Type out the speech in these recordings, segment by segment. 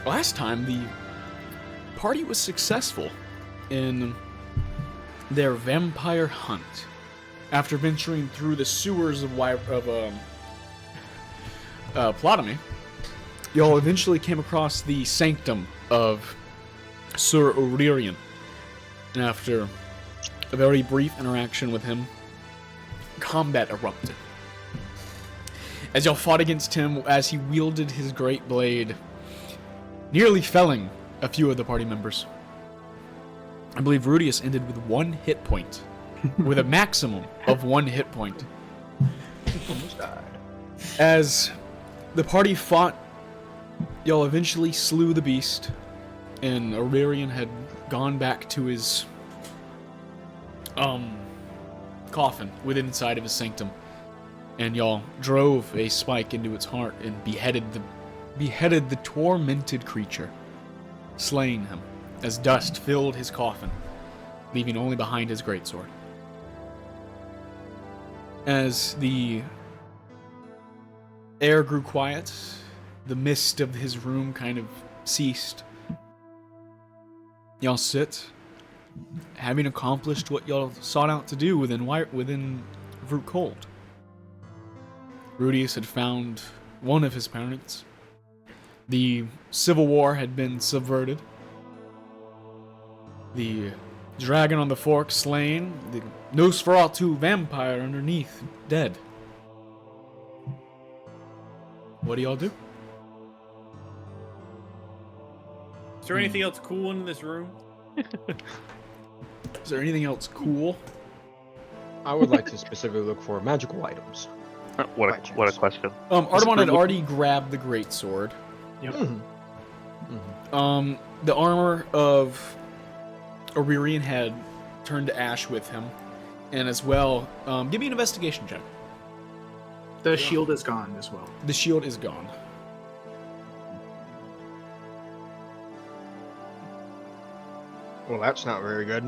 last time, the party was successful in their vampire hunt. After venturing through the sewers of Plotomy, y'all eventually came across the sanctum of Sir Aurelian. And after a very brief interaction with him, combat erupted. As y'all fought against him as he wielded his great blade, nearly felling a few of the party members. I believe Rudius ended with 1 hit point, with a maximum of 1 hit point. Almost died. As the party fought, y'all eventually slew the beast, and Aurelian had gone back to his coffin within inside of his sanctum, and y'all drove a spike into its heart and beheaded the tormented creature, slaying him as dust filled his coffin, leaving only behind his greatsword. As the air grew quiet, the mist of his room kind of ceased. Y'all sit, having accomplished what y'all sought out to do within Vruhk. Rudius had found one of his parents. The civil war had been subverted. The dragon on the fork slain. The Nosferatu vampire underneath dead. What do y'all do? Is there anything else cool in this room? Is there anything else cool? I would like to specifically look for magical items. What a question. Artemon had already grabbed the greatsword. Yep. The armor of Aurelian had turned to ash with him. And as well, give me an investigation check. The shield is gone as well. The shield is gone. Well, that's not very good.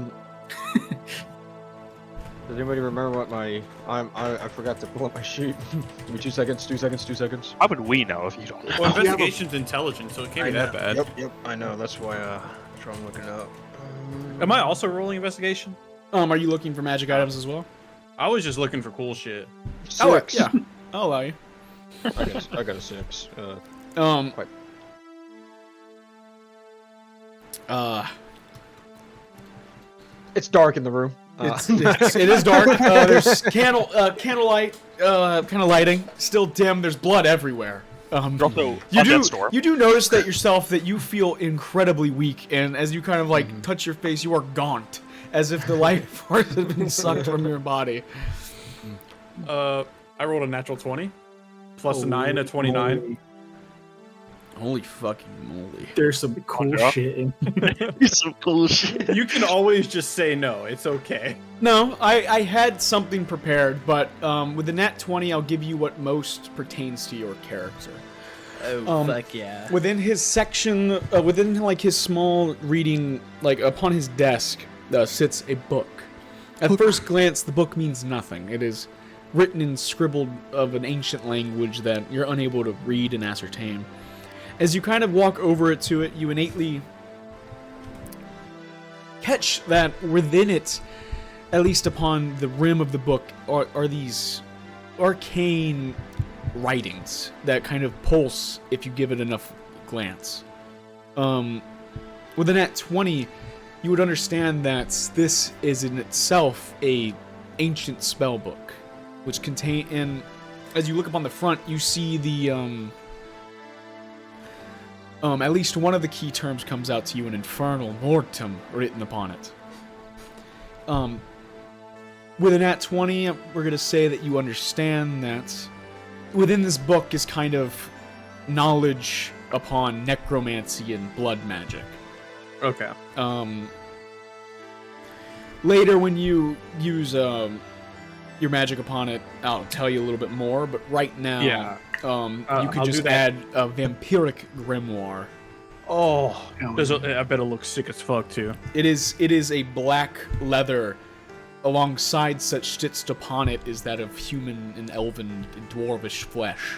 Does anybody remember what my... I forgot to pull up my sheet. Give me 2 seconds, 2 seconds, 2 seconds. How would we know if you don't? Well, investigation's intelligence, so it can't be that bad. Yep, I know. That's why I'm looking up. Am I also rolling investigation? Are you looking for magic items as well? I was just looking for cool shit. 6. Yeah. I'll allow you. I got a 6. Quite. It's dark in the room. It is dark. There's candlelight, kind of lighting. Still dim. There's blood everywhere. Also, You do notice that yourself that you feel incredibly weak, and as you kind of like touch your face, you are gaunt, as if the life force has been sucked from your body. I rolled a natural 20, plus a 9, a 29. Holy fucking moly! There's some cool shit in Some cool shit. You can always just say no. It's okay. No, I had something prepared, but with the nat 20, I'll give you what most pertains to your character. Oh, fuck yeah. Within his section, within like his small reading, like upon his desk, sits a book. At first glance, the book means nothing. It is written and scribbled of an ancient language that you're unable to read and ascertain. As you kind of walk over to it, you innately catch that within it, at least upon the rim of the book, are these arcane writings that kind of pulse if you give it enough glance. With a nat 20, you would understand that this is in itself a ancient spell book, which contain, and as you look up on the front, you see the at least one of the key terms comes out to you, an infernal mortem written upon it. With a nat 20, we're going to say that you understand that within this book is kind of knowledge upon necromancy and blood magic. Okay. Later, when you use your magic upon it, I'll tell you a little bit more, but right now... Yeah. You could I'll just do that. add a vampiric grimoire. Oh, I bet it looks sick as fuck too. It is a black leather. Alongside such stitched upon it is that of human and elven and dwarvish flesh.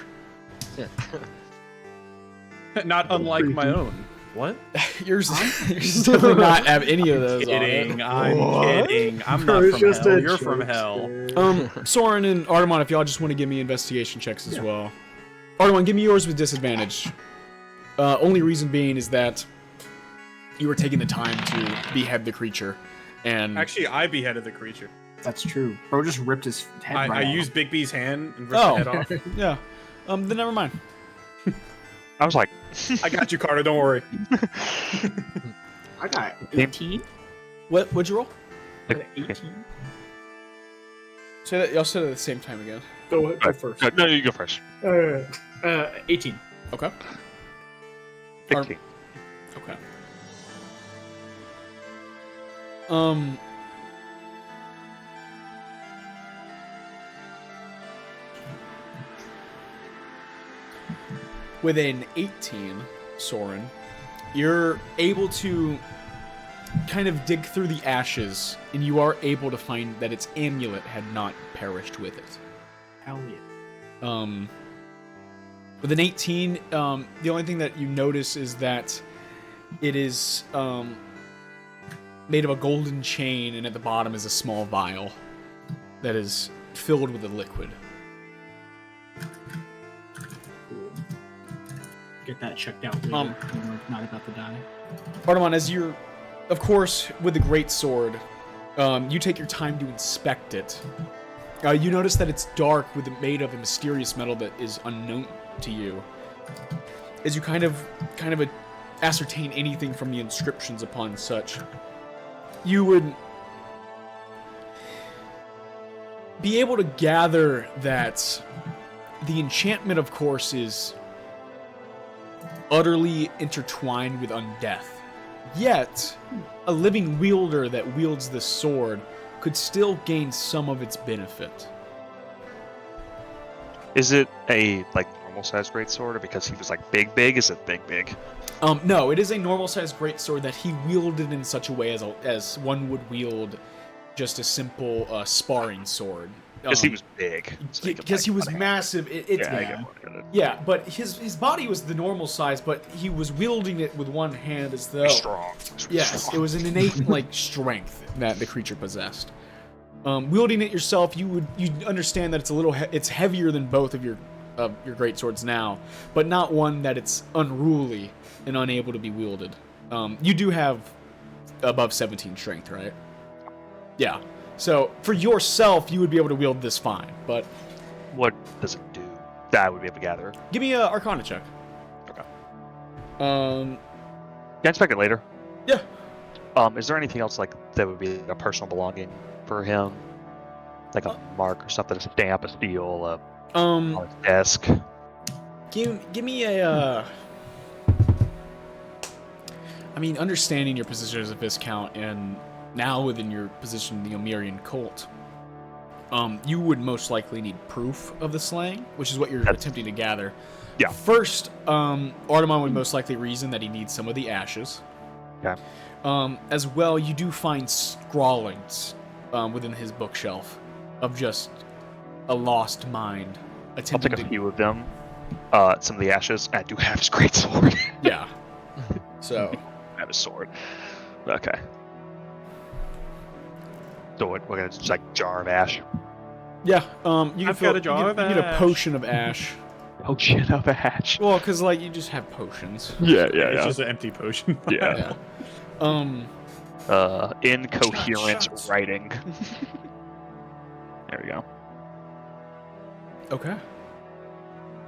Not unlike my own. What? Yours definitely not have any of those. Kidding. On it. I'm kidding. I'm Bro, not it's from just hell. a You're from joke, hell. dude. Soren and Artemon, if y'all just want to give me investigation checks as well. Artemon, give me yours with disadvantage. Only reason being is that you were taking the time to behead the creature, and Actually, I beheaded the creature. That's true. Bro just ripped his head I right off. used Big B's hand and ripped the head off. yeah. Then never mind. I was like, I got you, Carter. Don't worry. I got 18. What'd you roll? I got 18. Say that. Y'all said it at the same time again. Go first. no, you go first. 18. Okay. 16. Okay. With an 18, Soren, you're able to kind of dig through the ashes, and you are able to find that its amulet had not perished with it. Hell yeah. With an 18, the only thing that you notice is that it is made of a golden chain, and at the bottom is a small vial that is filled with a liquid. Cool. Get that checked out later when we're not about to die. Artemon, as you're, of course, with the great sword, you take your time to inspect it. You notice that it's dark, made of a mysterious metal that is unknown to you. As you kind of ascertain anything from the inscriptions upon such, you would be able to gather that the enchantment, of course, is utterly intertwined with undeath. Yet, a living wielder that wields this sword could still gain some of its benefit. Is it a normal sized greatsword, or because he was big? Is it big? No, it is a normal-sized greatsword that he wielded in such a way as one would wield just a simple sparring sword. Because he was big. Because he was massive. Yeah, but his body was the normal size, but he was wielding it with one hand as though. Strong. Yes, it was an innate strength that the creature possessed. Wielding it yourself, you'd understand that it's heavier than both of your great swords now, but not one that it's unruly and unable to be wielded. You do have above 17 strength, right? Yeah. So for yourself, you would be able to wield this fine, but What does it do that I would be able to gather? give me a Arcana check. Okay. Um. Can I inspect it later? Yeah. Is there anything else that would be a personal belonging for him? Like a mark or something, a stamp, a seal, on his desk? Give me a. I mean, understanding your position as a Viscount and now within your position in the Omirian cult, you would most likely need proof of the slaying, which is what you're attempting to gather. Yeah. First, Artemon would most likely reason that he needs some of the ashes. Okay. As well, you do find scrawlings within his bookshelf of just a lost mind I'll attempting take a few of them. Some of the ashes. I do have his greatsword. Yeah. So. I have a sword. Okay. So we're gonna just jar of ash. Yeah. You I've got a jar of you get a ash. potion of ash. Potion of ash. Well, because you just have potions. Yeah. It's just an empty potion. Yeah. Incoherent Shots. writing. There we go. Okay.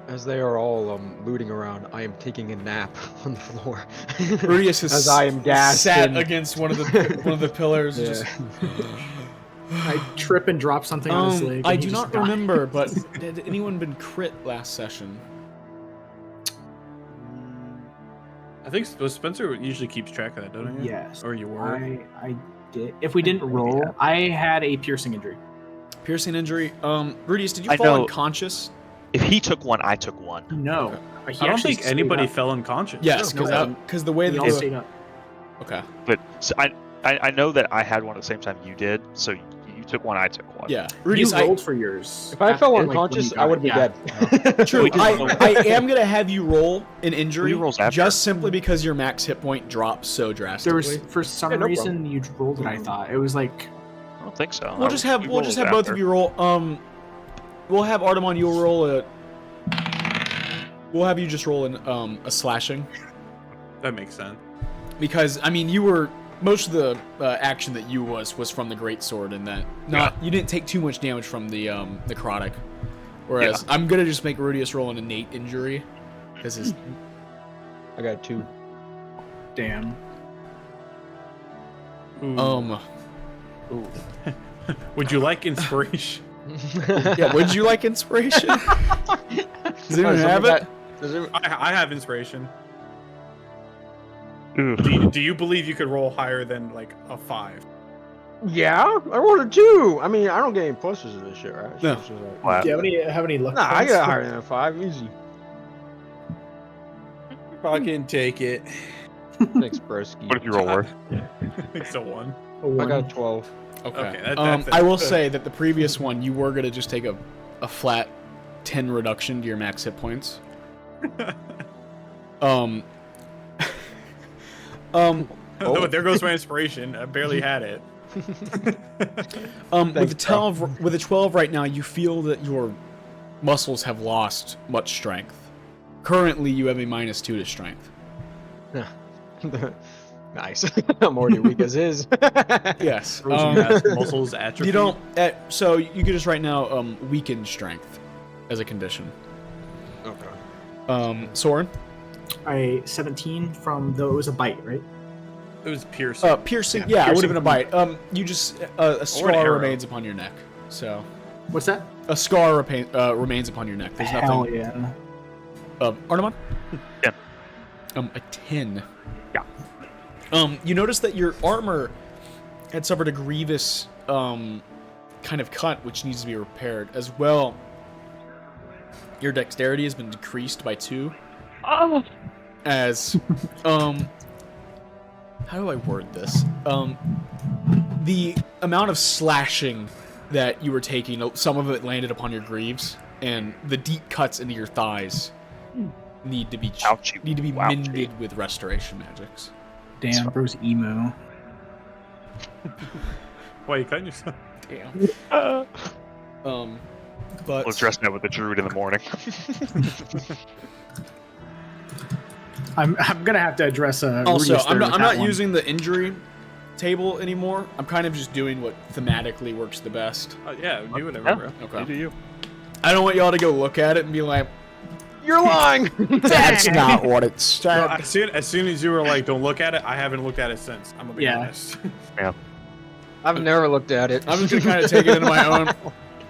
As they are all looting around, I am taking a nap on the floor. Rudius is As I am gassed sat and- against one of the pillars. Yeah. Just, I trip and drop something on his leg. I and he do just not dies. remember, but had anyone been crit last session? I think Spencer usually keeps track of that, doesn't he? Yes. Or you were. I did. If we didn't roll, I had a piercing injury. Piercing injury. Rudius, did you I fall know- unconscious? If he took one, I took one. No. He I don't actually think stayed anybody up. fell unconscious. Yes, No, because the way We that all the, stayed up. okay. But so I know that I had one at the same time you did. So you took one, I took one. Yeah, You Rudius, rolled for yours. If I fell After, like, when unconscious, you I got would it. be Yeah. dead. true. We can- I am gonna have you roll an injury Who rolls after? just simply because your max hit point drops so There drastically. was for some Yeah, no reason you rolled it. I thought it was like I don't think so. We'll just have both of you roll. We'll have Artemon. You'll roll a. We'll have you just roll a slashing, That makes sense. because I mean you were most of the action that you was from the great sword, and that you didn't take too much damage from the necrotic. Whereas I'm gonna just make Rudius roll an innate injury, because his I got 2. damn. Ooh. Would you like inspiration? Yeah, would you like inspiration? Does anyone have it? I have inspiration. Ooh. Do you believe you could roll higher than like a 5? Yeah, I rolled a 2. I mean, I don't get any pluses to this shit, right? No. So it's just like- Wow. Do you have any luck? Nah, I points? got higher than a 5, easy. Fucking take it. Thanks, broski. What if you roll worse? It's a 1. A I one. got a 12. Okay. that's I will say that the previous one, you were gonna just take a flat 10 reduction to your max hit points. Oh, there goes my inspiration. I barely had it. With the 12 right now, you feel that your muscles have lost much strength. Currently, you have a -2 to strength. Nice. I'm already weak as is. Yes. Muscles atrophy. You don't. So you could just right now weaken strength as a condition. Okay. Soren. I 17 from though it was a bite, right? It was piercing. Piercing. Yeah, Yeah, it would have piercing. been a bite. You just a scar arrow. remains upon your neck. So What's that? a scar remains upon your neck. There's Hell nothing. yeah. Artemon? 10. A 10. Yeah. You notice that your armor had suffered a grievous kind of cut, which needs to be repaired. As well, your dexterity has been decreased by 2. Oh. As, how do I word this? The amount of slashing that you were taking, some of it landed upon your greaves, and the deep cuts into your thighs need to be Ouchie. Wowchie. mended with restoration magics. Damn, bro's emo. Why you cutting yourself? Damn. But We'll dress up with the druid in the morning. I'm gonna have to address also, Rudius I'm there not with that one. using the injury table anymore. I'm kind of just doing what thematically works the best. Yeah, do whatever, Yeah. bro. Okay. You do you. I don't want y'all to go look at it and be like, You're lying! "That's not what it No, said." as soon as you were like, "Don't look at it," I haven't looked at it since. I'm gonna be Yeah. honest. I've never looked at it. I'm just gonna kind of take it into my own,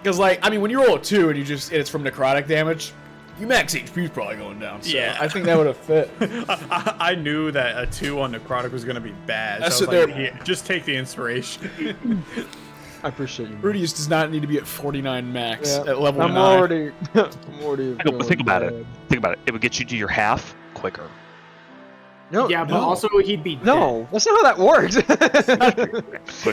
because like, I mean, when you roll a 2 and it's from necrotic damage, your max HP is probably going down. So Yeah. I think that would have fit. I knew that a 2 on necrotic was gonna be bad. I So I sit was like, there- "Yeah, just take the inspiration. I appreciate you. Rudius does not need to be at 49 max Yeah. at level I'm 9. already. I'm already. Think about it. Think about it. It would get you to your half quicker. No, Yeah, but No. also he'd be no, that's not how that works.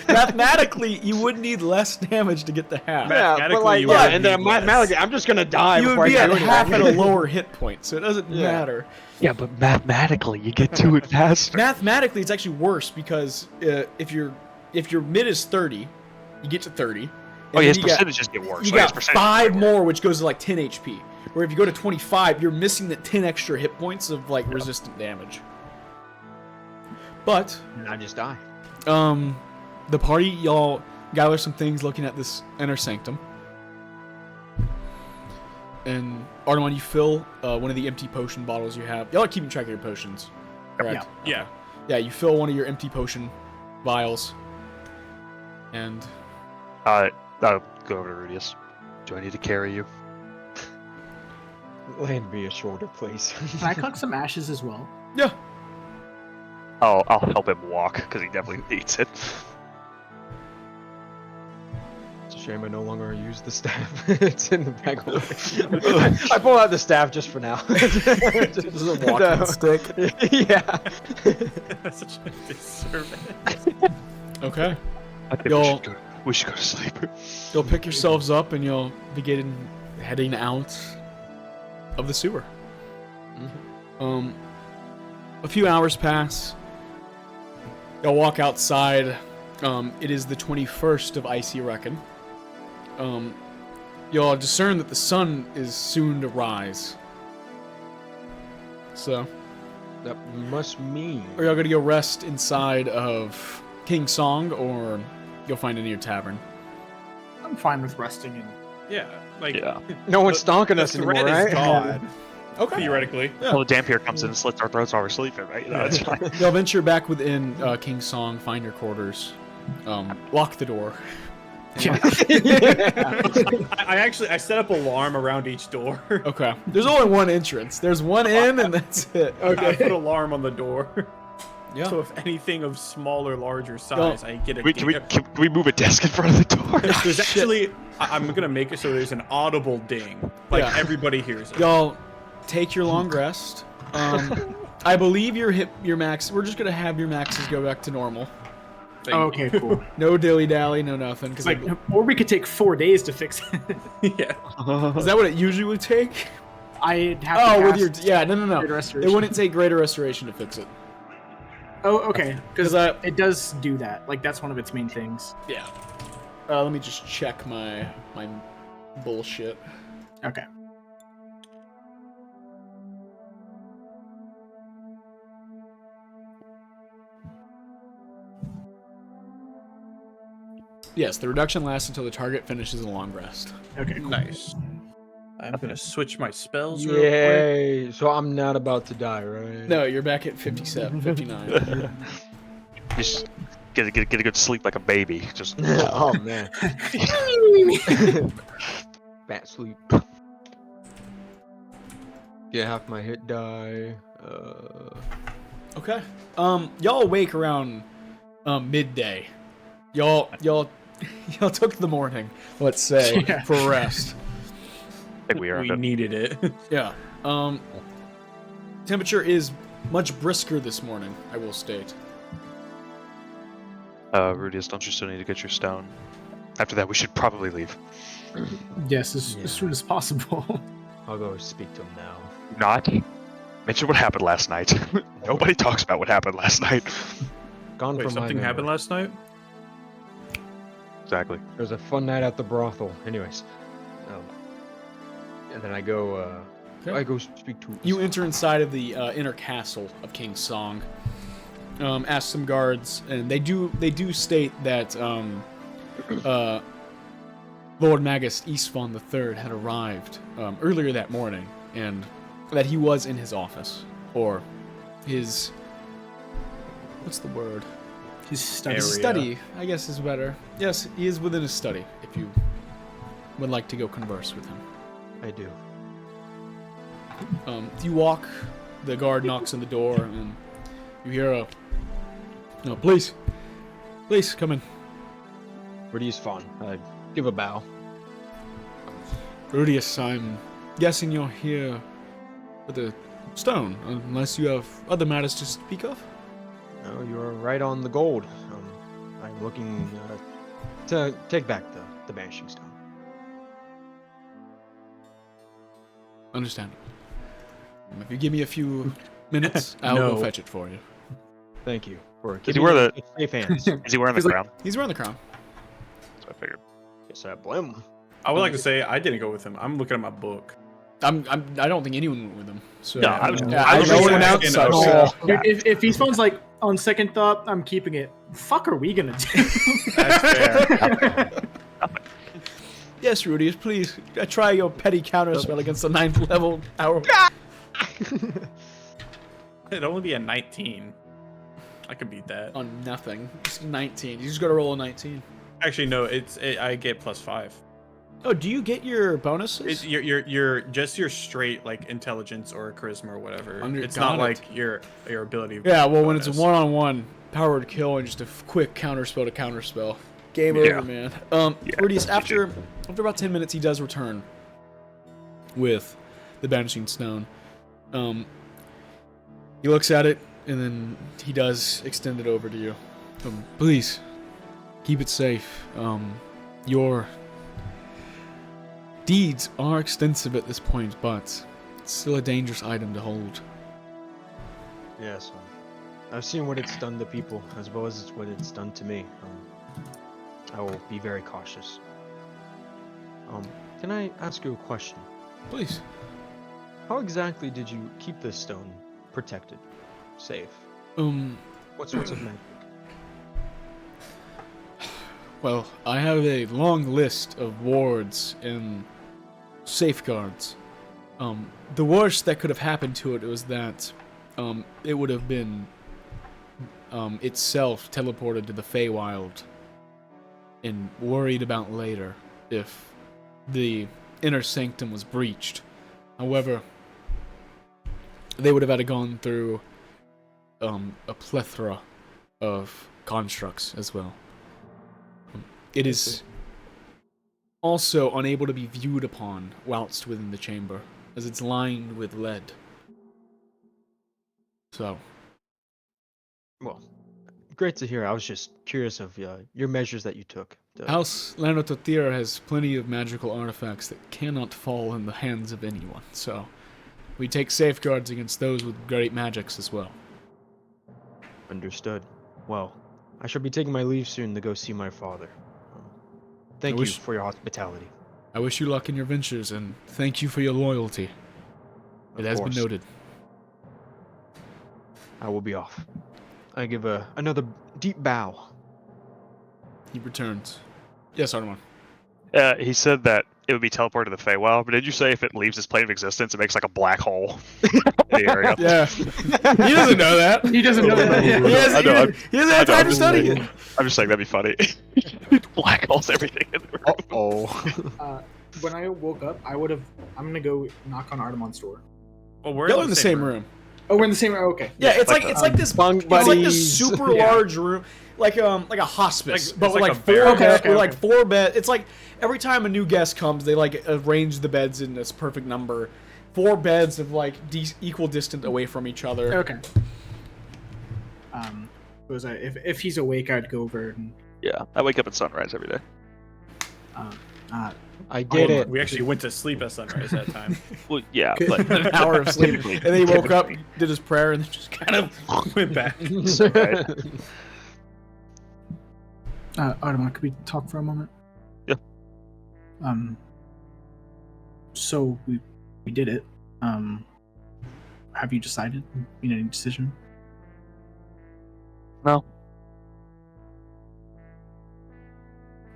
Mathematically, you would need less damage to get the half. Yeah, but Mathematically, like, you yeah, would and then need less. mathematically, I'm just gonna die. You before would be I at do half at a anything. lower hit point, so it doesn't Yeah. matter. Yeah, but mathematically, you get to it faster. Mathematically, it's actually worse because if your mid is 30, you get to 30. Oh, yeah, his then you got- percentages get worse. You Oh, yeah, his got percentages 5 get worse. more, which goes to like 10 HP. Where if you go to 25, you're missing the 10 extra hit points of like resistant damage. But And I just die. the party, y'all gather some things looking at this inner sanctum. And Artemon, you fill one of the empty potion bottles you have. Y'all are keeping track of your potions, correct? Yeah. Yeah, you fill one of your empty potion vials. And I'll go over to Rudius. Do I need to carry you? Land me a shoulder, please. Can I collect some ashes as well? yeah, I'll help him walk because he definitely needs it. It's a shame I no longer use the staff. It's in the bag. I pull out the staff just for now. Just a walking stick. Yeah. That's such a disservice. Okay. I think Y'all- we should go. We should go to sleep. You'll pick yourselves up and you'll begin heading out of the sewer. A few hours pass. You'll walk outside. It is the 21st of Icy Reckon. You'll discern that the sun is soon to rise. So, That must mean. are y'all gonna go rest inside of King Song, or you'll find a near tavern? I'm fine with resting in. Yeah, like Yeah. No one's stalking the us anymore, threat right? is gone. Okay. Theoretically. Well, the Dampier comes in and slits our throats while we're sleeping, right? No, it's fine. You'll venture back within King Song, find your quarters, lock the door. I set up alarm around each door. Okay. There's only one entrance. There's one in, and that's it. I put alarm on the door. Yeah. So if anything of small or larger size, I get a Can we move a desk in front of the door? There's actually, I'm gonna make it so there's an audible ding, like Yeah. everybody hears it. Y'all take your long rest. I believe your max. We're just gonna have your maxes go back to normal. Thank Okay, cool. No dilly dally, no nothing. Cause Like, or we could take 4 days to fix it. you. Yeah. is that what it usually would take? I'd have Oh, to with your cast no. Greater It Restoration. wouldn't take greater restoration to fix it. Oh, okay. Because 'Cause it does do that. Like, that's one of its main things. Yeah. Let me just check my bullshit. Okay. Yes, the reduction lasts until the target finishes a long rest. Okay, cool. Nice. I'm gonna switch my spells real quick. Yay! So I'm not about to die, right? No, you're back at 57, 59. Just get a good sleep like a baby. Just Oh man. Bat sleep. Get half my hit die. Okay. Y'all awake around midday. Y'all took the morning, let's say, Yeah. for rest. I think we earned We it. needed it. Yeah. Temperature is much brisker this morning, I will state. Rudius, don't you still need to get your stone? After that, we should probably leave. Yes, as soon as possible. I'll go speak to him now. Not mention what happened last night. Nobody talks about what happened last night. Gone Wait, from something my happened memory. last night? Exactly. It was a fun night at the brothel. Anyways, and then I go. Okay. I go speak to. You enter inside of the inner castle of King Song. Ask some guards, and they do state that Lord Magus Eastfon III had arrived earlier that morning, and that he was in his office, or his, what's the word? His study. His Area. study, I guess, is better. Yes, he is within his study, if you would like to go converse with him. I do. You walk, the guard knocks on the door, and you hear no, please, come in. Rudy's fun. I give a bow. Rudius, I'm guessing you're here with a stone, unless you have other matters to speak of? No, you're right on the gold. I'm looking to take back the banishing stone. Understandable. If you give me a few minutes, I'll No. go fetch it for you. Thank you for he keeping wear me the- in safe hands. Is he wearing the He's like- crown? He's wearing the crown. That's what I figured. Yes, I blim. I would like to say I didn't go with him. I'm looking at my book. I don't think anyone went with him. So No, I was- yeah, I was no just one asking, outside. oh, so- Dude, if his phone's like, on second thought, I'm keeping it. Fuck are we gonna do? That's fair. Yes, Rudius, please try your petty counterspell against the 9th level hour. It'd only be a 19. I could beat that. On nothing. Just 19. You just gotta roll a 19. Actually, no. I get +5. Oh, do you get your bonuses? It's your just your straight like intelligence or charisma or whatever. It's Got not it. like your ability. Yeah, well, when it's a bonus. one-on-one, power to kill and just a quick counterspell to counterspell. Game Yeah. over, man. Yeah, Rudius, GG. after about 10 minutes, he does return with the banishing stone. He looks at it, and then he does extend it over to you. Please, keep it safe. Your deeds are extensive at this point, but it's still a dangerous item to hold. Yes. I've seen what it's done to people, as well as what it's done to me. I will be very cautious. Can I ask you a question? Please. How exactly did you keep this stone protected, safe? What sorts of magic? Well, I have a long list of wards and safeguards. The worst that could have happened to it was that it would have been itself teleported to the Feywild and worried about later if the inner sanctum was breached. However, they would have had to gone through a plethora of constructs as well. It is also unable to be viewed upon whilst within the chamber, as it's lined with lead. So. Well, great to hear. I was just curious of your measures that you took. House Lanototir has plenty of magical artifacts that cannot fall in the hands of anyone, so we take safeguards against those with great magics as well. Understood. Well, I shall be taking my leave soon to go see my father. Thank you for your hospitality. I wish you luck in your ventures, and thank you for your loyalty. It has been noted. I will be off. I give another deep bow. He returns. Yes, Artemon. He said that it would be teleported to the Feywild, but did you say if it leaves its plane of existence, it makes like a black hole in the area? Yeah. He doesn't know that. He doesn't know that. He hasn't had time to study it. I'm just saying that'd be funny. Black holes, everything in the room. Oh. When I woke up, I'm gonna go knock on Artemon's door. Well, we're Y'all in the same room. Oh, we're in the same room. Okay. Yeah, it's like this bunk it's like this buddies. super large room, like a hospice, Like- but it's with like like a four barracks. beds. Okay, With okay. like 4 beds. It's like every time a new guest comes, they like arrange the beds in this perfect number. 4 beds of like equal distance away from each other. Okay. If he's awake, I'd go over and. Yeah, I wake up at sunrise every day. I get it. We actually went to sleep at sunrise that time. Well, yeah, Good. but An hour of sleep, Typically- and then he woke up, typically. did his prayer, and then just kind of Went back. Right. Artemon, could we talk for a moment? Yeah. So we did it. Have you decided? Made any decision? No.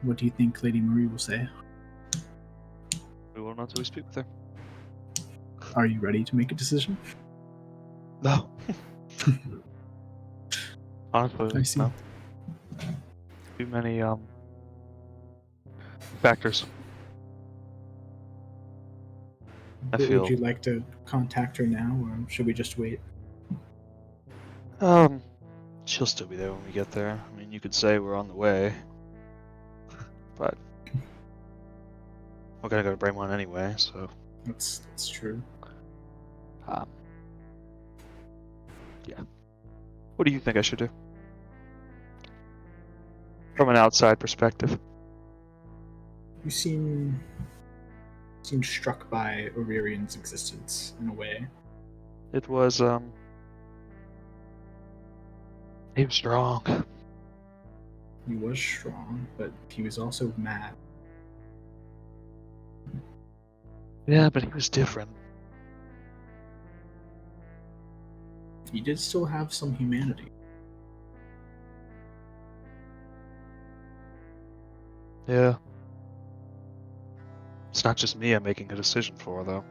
What do you think Lady Marie will say? We will not until we speak with her. Are you ready to make a decision? No. Honestly, I see. no. Too many factors. feel- Would you like to contact her now, or should we just wait? She'll still be there when we get there. I mean, you could say we're on the way, but we're gonna go to Braemon anyway, so That's true. yeah. What do you think I should do? From an outside perspective. You seem struck by Aurelian's existence in a way. It was he was strong. He was strong, but he was also mad. Yeah, but he was different. He did still have some humanity. Yeah. It's not just me I'm making a decision for, though.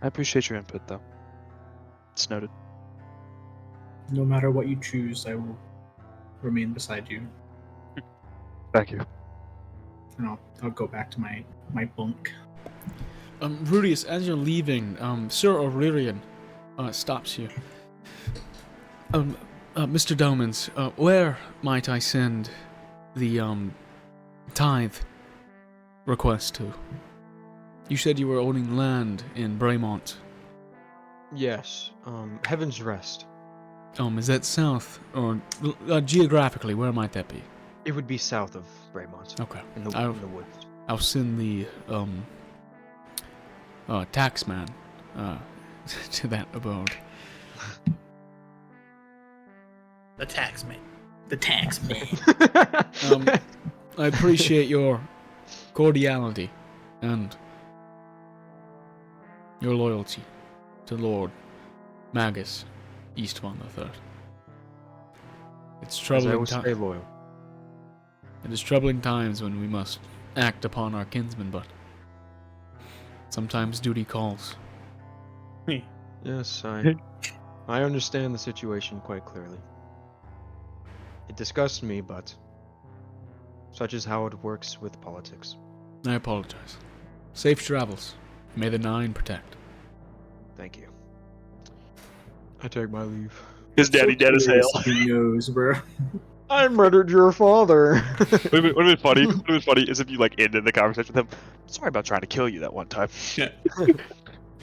I appreciate your input, though. It's noted. No matter what you choose, I will remain beside you, Thank you. and I'll go back to my bunk. Rudius, as you're leaving, Sir Aurelian stops you. Mr. Domans, where might I send the tithe request to? You said you were owning land in Braemont. Yes, Heaven's Rest. Is that south or geographically? Where might that be? It would be south of Braemont. Okay. In the woods. I'll send the taxman to that abode. The tax man. The tax man. I appreciate your cordiality and your loyalty to Lord Magus Eastmont III. It's As I troubling will stay loyal. It is troubling times when we must act upon our kinsmen, but sometimes duty calls. Yes, I understand the situation quite clearly. It disgusts me, but such is how it works with politics. I apologize. Safe travels. May the Nine protect. Thank you. I take my leave. His daddy dead as hell. He knows, bro. I murdered your father. Would have been funny. What would have been funny is if you like ended the conversation with him. Sorry about trying to kill you that one time. Yeah. You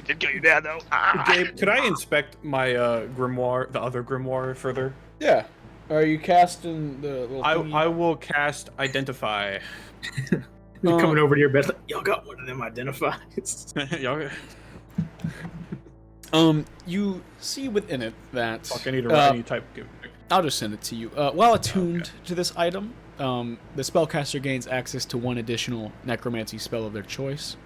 did kill your dad though. Gabe, could I inspect my grimoire, the other grimoire, further? Yeah. Are you casting the little I will cast Identify. He's coming over to your bed. Like, y'all got one of them identifies. Y'all- You see within it that... Fuck, I need to write any type of... I'll just send it to you. While attuned to this item, the spellcaster gains access to one additional necromancy spell of their choice,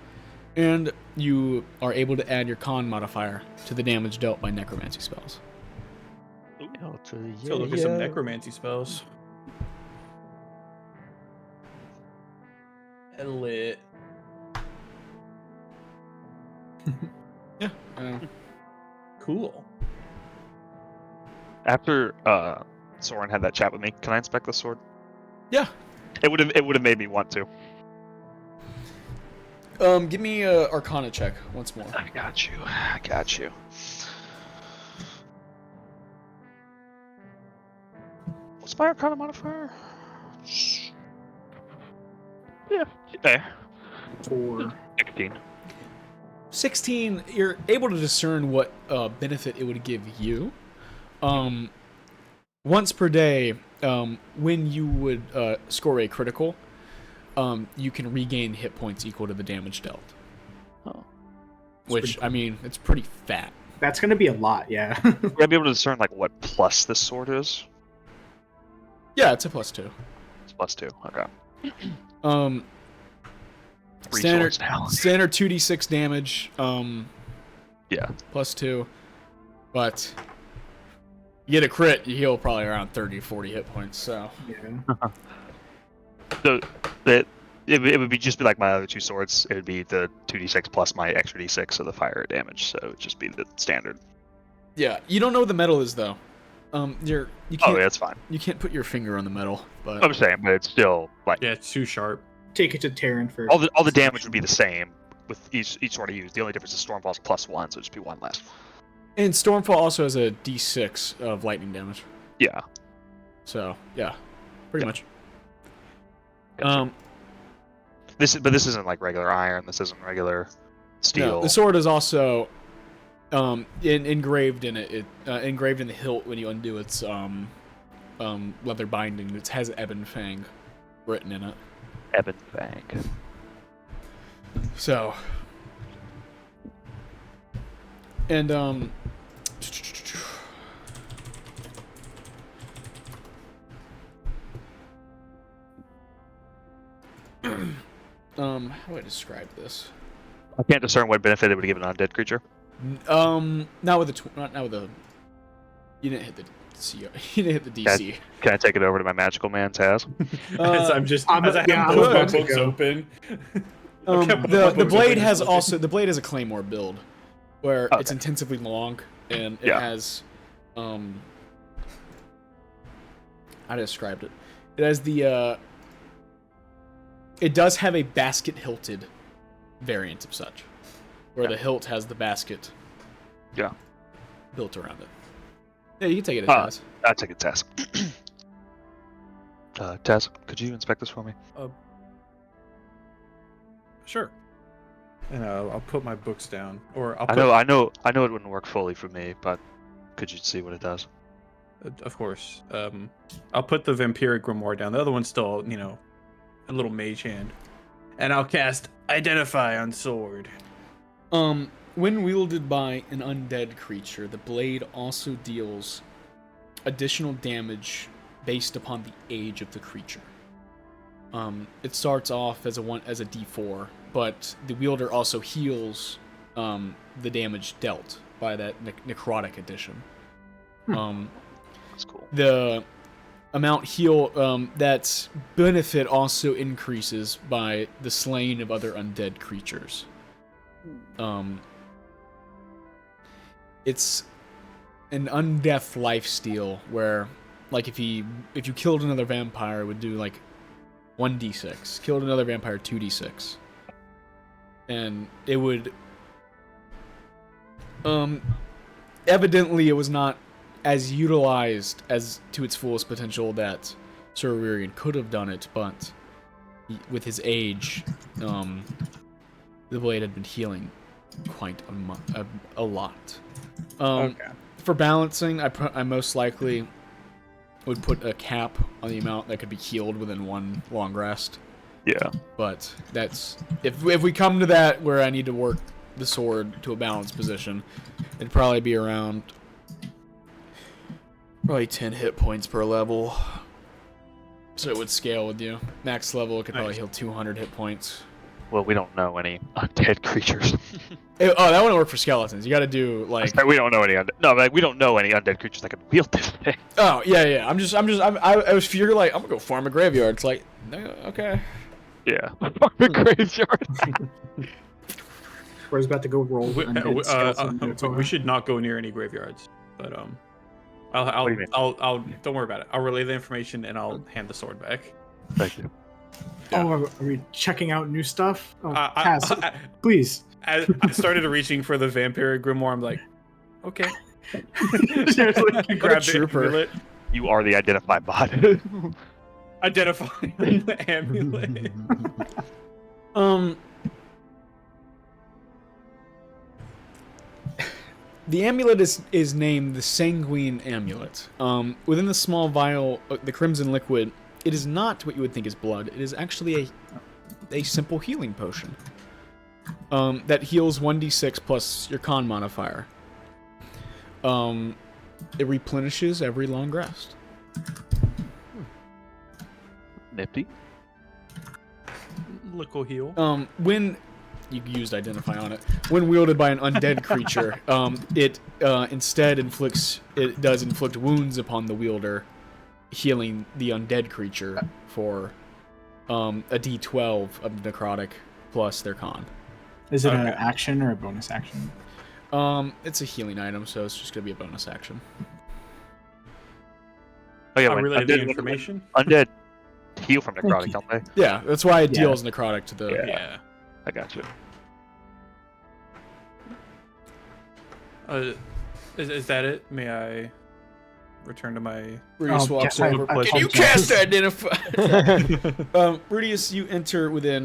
and you are able to add your con modifier to the damage dealt by necromancy spells. So look at some necromancy spells. Lit. Yeah. Cool. After Soren had that chat with me, can I inspect the sword? Yeah. It would have made me want to. Give me a Arcana check once more. I got you. What's my Arcana modifier? Yeah. 4. 16. 16, you're able to discern what benefit it would give you. Once per day, when you would score a critical, you can regain hit points equal to the damage dealt. Oh. Which, I mean, it's pretty fat. That's gonna be a lot, yeah. We're gonna be able to discern like what plus this sword is. Yeah, it's a +2. It's +2. Okay. Three Standard swords now. standard 2d6 damage. Yeah. +2, but you get a crit, you heal probably around 30, 40 hit points. So Yeah. So it would be just be like my other two swords. It would be the 2d6 plus my extra d6 of the fire damage. So it would just be the standard. yeah, you don't know what the metal is though. You Oh can't yeah, that's fine. you can't put your finger on the metal, but I'm saying, but it's still like Yeah, it's too sharp. Take it to Terran for all the damage would be the same with each sword I use. The only difference is Stormfall's +1, so it'd just be one less. and Stormfall also has a d6 of lightning damage. Yeah. So yeah, pretty much. Gotcha. This isn't like regular iron. This isn't regular steel. No, the sword is also engraved in it. Engraved in the hilt when you undo its leather binding. It has Ebon Fang written in it. Ebon Fang. So, and how do I describe this? I can't discern what benefit it would give an undead creature. Not with the not with the. You didn't hit the CO. You didn't hit the DC. Can I take it over to my magical man, Taz? As I'm just as I have I was both my about to books go. open. The blade has also the blade has a claymore build, where Okay. it's intensively long and it Yeah. has how to describe it. It has the it does have a basket hilted variant of such, where the hilt has the basket. Yeah. Built around it. Yeah, you can take it as I'll take it, Taz. Taz, could you inspect this for me? Sure. And I'll put my books down, or I'll I put. know it wouldn't work fully for me, but could you see what it does? Of course. I'll put the Vampiric Grimoire down. The other one's still, a little mage hand. And I'll cast Identify on sword. When wielded by an undead creature, the blade also deals additional damage based upon the age of the creature. It starts off as a D4, but the wielder also heals the damage dealt by that necrotic addition. That's cool. The amount that benefit also increases by the slaying of other undead creatures. It's an undeath lifesteal where, like, if you killed another vampire, it would do like 1d6. Killed another vampire, 2d6. And it would evidently it was not as utilized as to its fullest potential that Sir Aurelian could have done it, but with his age, the blade had been healing quite a lot. Okay. For balancing, I most likely would put a cap on the amount that could be healed within one long rest. Yeah. But that's if we come to that where I need to work the sword to a balanced position, it'd probably be around 10 hit points per level. So it would scale with you. Max level, it could probably heal 200 hit points. Well, we don't know any undead creatures. That wouldn't work for skeletons. You got to do like. We don't know any we don't know any undead creatures that can wield this thing. Oh yeah. I was figuring like I'm gonna go farm a graveyard. It's like, okay. Yeah. Farm a graveyard. We're about to go roll. We should not go near any graveyards. But What do you mean? I'll don't worry about it. I'll relay the information and I'll hand the sword back. Thank you. Yeah. Oh, are we checking out new stuff? Oh, Cass, please. I started reaching for the Vampiric Grimoire. I'm like, okay. Grab the amulet. You are the Identify bot. Identify the amulet. The amulet is named the Sanguine Amulet. Within the small vial, the crimson liquid, it is not what you would think is blood. It is actually a simple healing potion. That heals 1d6 plus your con modifier. It replenishes every long rest. Nifty. Liquid heal. When you used Identify on it, when wielded by an undead creature, it instead does inflict wounds upon the wielder, healing the undead creature for a d12 of necrotic plus their con. Is it an action or a bonus action? It's a healing item, so it's just gonna be a bonus action. Oh yeah, I'll relay the information. Undead heal from necrotic, don't they? Yeah, that's why it deals necrotic to the. Yeah. I got you. Is that it? May I return to my... Rudius walks over. Can you cast Identify? Rudius, you enter within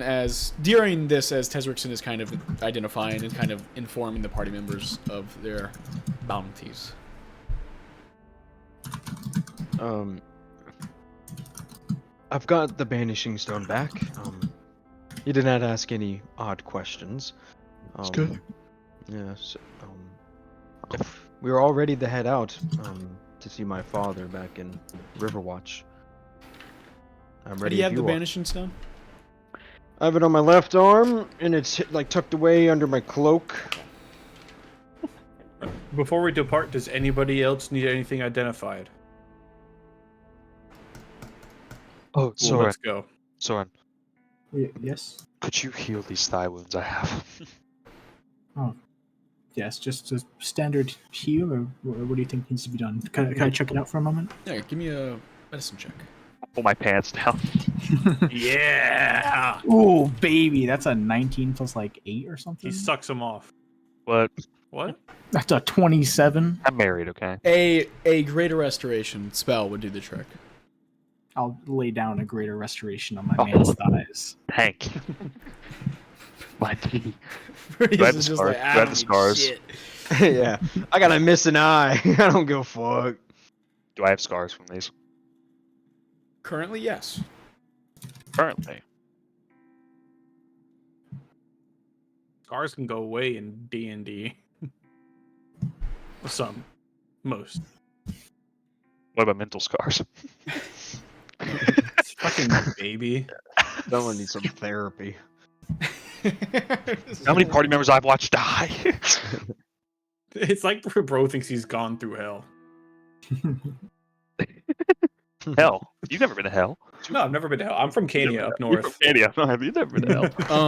during this as Tezrixon is kind of identifying and kind of informing the party members of their bounties. I've got the Banishing Stone back. You did not ask any odd questions. That's good. Yes. If we were all ready to head out to see my father back in Riverwatch, I'm ready. Do you have the Banishing Stone? I have it on my left arm, and it's like tucked away under my cloak. Before we depart, does anybody else need anything identified? Oh, Well, let's go. Soren, Yes. could you heal these thigh wounds I have? Oh, yes. Just a standard heal, or what do you think needs to be done? Can I check it out for a moment? Yeah, give me a medicine check. Pull my pants down. Yeah! Oh, baby, that's a 19 plus like 8 or something. He sucks him off. What? What? That's a 27. I'm married, okay? A greater restoration spell would do the trick. I'll lay down a greater restoration on my man's thighs. Thank you. My tea. Rudius I have is the just scars? like, Do I have the "Ah, scars?" shit." Yeah, I gotta miss an eye. I don't give a fuck. Do Do I have scars from these? Currently, yes. Currently. Scars can go away in D&D. Some. Most. What about mental scars? Fucking baby. Someone needs some therapy. How many party members I've watched die? It's like bro thinks he's gone through hell. Hell. You've never been to hell. No, I've never been to hell. I'm from Kenya up north. You're from Canada. No, have you never been to hell?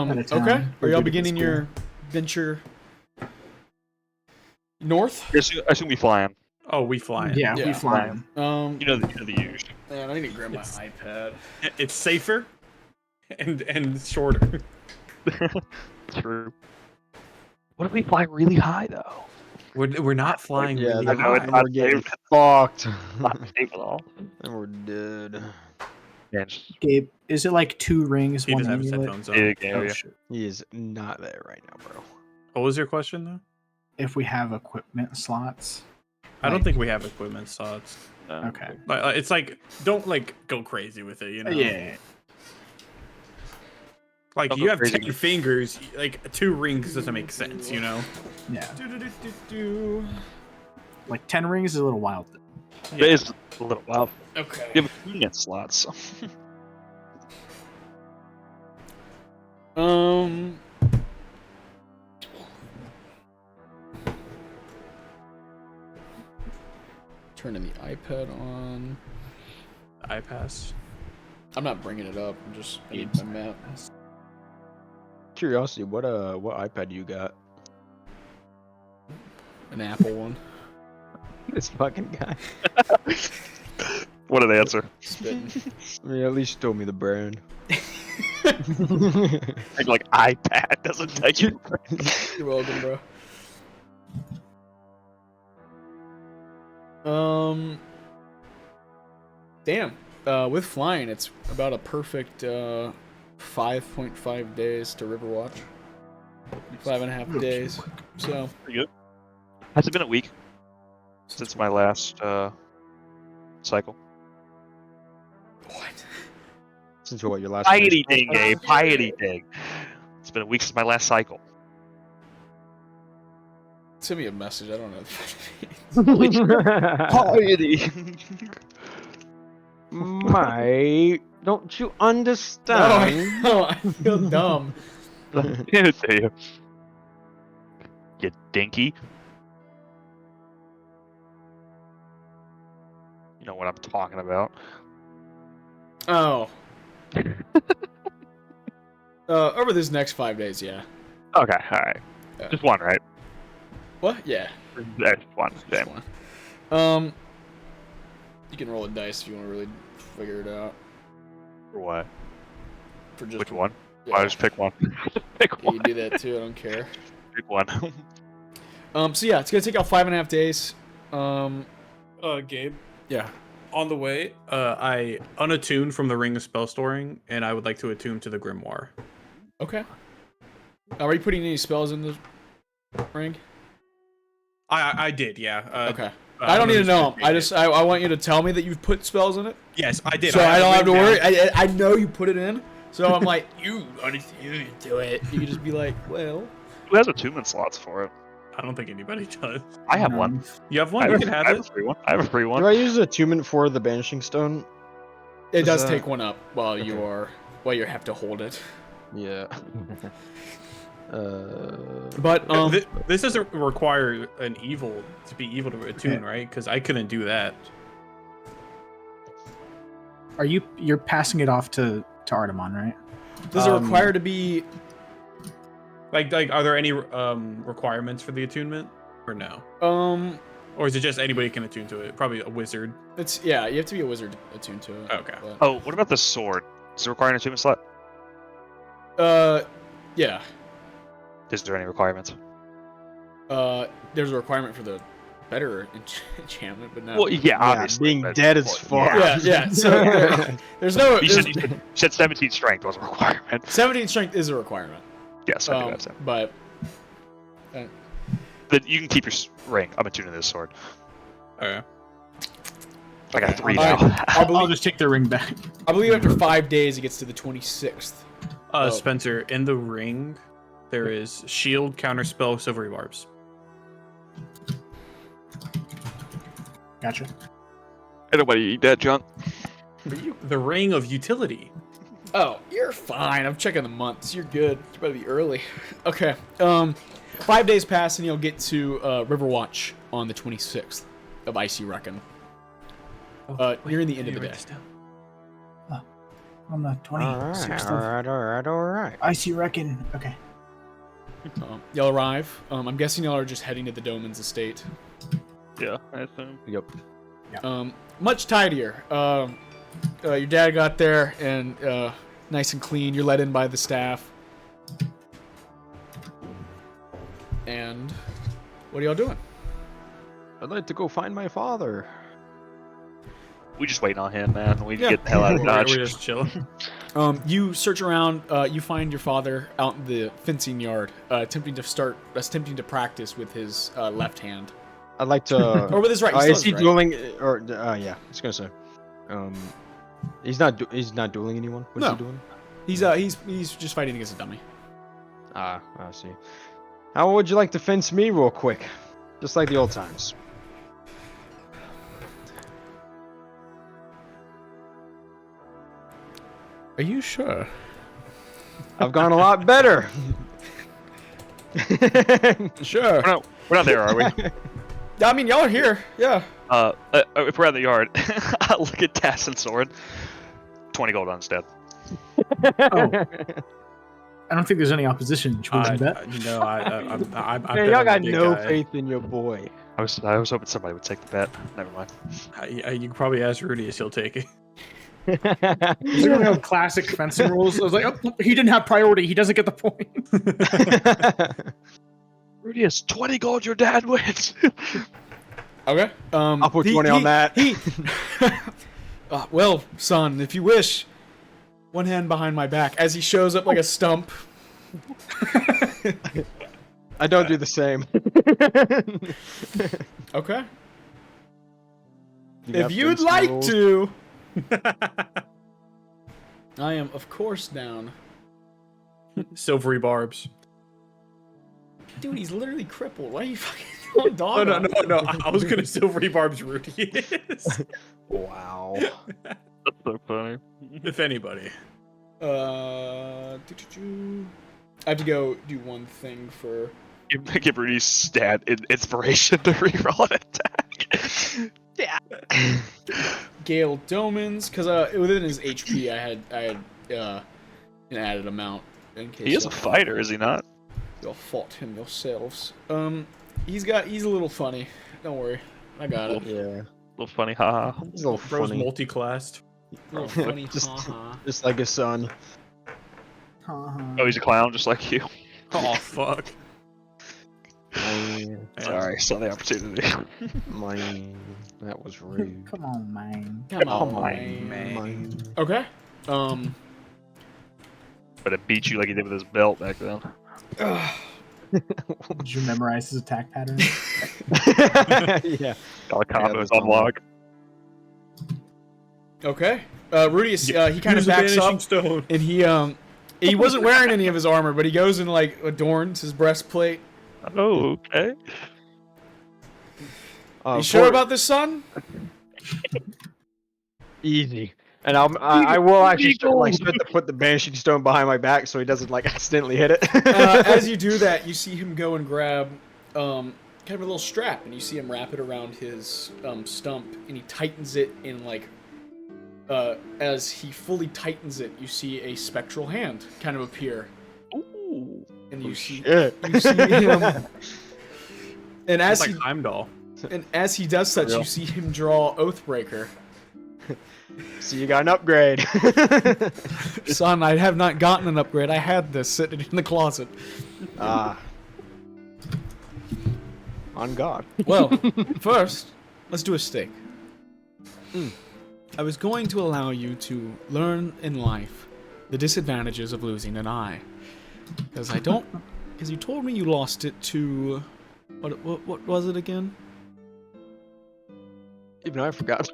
Out of town. Okay. Are y'all Good beginning school. your venture north? I assume we flying. Oh, we flying. Yeah, Yeah. we fly. You know the usual. Man, I need to grab my iPad. It's safer and shorter. True. What if we fly really high though? We're not flying Yeah, really I know it's high. not we're getting safe. fucked. Not safe at all. And we're dead. Man, just Gabe, is it like 2 rings, He 1 doesn't have his amulet? headphones on. big Oh, area. shit. He is not there right now, bro. What was your question though? If we have equipment slots. I don't Like- think we have equipment slots. Okay. It's like don't like go crazy with it, you know. Yeah. Like Don't you go have crazy. 10 fingers, like 2 rings doesn't make sense, you know. Yeah. Like 10 rings is a little wild. It is a little wild. Okay. You have equipment slots. Turning the iPad on. iPass. I'm not bringing it up. I'm just I need my map. Curiosity, what iPad you got? An Apple one. This fucking guy. What an answer. Spitting. I mean, at least told me the brand. Like iPad doesn't take you. You're welcome, bro. Damn. With flying, it's about a perfect 5.5 days to Riverwatch. 5.5 days. So Pretty good. Has it been a week since my last cycle? what? Since what, your last Piety ding, Gabe. Piety ding. It's been a week since my last cycle. Send me a message. I don't know. If that means. Piety. Mate, don't you No, understand? I feel dumb. Hand it to you. You dinky. You know what I'm talking about. Oh. Over this next 5 days, yeah. Okay, alright. Yeah. Just one, right? What? Yeah. There's one. Just Damn. one. You can roll a dice if you want to really figure it out. For what? For just Which one? Yeah. I'll just pick one. Pick Yeah, one. you do that too. I don't care. Pick one. So yeah, it's gonna take out 5.5 days. Gabe, Yeah. on the way, I unattuned from the Ring of Spell Storing, and I would like to attune to the Grimoire. Okay. Are you putting any spells in the ring? I did, yeah. Okay. I don't need to know 'em. I want you to tell me that you've put spells in it, Yes, I did. so I don't have to written worry. down- I know you put it in, so I'm like, you do it. You can just be like, well, Who has attunement slots for it? I don't think anybody does. I have one. You have I one. have, You can have I have a it. free one. I have a free Do one. I use attunement for the Banishing Stone? it does that- take one up while you have to hold it. Yeah. But This doesn't require an evil to be evil to attune, right? Because I couldn't do that. You're passing it off to Artemon, right? does it require to be? Like, are there any requirements for the attunement, or no? Or is it just anybody can attune to it? Probably a wizard. It's you have to be a wizard attuned to it. Okay. but- Oh, what about the sword? Does it require an attunement slot? Yeah. Is there any requirements? There's a requirement for the better enchantment, but no. Well, yeah, obviously. being but- dead as well, fuck. Yeah. So there's no. You said 17 strength was a requirement. 17 strength is a requirement. Yes, I do have that. But But you can keep your ring. I'm attuning this sword. Okay. I got 3 Alright. now. I'll just take the ring back. I believe after 5 days, it gets to the 26th. Spencer, in the ring, there is shield, counterspell, silvery barbs. Gotcha. Ain't nobody eat that junk. The ring of utility. Oh, you're fine. I'm checking the months. You're good. You better be early. Okay. 5 days pass, and you'll get to Riverwatch on the 26th of Icy Reckon. Near the end of the day. On the 26th. Alright. I see reckon. Okay. Y'all arrive. I'm guessing y'all are just heading to the Doman's estate. Yeah, I assume. Yep. Much tidier. Your dad got there, and nice and clean. You're let in by the staff. And what are y'all doing? I'd like to go find my father. We just waiting on him, man. We Yeah. get the hell out of We're Dodge. just chilling. You search around. You find your father out in the fencing yard, attempting to practice with his left hand, I'd like to. or with his right. He still Is has he his right. dueling? Or yeah, I was gonna say. He's not dueling anyone. What's No. he doing? He's just fighting against a dummy. I see. How would you like to fence me real quick? Just like the old times. Are you sure? I've gone a lot better. Sure. We're not there, are we? I mean, y'all are here. Yeah. If we're at the yard, I'll look at Tassin's sword. 20 gold on instead. Oh. I don't think there's any opposition. Should we bet? No, I'm Man, y'all got no faith in your boy. I was hoping somebody would take the bet. Never mind. You can probably ask Rudy if he'll take it. These are have classic fencing rules. I was like, oh, he didn't have priority. He doesn't get the point. Rudy has 20 gold. Your dad wins. Okay. I'll put 20 on that. Well, son, if you wish. One hand behind my back as he shows up like a stump. I don't do the same. Okay. You got If you'd fencing like rules? to. I am, of course, down. Silvery barbs. Dude, he's literally crippled. Why are you fucking going dog? No. I was gonna silvery barbs Rudy is. Wow. That's so funny. If anybody. I have to go do one thing for. Give Rudy's stat inspiration to reroll an attack. Yeah. Gale Domans, because within his HP, I had an added amount in case. He is a fighter, is he not? Y'all fought him yourselves. He's a little funny. Don't worry, I got it. Yeah. A little funny, haha. He's a little Bro's funny. multi-classed. Little funny, Just- haha. Just like his son. Oh, he's a clown, just like you. Oh fuck. Man. Sorry, saw the opportunity. Mine. That was rude. Come on, man. Come on, on, man. Mine. Okay. But it beat you like he did with his belt back then. Did you memorize his attack pattern? Yeah. All the combos that's unlocked. Okay. Rudy is, he kind of Use the backs vanishing up, stone. and he wasn't wearing any of his armor, but he goes and like adorns his breastplate. Oh, okay. You sure about this, son? Easy. And I will actually start to put the banishing stone behind my back so he doesn't like accidentally hit it. As you do that, you see him go and grab kind of a little strap, and you see him wrap it around his stump, and he tightens it in like. As he fully tightens it, you see a spectral hand kind of appear, Ooh. and you see Shit. him. And as It's he like Heimdall. and as he does such, you see him draw Oathbreaker. So you got an upgrade. Son, I have not gotten an upgrade. I had this sitting in the closet. Ah. On God. Well, first, let's do a stake. I was going to allow you to learn in life the disadvantages of losing an eye. Because you told me you lost it to... What was it again? Even I forgot.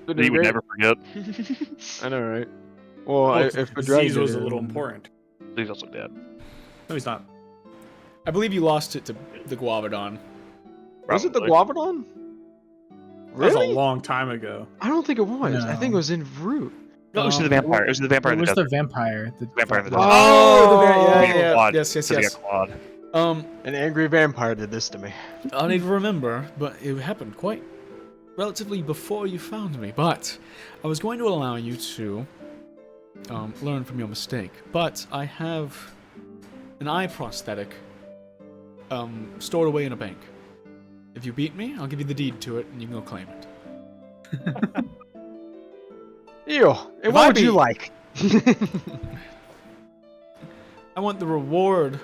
You would never forget. I know, right? Well, Well, if the dragon disease was did a it, little then- important. He's also dead. No, he's not. I believe you lost it to the Guavidon. Was it the Probably. Guavidon? That was a Really? long time ago. I don't think it was. I think it No. was in Vruhk. No, it was the vampire. It was the vampire It in the was desert. the vampire. The Vampire in the Wow. desert. Oh, Oh, yeah. Quad. Yes, yes, Because he yes. got clawed. An angry vampire did this to me. I don't even remember, but it happened quite relatively before you found me. But I was going to allow you to learn from your mistake. But I have an eye prosthetic stored away in a bank. If you beat me, I'll give you the deed to it, and you can go claim it. Ew. And If what I would you beat- like? I want the reward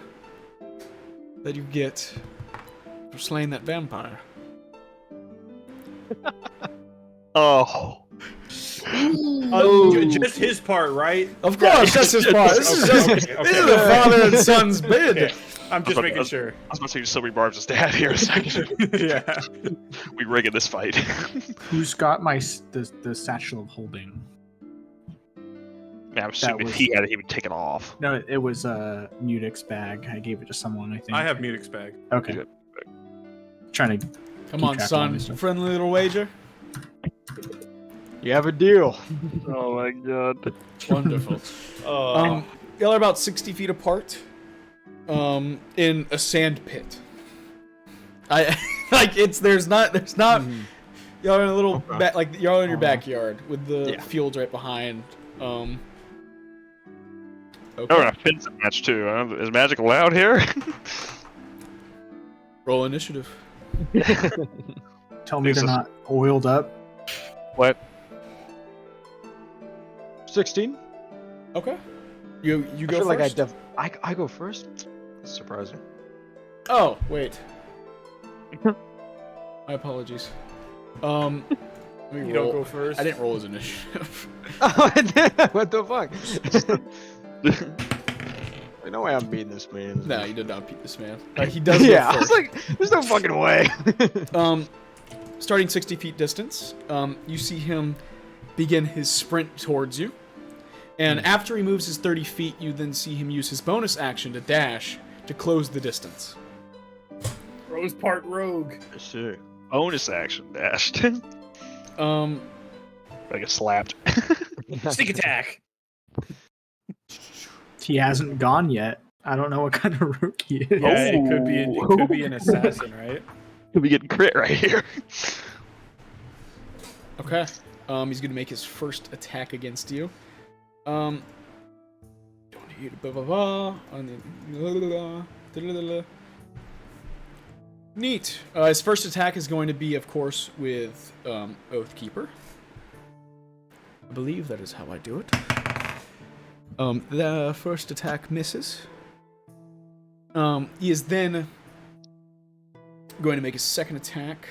that you get for slaying that vampire. Oh. Just his part, right? Of course, that's his part. This is just Okay, okay. this is the father and son's bid. Okay. I'm just But- making sure. I was about to say so many barbs his dad here a second. Yeah. We rigging this fight. Who's got the satchel of holding? Man, I'm assuming was- if he had it, he would take it off. No, it was Mudik's bag. I gave it to someone, I think. I have Mutix bag. Okay. Good. Trying to. Come Keep on, track of son. this stuff. Friendly little wager. You have a deal. Oh my god. Wonderful. Y'all are about 60 feet apart. In a sand pit. I like there's not y'all are in a little Okay. y'all in your backyard with the Yeah. fields right behind. Okay. Oh, we're a fencing match too. Is magic allowed here? Roll initiative. Tell me This they're is- not oiled up. What? 16. Okay. You I go feel first. like I go first. That's surprising. Oh, wait. My apologies. Let me You roll. don't go first. I didn't roll his initiative. What the fuck? There's no way I'm beating this man. No, you did not beat this man. He does Yeah, go I was first. like, there's no fucking way. Starting 60 feet distance, you see him begin his sprint towards you. And after he moves his 30 feet, you then see him use his bonus action to dash to close the distance. Rose part rogue. Sure. Bonus action dashed. I get slapped. Sneak attack. He hasn't gone yet. I don't know what kind of rook he is. Yeah, it could be an assassin, right? We getting crit right here. Okay. He's going to make his first attack against you. Don't need blah, blah, blah, on the, blah, blah, blah, blah, blah, blah. Neat. His first attack is going to be, of course, with Oathkeeper. I believe that is how I do it. The first attack misses. He is then going to make his second attack.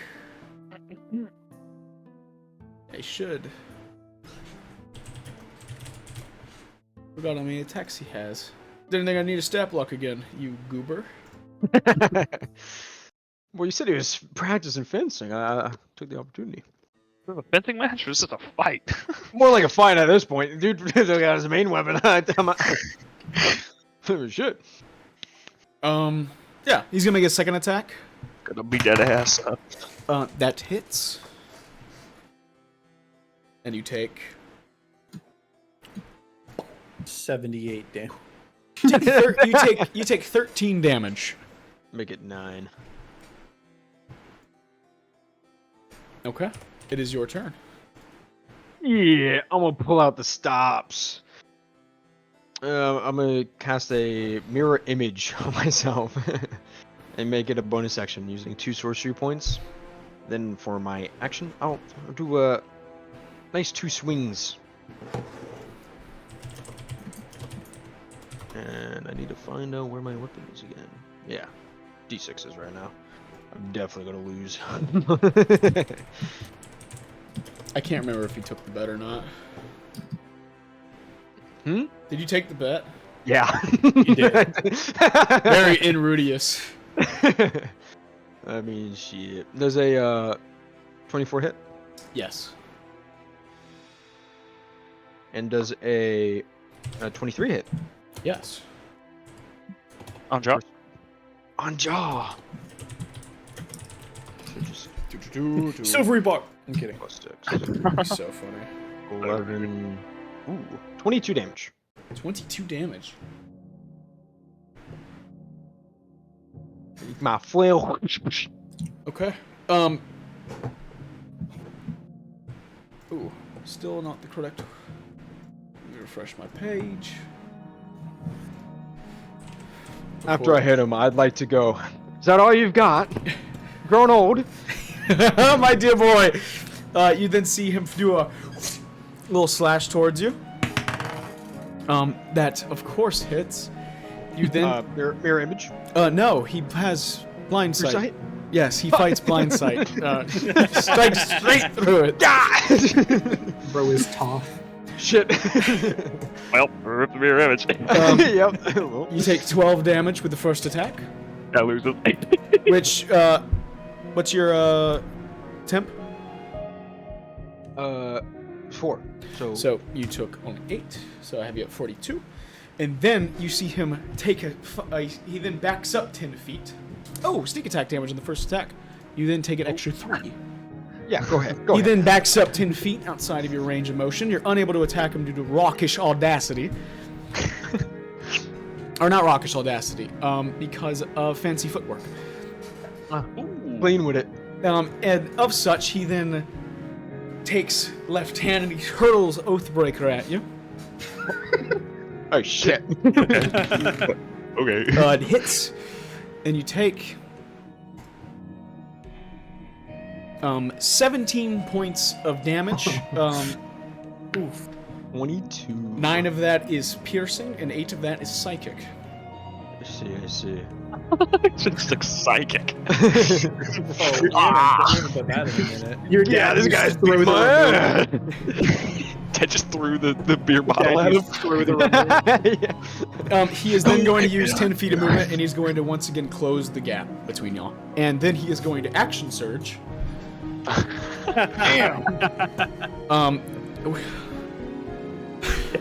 I should. Forgot how many attacks he has. Didn't think I need a stat block again, you goober. Well, you said he was practicing fencing. I took the opportunity. This is a fencing match or is this a fight? More like a fight at this point. Dude got his main weapon. Shit. Yeah, he's gonna make a second attack. Gonna beat that ass up. That hits. And you take 78 damn. you take 13 damage. Make it 9. Okay. It is your turn. Yeah, I'm gonna pull out the stops. I'm gonna cast a mirror image on myself and make it a bonus action using 2 sorcery points. Then for my action, I'll do a nice 2 swings. And I need to find out where my weapon is again. Yeah, D6s right now. I'm definitely gonna lose. I can't remember if you took the bet or not. Hmm? Did you take the bet? Yeah. You did. Very inrudious. I mean, shit. There's a 24 hit. Yes. And does a 23 hit? Yes. On job. On jaw. So just Silvery bar. I'm kidding. plus 6. So funny. 11. Ooh. 22 damage. 22 damage. My flail. Okay. Ooh, still not the correct. Let me refresh my page. After I hit him, I'd like to go. Is that all you've got? Grown old. My dear boy. You then see him do a little slash towards you. That of course hits. You then mirror image. no, he has blind sight. Sight? Yes, he fights blind sight. Strikes straight through it. Bro is tough. Shit. Well, rip the mirror image. Yep. You take 12 damage with the first attack. I lose it. Which what's your temp? 4. So you took only 8. So I have you at 42. And then you see him take he then backs up 10 feet. Oh, sneak attack damage in the first attack. You then take an extra 3. Yeah, go ahead. He then backs up 10 feet outside of your range of motion. You're unable to attack him due to raucous audacity. Or not raucous audacity, because of fancy footwork. Clean with it. And of such, he then takes left hand and he hurls Oathbreaker at you. Oh shit. Okay. It hits, and you take 17 points of damage. 22. 9 of that is piercing, and 8 of that is psychic. I see. Just like psychic. Your Yeah, dad this just guy's threw the Dad just threw the beer bottle at him. threw the remote. He is then going to use 10 feet of movement, and he's going to once again close the gap between y'all. And then he is going to action surge. Damn.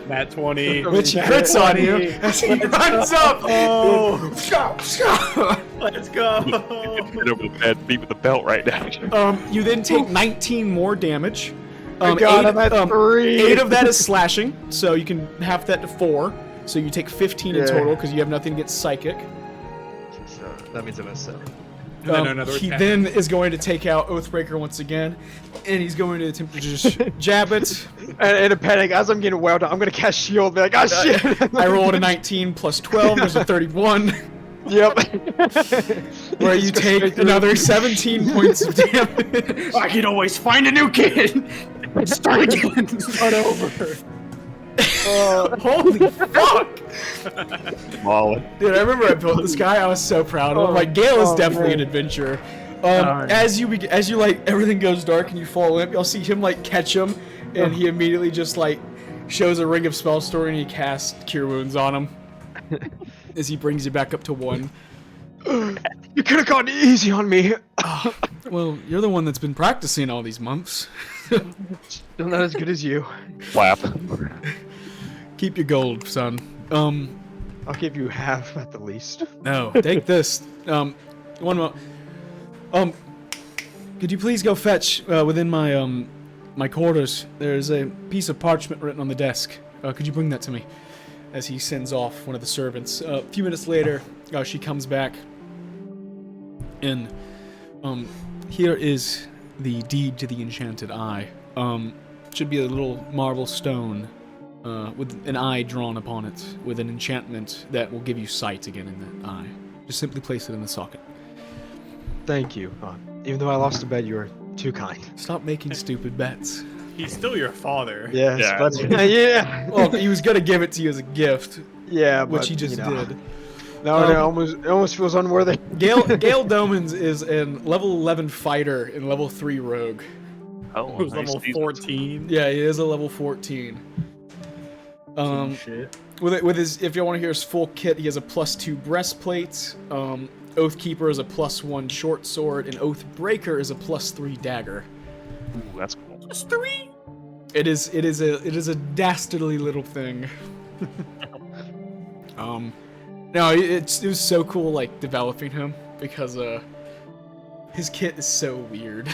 Nat 20. Which he crits on you as he runs up. Oh, let's go. Hit over the bad feet with the belt right now. You then take 19 more damage. God, I'm at 3. 8 of that is slashing, so you can half that to 4. So you take 15 in total because you have nothing against psychic. So that means I'm at 7. He then is going to take out Oathbreaker once again, and he's going to attempt to just jab it. And in a panic, as I'm getting welled up, I'm gonna cast shield. Be like, oh shit! I rolled a 19 plus 12. There's a 31. Yep. Where you take another 17 points of damage. I can always find a new kid. Start again. Start over. Holy fuck! Molly. Dude, I remember I built this guy. I was so proud of him. Like, Gale is definitely an adventurer. As you like everything goes dark and you fall limp, you'll see him like catch him, and he immediately just like shows a ring of spell story and he casts Cure Wounds on him as he brings you back up to 1. You could have gone easy on me. Well, you're the one that's been practicing all these months. Still not as good as you. Laugh. Keep your gold, son. I'll give you half at the least. No, take this. One more. Could you please go fetch within my my quarters? There's a piece of parchment written on the desk. Could you bring that to me? As he sends off one of the servants. A few minutes later, she comes back, and here is the deed to the enchanted eye. Should be a little marble stone with an eye drawn upon it, with an enchantment that will give you sight again in that eye. Just simply place it in the socket. Thank you. Even though I lost a bet, you were too kind. Stop making stupid bets. He's still your father. Yes, Yeah. but yeah. Well, he was gonna give it to you as a gift, Yeah, which but, he just you know. did. No, it almost feels unworthy. Gale Domans is a level 11 fighter and level 3 rogue. Oh, Who's nice. level 14? Yeah, he is a level 14. Shit. With his, if you want to hear his full kit, he has a +2 breastplate. Oathkeeper is a +1 short sword, and Oathbreaker is a +3 dagger. Ooh, that's cool. Just 3. It is a dastardly little thing. No, it was so cool like developing him because his kit is so weird.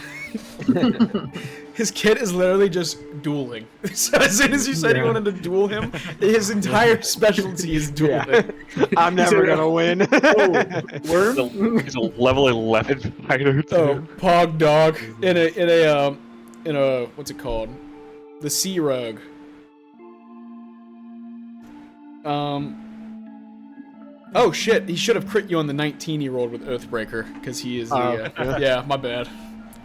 His kit is literally just dueling. So as soon as you said you wanted to duel him, his entire specialty is dueling. I'm never gonna win. Worm? He's a level 11 fighter. Too. Oh, Pog Dog in a what's it called? The Sea Rug. Oh shit! He should have crit you on the 19 he rolled with Earthbreaker because he is the. Yeah, my bad.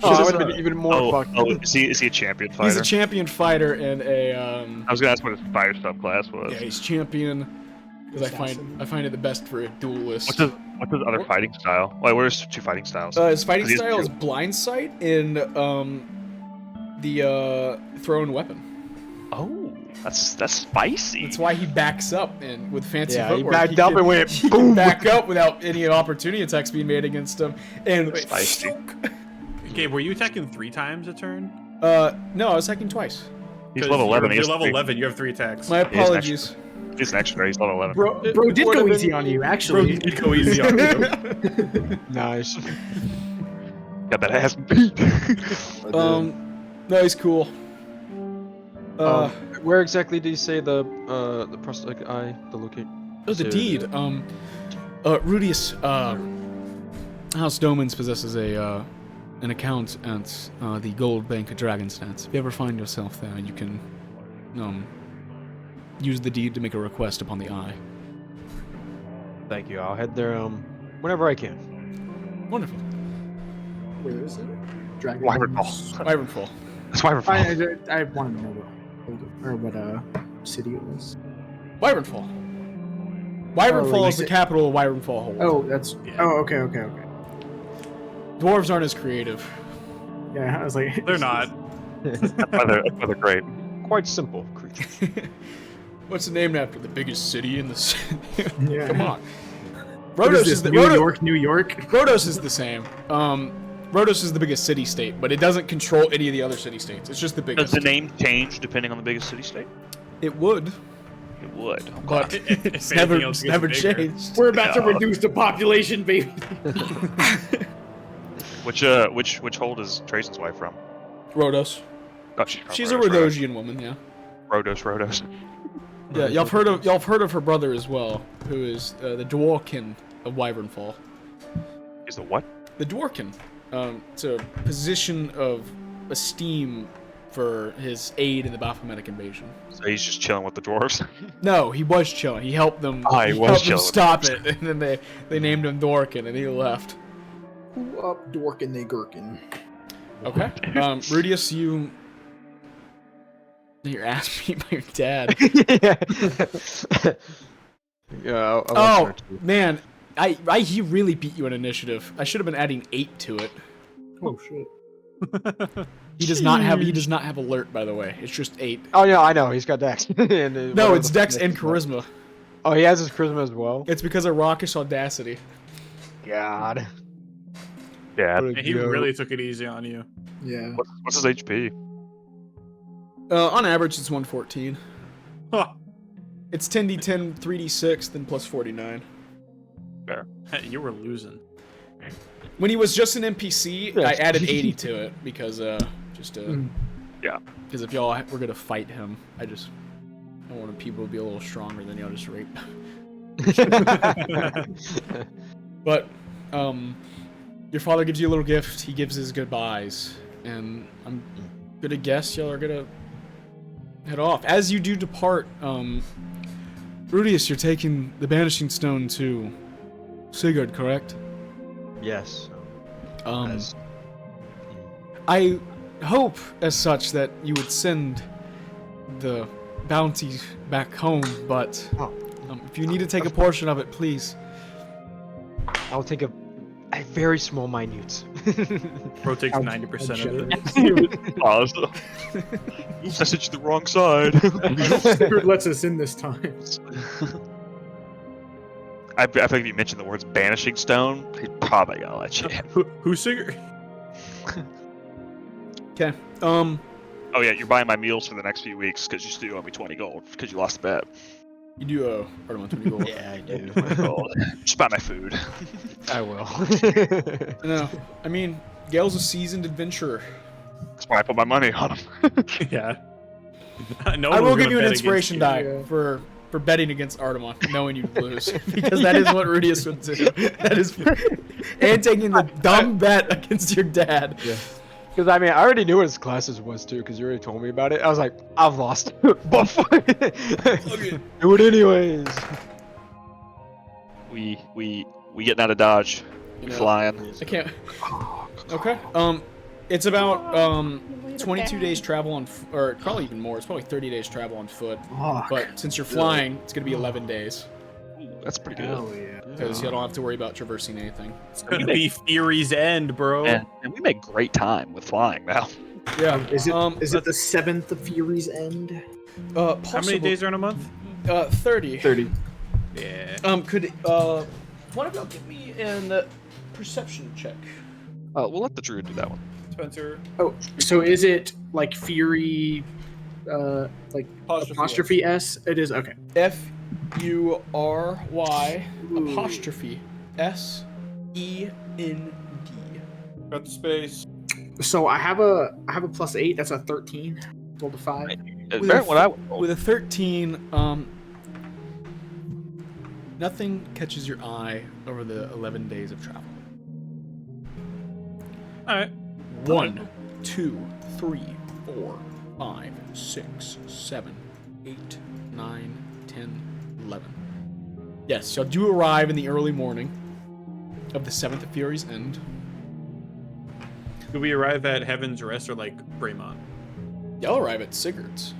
Oh, I would have been even more fucked. Is he a champion fighter? He's a champion fighter in a. I was gonna ask what his fire subclass was. Yeah, he's champion. Because I find it the best for a duelist. What's his other fighting style? Like, what are his 2 fighting styles? His fighting style is Blind Sight and the thrown weapon. Oh, that's spicy. That's why he backs up and with fancy Yeah, he footwork. backed up and went he boom. can back up without any opportunity attacks being made against him. And Spicy. Gabe, were you attacking 3 times a turn? no, I was attacking twice. He's level 11. You're level 11. You have 3 attacks. My apologies. He's an extra. He's level 11. Bro did go easy on you, actually. Bro, did go easy on you. Nice. Got that ass beat. No, he's cool. Where exactly did you say the prosthetic eye, the locate? Oh, the deed. Rudius, House Domans possesses an account at the Gold Bank of Dragonstance. If you ever find yourself there, you can use the deed to make a request upon the eye. Thank you. I'll head there whenever I can. Wonderful. Where is it? Dragon. Wyvernfall. Wyvernfall. That's Wyvernfall. I wanted to know what city it was. Wyvernfall. Wyvernfall you is the said- capital of Wyvernfall Hold. Oh, that's. Yeah. Oh, okay. Dwarves aren't as creative. Yeah, I was like. They're not. That's why they're great. Quite simple creature. What's it named after? The biggest city in the city? Yeah. Come on. What Rhodos is is this, the New York? Rhodos is the same. Rhodos is the biggest city-state, but it doesn't control any of the other city-states. It's just the Does biggest. the name change depending on the biggest city-state? It would, It would. Oh, but God. it's never bigger. changed. We're about to reduce the population, baby. Which hold is Trajan's wife from? Rhodos. Oh, she's from She's a Rhodos. Rhodosian woman, yeah. Rhodos. Yeah, y'all have heard of her brother as well, who is the Dwarkin of Wyvernfall. He's the what? The Dwarkin. It's a position of esteem for his aid in the Baphometic invasion. So he's just chilling with the dwarves. No, he was chilling. He helped them. Oh, he was helped them chilling with stop the it, and then they named him Dwarkin, and he left. Who up, Dorkin, they gherkin? Okay. Rudius, your ass beat by your dad. Yeah. Oh man, he really beat you in initiative. I should have been adding 8 to it. Oh shit. He does not have alert, by the way. It's just 8. Oh yeah, I know. He's got Dex. No, it's Dex and Charisma. Oh, he has his charisma as well. It's because of Rockish Audacity. God. Yeah. And he really took it easy on you. Yeah. What's his HP? On average, it's 114. Huh. It's 10d10, 3d6, then plus 49. You were losing. When he was just an NPC, I added 80 to it because Yeah. Because if y'all were gonna fight him, I wanted people to be a little stronger than y'all just rape. But your father gives you a little gift. He gives his goodbyes, and I'm gonna guess y'all are gonna head off. As you do depart, Rudius, you're taking the banishing stone to Sigurd, correct? Yes. I hope, as such, that you would send the bounty back home, but if you need to take a portion of it, please. I'll take a very small minute. Bro takes 90% of it. Pause. Oops, I sent you the wrong side. Sigurd lets us in this time. I think if you mention the words banishing stone, he's probably gonna let you in. Who's Sigurd? Okay. Oh yeah, you're buying my meals for the next few weeks because you still owe me 20 gold because you lost the bet. You do owe Artemon 20 gold. Yeah, I do. 20 gold. Just buy my food. I will. No, I mean, Gale's a seasoned adventurer. That's why I put my money on him. Yeah. I will give you an inspiration die for betting against Artemon, knowing you'd lose, because that is what Rudius would do. That is, and taking the dumb bet against your dad. Yeah. Because I mean, I already knew what his classes was too, because you already told me about it. I was like, I've lost. But do it anyways. We getting out of Dodge. We flying. I can't. Okay. It's about 22 days travel on, or probably even more. It's probably 30 days travel on foot. Fuck. But since you're flying, it's gonna be 11 days. That's pretty good. Hell yeah. Because you don't have to worry about traversing anything. It's gonna be Fury's End, bro. And we make great time with flying now. Yeah. Is it the 7th of Fury's End? How many days are in a month? 30. 30. Yeah. Could one of y'all give me an perception check? We'll let the druid do that one. Spencer. Oh, so is it like Fury, like apostrophe S? It is, okay. Fury apostrophe SEND. Got the space. So I have a +8. That's a 13. Roll to 5. Barrett, what I would roll. With a 13, nothing catches your eye over the 11 days of travel. All right. 1, 2, 3, 4, 5, 6, 7, 8, 9, 10, 11. Yes, y'all do arrive in the early morning of the 7th of Fury's End. Do we arrive at Heaven's Rest or like Braemont? Y'all arrive at Sigurd's.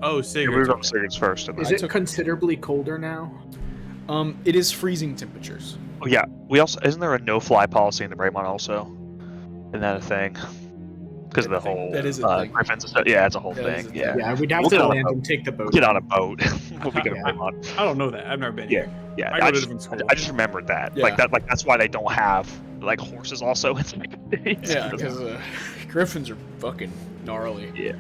Oh, Yeah, Sigurd. we're going Sigurd's first. And Is then- it considerably colder now? It is freezing temperatures. Oh yeah, we also isn't there a no-fly policy in the Braemont also? Isn't that a thing? Because of the whole That is a thing. griffins and stuff. Yeah, it's a whole That is thing. a Yeah. Yeah, we'd have We'll to get on a land boat. and take the boat. Get on a boat. We'll be going to Yeah. Braemont. I don't know that. I've never been Yeah. here. Yeah, I go to different schools. I just remembered that. Yeah. Like that's why they don't have like horses also in some states. Yeah, because griffins are fucking gnarly. Yeah.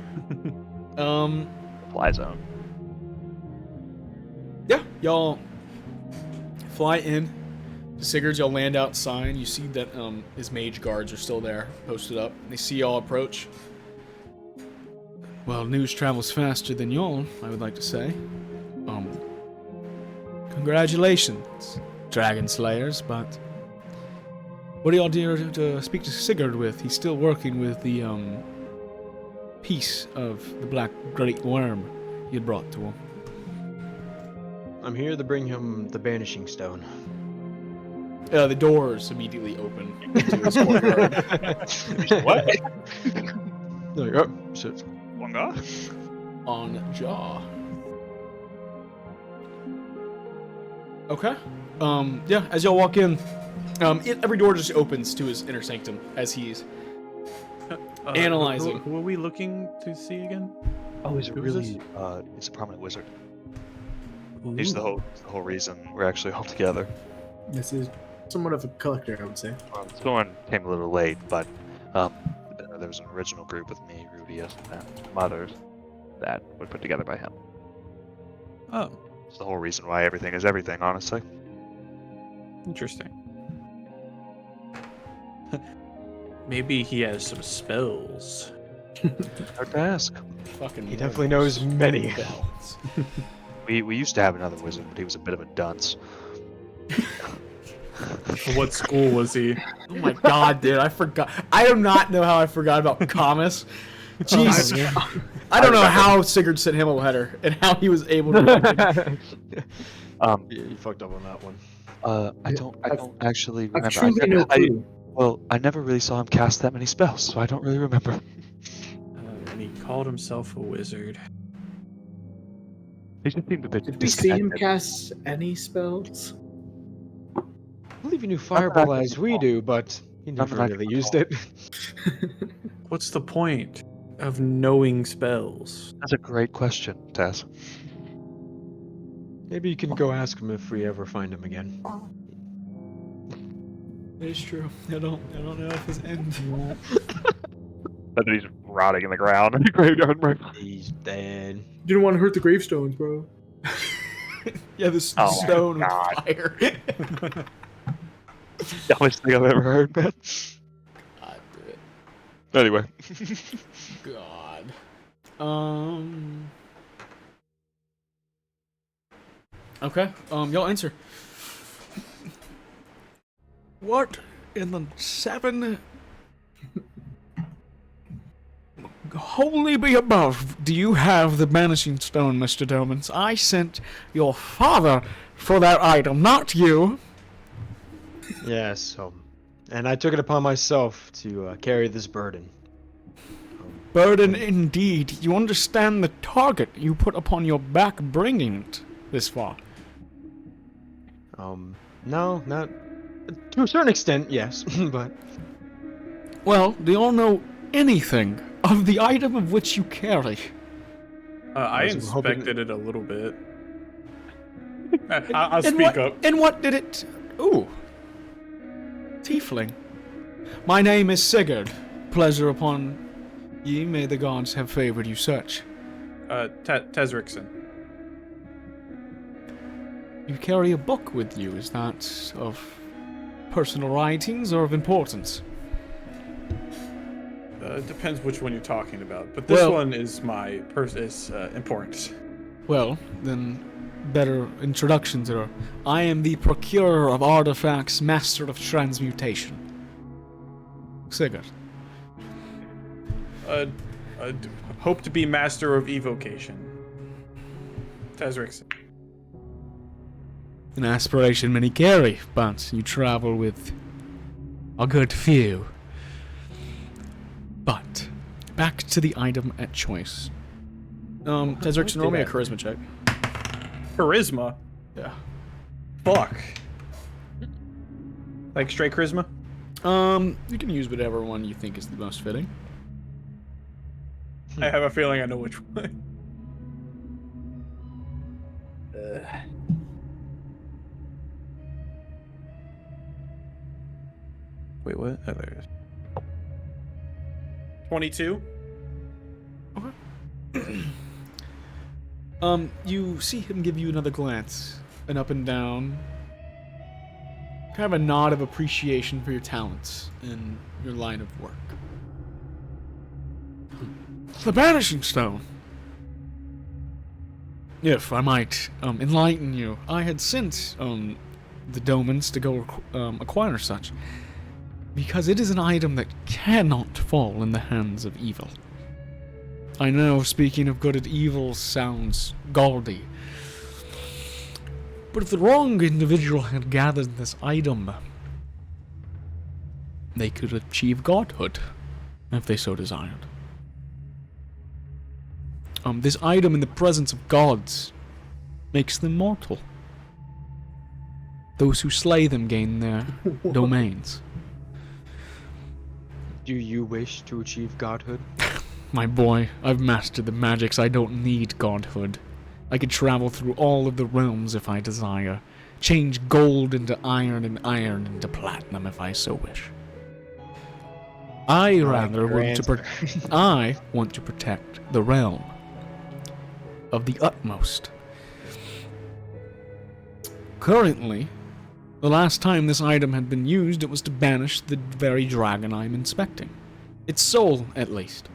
Fly zone. Yeah, y'all fly in to Sigurd's. Y'all land outside. You see that his mage guards are still there, posted up. They see y'all approach. Well, news travels faster than y'all, I would like to say. Congratulations, Dragon Slayers, but what do y'all dare to speak to Sigurd with? He's still working with the piece of the black great worm you had brought to him. I'm here to bring him the banishing stone. The doors immediately open to his courtyard. What? Like, oh, shit. One guy? On jaw. Okay. Yeah, as y'all walk in, every door just opens to his inner sanctum as he's analyzing. Who are we looking to see again? Oh, he's a Who is really he's a prominent wizard. He's the whole reason we're actually all together. This is somewhat of a collector, I would say. This one came a little late, but there was an original group with me, Rudius, and some others that were put together by him. Oh, It's the whole reason why everything is everything, honestly. interesting. Maybe he has some spells. Hard to ask. Fucking He definitely knows many. spells. We used to have another wizard, but he was a bit of a dunce. What school was he? Oh my god, dude, I forgot. I do not know how I forgot about Comus. Jesus. I don't know how Sigurd sent him a letter and how he was able to. Yeah, you fucked up on that one. I don't actually I've remember. truly no clue. I never really saw him cast that many spells, so I don't really remember. And he called himself a wizard. He just seemed a bit Did we see him disconnected. cast any spells? I believe he knew Fireball as we do, but he Not never that I really can used recall. it. What's the point of knowing spells? That's a great question, Tess. Maybe you can go ask him if we ever find him again. It's true. I don't know if his end. and then he's rotting in the ground in the graveyard. He's dead. You didn't want to hurt the gravestones, bro. Yeah, this Oh, stone with God. fire. Dumbest thing I've ever heard, man. God, dude. Anyway. God. Okay. Y'all answer. What in the seven holy be above do you have the banishing stone, Mr. Domans? I sent your father for that item, not you. Yes, and I took it upon myself to carry this burden. Burden indeed. You understand the target you put upon your back bringing it this far. No, not to a certain extent, yes, but Well, do you all know anything of the item of which you carry? I was hoping- inspected it a little bit. I'll speak up. And what did it... Ooh. Tiefling. My name is Sigurd. Pleasure upon ye. May the gods have favored you such. Tezrixon. You carry a book with you. Is that of personal writings or of importance? Depends which one you're talking about, but this one is my importance. Well, then, better introductions are. I am the procurer of artifacts, master of transmutation. Sigurd. Hope to be master of evocation. Tezrixon. An aspiration many carry, but you travel with a good few. But, back to the item at choice. Tezrixon, roll me a charisma check. Charisma? Yeah. Fuck. Like straight charisma? You can use whatever one you think is the most fitting. I have a feeling I know which one. Wait, what? Oh, there it is. 22? You see him give you another glance, an up and down, kind of a nod of appreciation for your talents in your line of work. The Banishing Stone. If I might enlighten you, I had sent the Domans to go acquire such, because it is an item that cannot fall in the hands of evil. I know speaking of good and evil sounds gaudy, but if the wrong individual had gathered this item, they could achieve godhood, if they so desired. This item in the presence of gods makes them mortal. Those who slay them gain their domains. do you wish to achieve godhood? My boy, I've mastered the magics. I don't need godhood. I could travel through all of the realms if I desire. Change gold into iron and iron into platinum if I so wish. I want to protect the realm of the utmost. Currently, the last time this item had been used, it was to banish the very dragon I'm inspecting. Its soul, at least.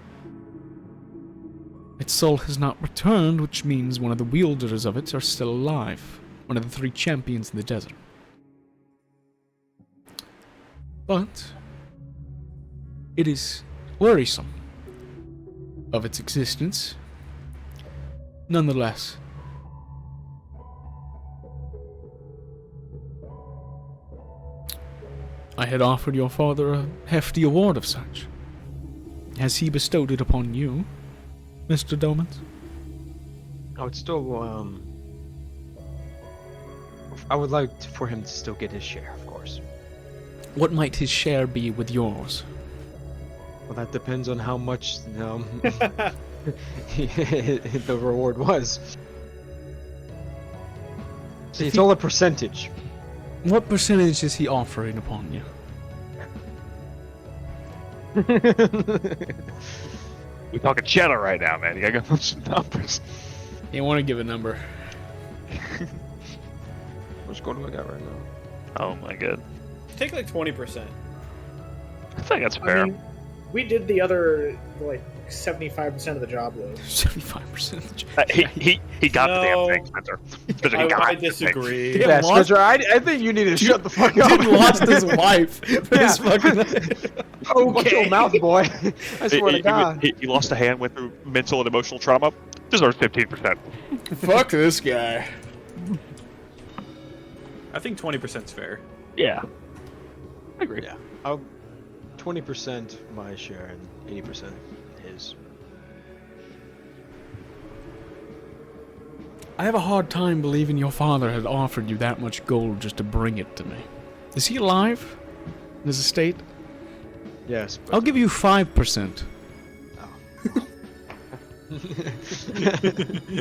Its soul has not returned, which means one of the wielders of it are still alive. One of the 3 champions in the desert. But it is worrisome of its existence. Nonetheless, I had offered your father a hefty award of such. Has he bestowed it upon you, Mr. Domans? I would still, I would like for him to still get his share, of course. What might his share be with yours? Well, that depends on how much, the reward was. See, it's all a percentage. What percentage is he offering upon you? We're talking cheddar right now, man. You gotta go some numbers. You want to give a number? Which gold do I got right now? Oh my god. Take like 20%. I think that's fair. I mean, we did the other like 75% of the job though. 75%. He got the No. damn thing, Spencer. Spencer, he got I the thing. disagree. Yeah, Yeah, lost- Spencer, I think you need to shut the fuck up. Dude lost his wife. For his Yeah. fucking... Watch your mouth, boy. I swear to God. He lost a hand, went through mental and emotional trauma. Deserves 15%. Fuck this guy. I think 20% is fair. Yeah. I agree. Yeah. I'll 20% my share and 80% his. I have a hard time believing your father had offered you that much gold just to bring it to me. Is he alive? In his estate? Yes. But I'll give you 5%.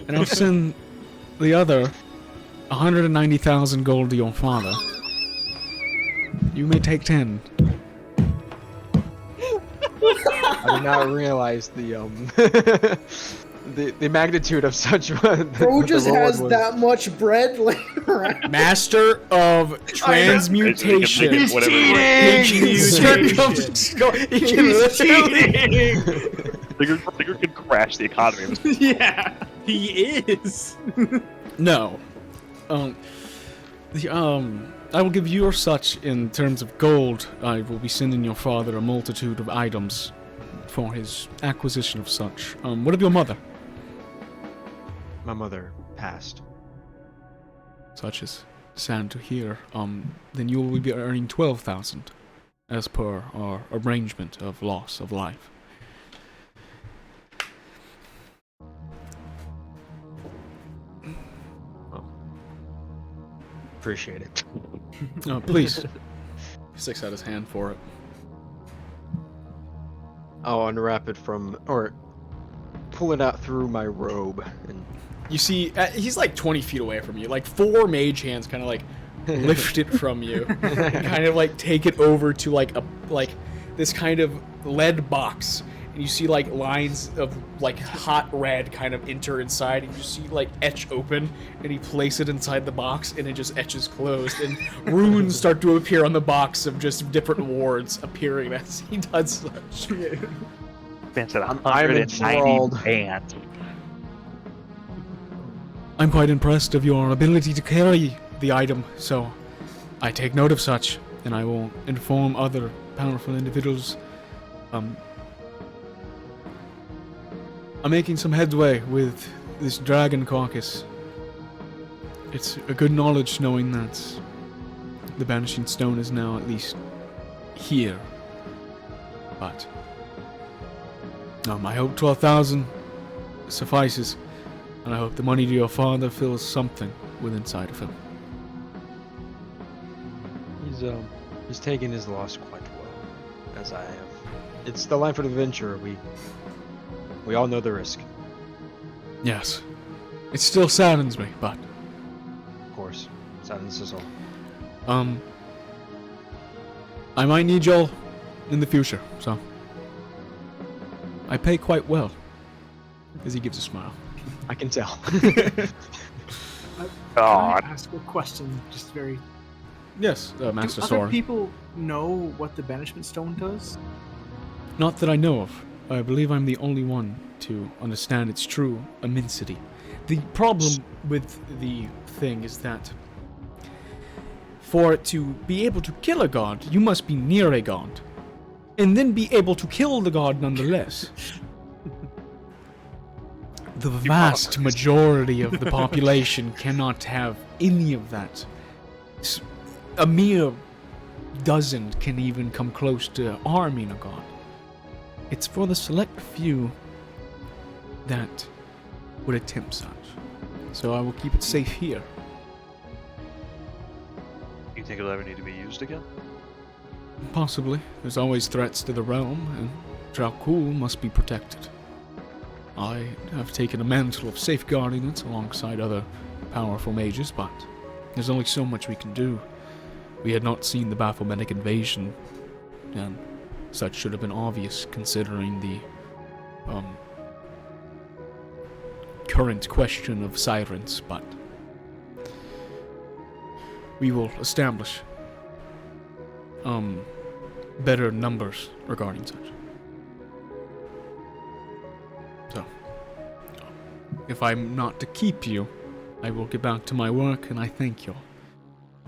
And I'll send the other 190,000 gold to your father. You may take 10. I did not realize the the magnitude of such. Bro just has that much bread laying around. Master of transmutation. He's He cheating! can literally- Figure can crash the economy. Yeah. He is. No. I will give you such in terms of gold. I will be sending your father a multitude of items for his acquisition of such. What of your mother? My mother passed. Such is sad to hear. Then you will be earning 12,000, as per our arrangement of loss of life. Appreciate it. Please. He sticks out his hand for it. I'll unwrap it from, or pull it out through my robe and You see, he's like 20 feet away from you. Like 4 mage hands kind of like lift it from you, and kind of like take it over to like this kind of lead box. And you see like lines of like hot red kind of enter inside, and you see like etch open, and he place it inside the box, and it just etches closed, and runes start to appear on the box of just different wards appearing as he does such. Man said I'm 190 enthralled. bands. I'm quite impressed of your ability to carry the item, so I take note of such, and I will inform other powerful individuals. I'm making some headway with this dragon caucus. It's a good knowledge knowing that the Banishing Stone is now at least here. But I hope 12,000 suffices, and I hope the money to your father fills something within inside of him. He's taken his loss quite well, as I have. It's the life of the adventurer. We all know the risk. Yes. It still saddens me, but Of course, sadness is all. I might need y'all in the future, so I pay quite well. As he gives a smile. I can tell. Can I God. ask a question? Just very. Yes, Master Do other Soren. people know what the Banishment Stone does? Not that I know of. I believe I'm the only one to understand its true immensity. The problem with the thing is that for it to be able to kill a god, you must be near a god. And then be able to kill the god nonetheless. The vast majority of the population cannot have any of that. A mere dozen can even come close to harming a god. It's for the select few that would attempt such. So I will keep it safe here. You think it'll ever need to be used again? Possibly. There's always threats to the realm, and Dracul must be protected. I have taken a mantle of safeguarding it alongside other powerful mages, but there's only so much we can do. We had not seen the Baphometic invasion, and Such should have been obvious considering the current question of sirens, but we will establish better numbers regarding such. So, if I'm not to keep you, I will get back to my work, and I thank you.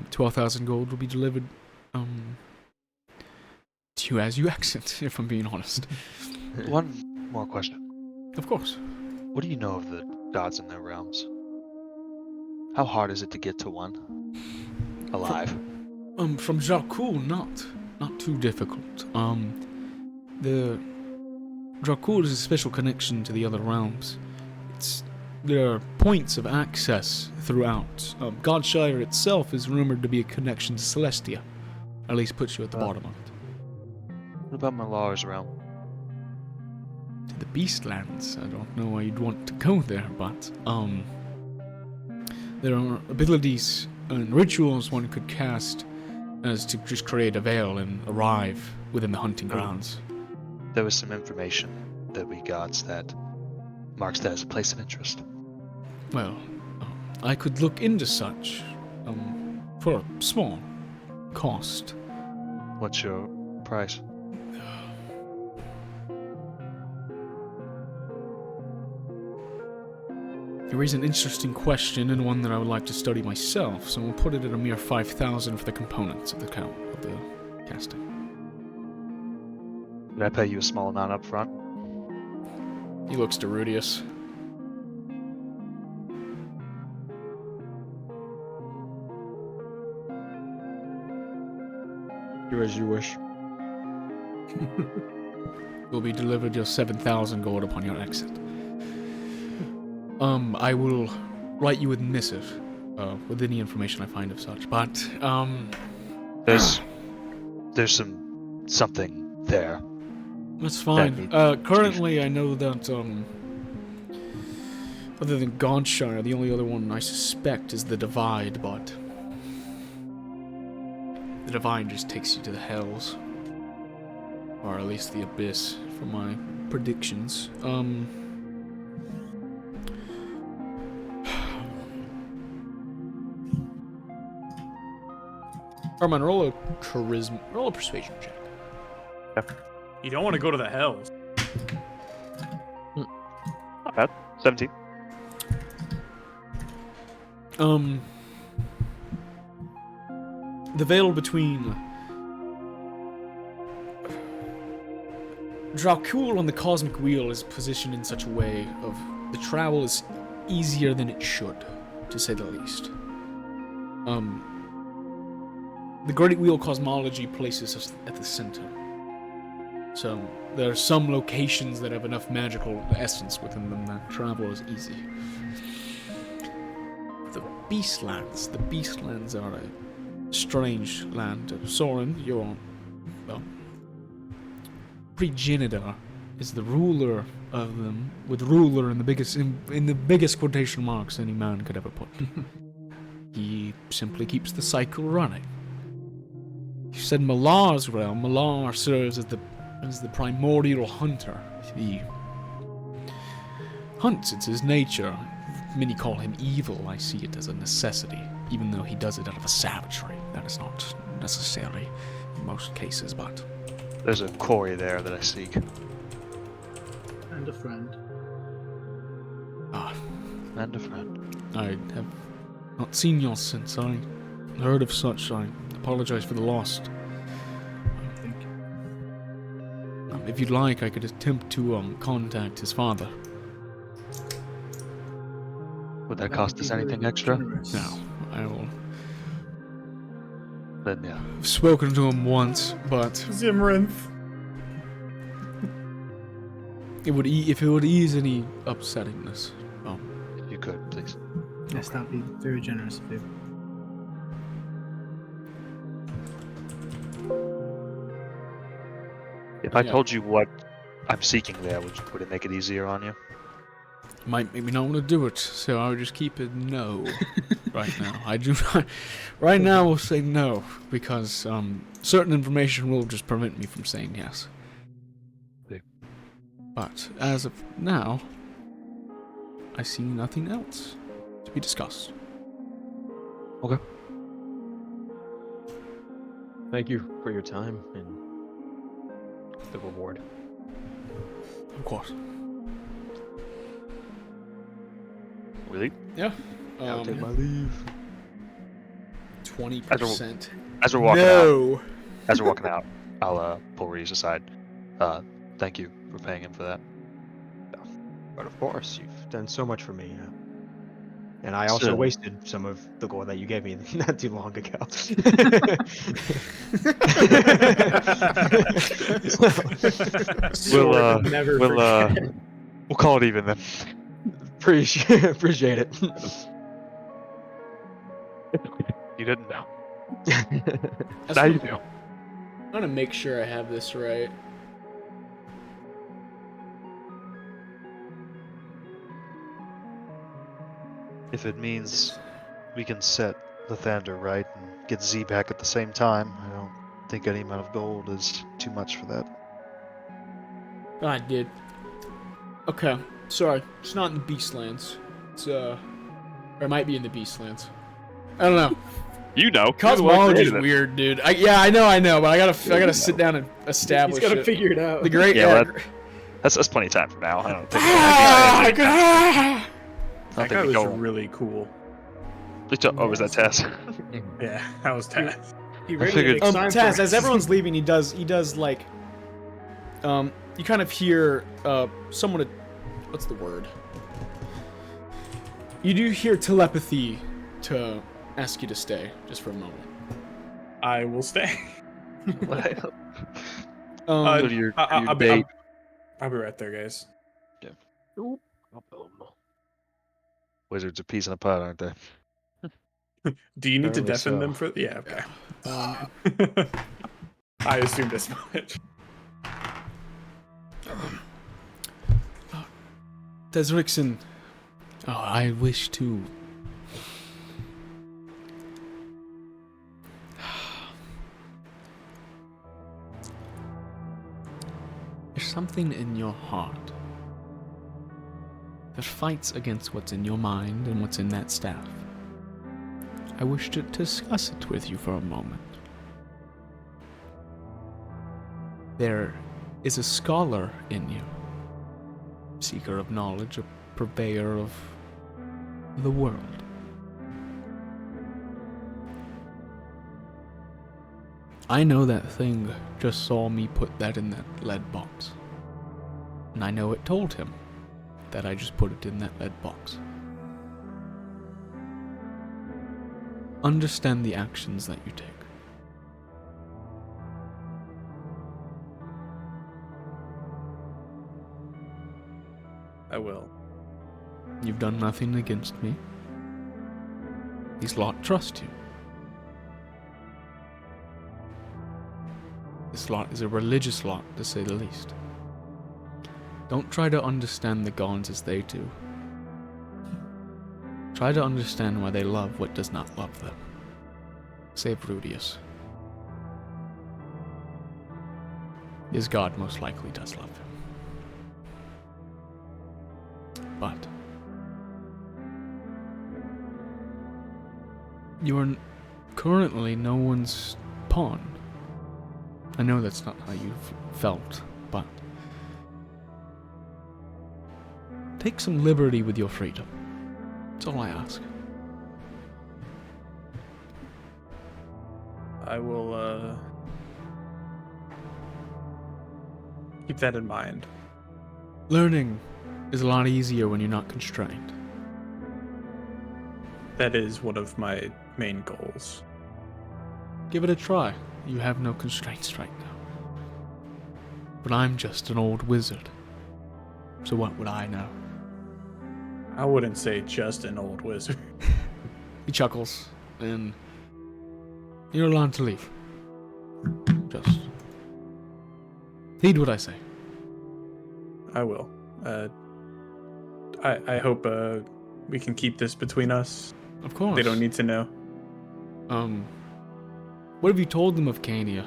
12,000 gold will be delivered to you as you exit, if I'm being honest. One more question. Of course. What do you know of the gods in their realms? How hard is it to get to one? Alive. From Jakul, not too difficult. The Jakul is a special connection to the other realms. There are points of access throughout. Godshire itself is rumored to be a connection to Celestia. At least puts you at the bottom of it. What about Malar's realm? To the Beastlands. I don't know why you'd want to go there, but there are abilities and rituals one could cast as to just create a veil and arrive within the hunting grounds. There was some information that we got that marks that as a place of interest. Well, I could look into such for a small cost. What's your price? You raise an interesting question and one that I would like to study myself, so we'll put it at a mere 5,000 for the components of the casting. Did I pay you a small amount up front? He looks to Rudius. Do as you wish. Will be delivered your 7,000 gold upon your exit. I will write you a missive with any information I find of such, but There's something there. that's fine. Currently, I know that other than Godshire, the only other one I suspect is the Divide, but the Divide just takes you to the Hells, or at least the Abyss, for my predictions. Armand, roll a persuasion check. You don't want to go to the hells. Not bad. 17. The veil between Dracul and the Cosmic Wheel is positioned in such a way of the travel is easier than it should, to say the least. The Great Wheel cosmology places us at the center. So, there are some locations that have enough magical essence within them that travel is easy. The Beastlands are a strange land. Soren, your progenitor, is the ruler of them, with ruler in the biggest quotation marks any man could ever put. He simply keeps the cycle running. You said Malar's realm. Malar serves as the primordial hunter. He hunts, it's his nature. Many call him evil. I see it as a necessity, even though he does it out of a savagery. That is not necessary in most cases, but... There's a quarry there that I seek. And a friend. And a friend. I have not seen you since I heard of such. I apologize for the loss. Thank you. If you'd like, I could attempt to contact his father. Would that cost us anything extra? No, I will. Then yeah. I've spoken to him once, but Zimrinth. if it would ease any upsettingness. If you could, please. Yes, that'd be very generous of you. If I Yeah. told you what I'm seeking there, would it make it easier on you? Might make me not want to do it, so I would just keep it no right now. I do not. Right now, we'll say no because certain information will just prevent me from saying yes. Okay. But as of now, I see nothing else to be discussed. Okay. Thank you for your time and the reward. Of course. Really? Yeah. I'll take my leave. 20%. As we're walking out, No. as we're walking out, I'll pull Reese aside. Thank you for paying him for that. But of course, you've done so much for me. And I also So- wasted some of the gold that you gave me not too long ago. We'll call it even then. Appreciate it. You didn't know. That's Now what- you do. I'm gonna make sure I have this right. If it means we can set Lathander right and get Z back at the same time, I don't think any amount of gold is too much for that. Oh, I did. Okay. Sorry. It's not in the Beastlands. It's, or it might be in the Beastlands. I don't know. You know, Cosmology's weird, dude. Yeah, I know, but I gotta sit down and establish He's got to it. figure it out. The great, Yeah, yeah. That's plenty of time from now. I don't think. Ah, That guy was really cool. Oh, was that Tess? Yeah, that was Taz. He really figured- makes time for Taz, us. as everyone's leaving, he does like, you kind of hear, someone, what's the word? You do hear telepathy to ask you to stay, just for a moment. I will stay. Go to your I'll be date. right there, guys. Wizards are peas in a pod, aren't they? Do you need to Apparently deafen so. them for? Yeah. Okay. I assumed as much. Desrixon, I wish to. There's something in your heart that fights against what's in your mind and what's in that staff. I wish to discuss it with you for a moment. There is a scholar in you, seeker of knowledge, a purveyor of the world. I know that thing just saw me put that in that lead box. And I know it told him that I just put it in that lead box. Understand the actions that you take. I will. You've done nothing against me. These lot trust you. This lot is a religious lot, to say the least. Don't try to understand the gods as they do. Try to understand why they love what does not love them. Save Rudius. His god most likely does love him. But you are currently no one's pawn. I know that's not how you've felt, but take some liberty with your freedom. That's all I ask. I will keep that in mind. Learning is a lot easier when you're not constrained. That is one of my main goals. Give it a try. You have no constraints right now. But I'm just an old wizard. So what would I know? I wouldn't say just an old wizard. He chuckles, and you're allowed to leave. Just heed what I say. I will. I hope we can keep this between us. Of course. They don't need to know. What have you told them of Cania?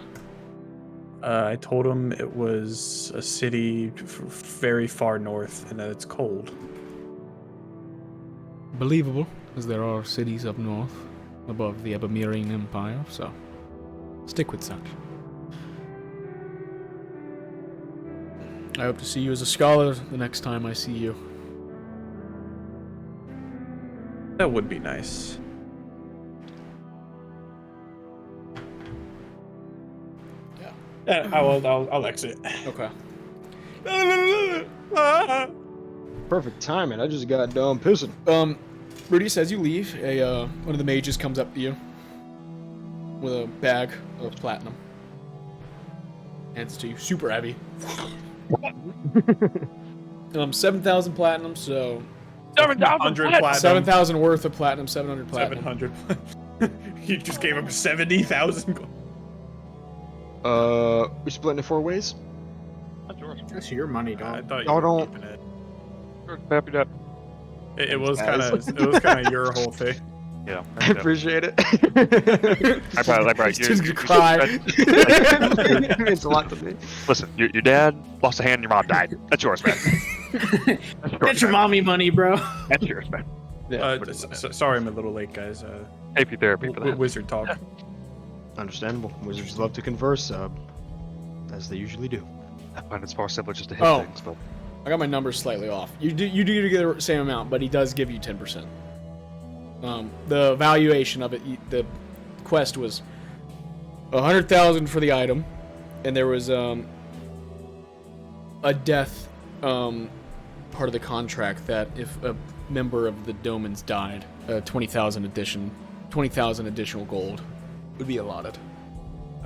I told them it was a city very far north and that it's cold. Believable, as there are cities up north, above the Ebomirian Empire, so stick with such. I hope to see you as a scholar the next time I see you. That would be nice. Yeah, I'll exit. Okay. Perfect timing. I just got done pissing. Rudy, as you leave, one of the mages comes up to you with a bag of platinum. Hands it to you, super heavy. 7,000 platinum, so 700 platinum. 7,000 worth of platinum, 700 platinum. 700. You just gave him 70,000. We splitting it 4 ways? That's your money, I dog. thought you Y'all were don't- keeping it. Happy that. It was kind of your whole thing. Yeah. I appreciate it. I probably Just gonna cry. It means a lot to me. Listen, your dad lost a hand, your mom died. That's yours, man. That's your mommy money, bro. That's yours, man. Sorry, I'm a little late, guys. AP therapy for that. Wizard talk. Understandable. Wizards love to converse, as they usually do. I find it's far simpler just to hit Oh. things, but I got my numbers slightly off. You do get the same amount, but he does give you 10%. The valuation of it, the quest was 100,000 for the item, and there was a death part of the contract that if a member of the Domans died, 20,000 additional gold would be allotted.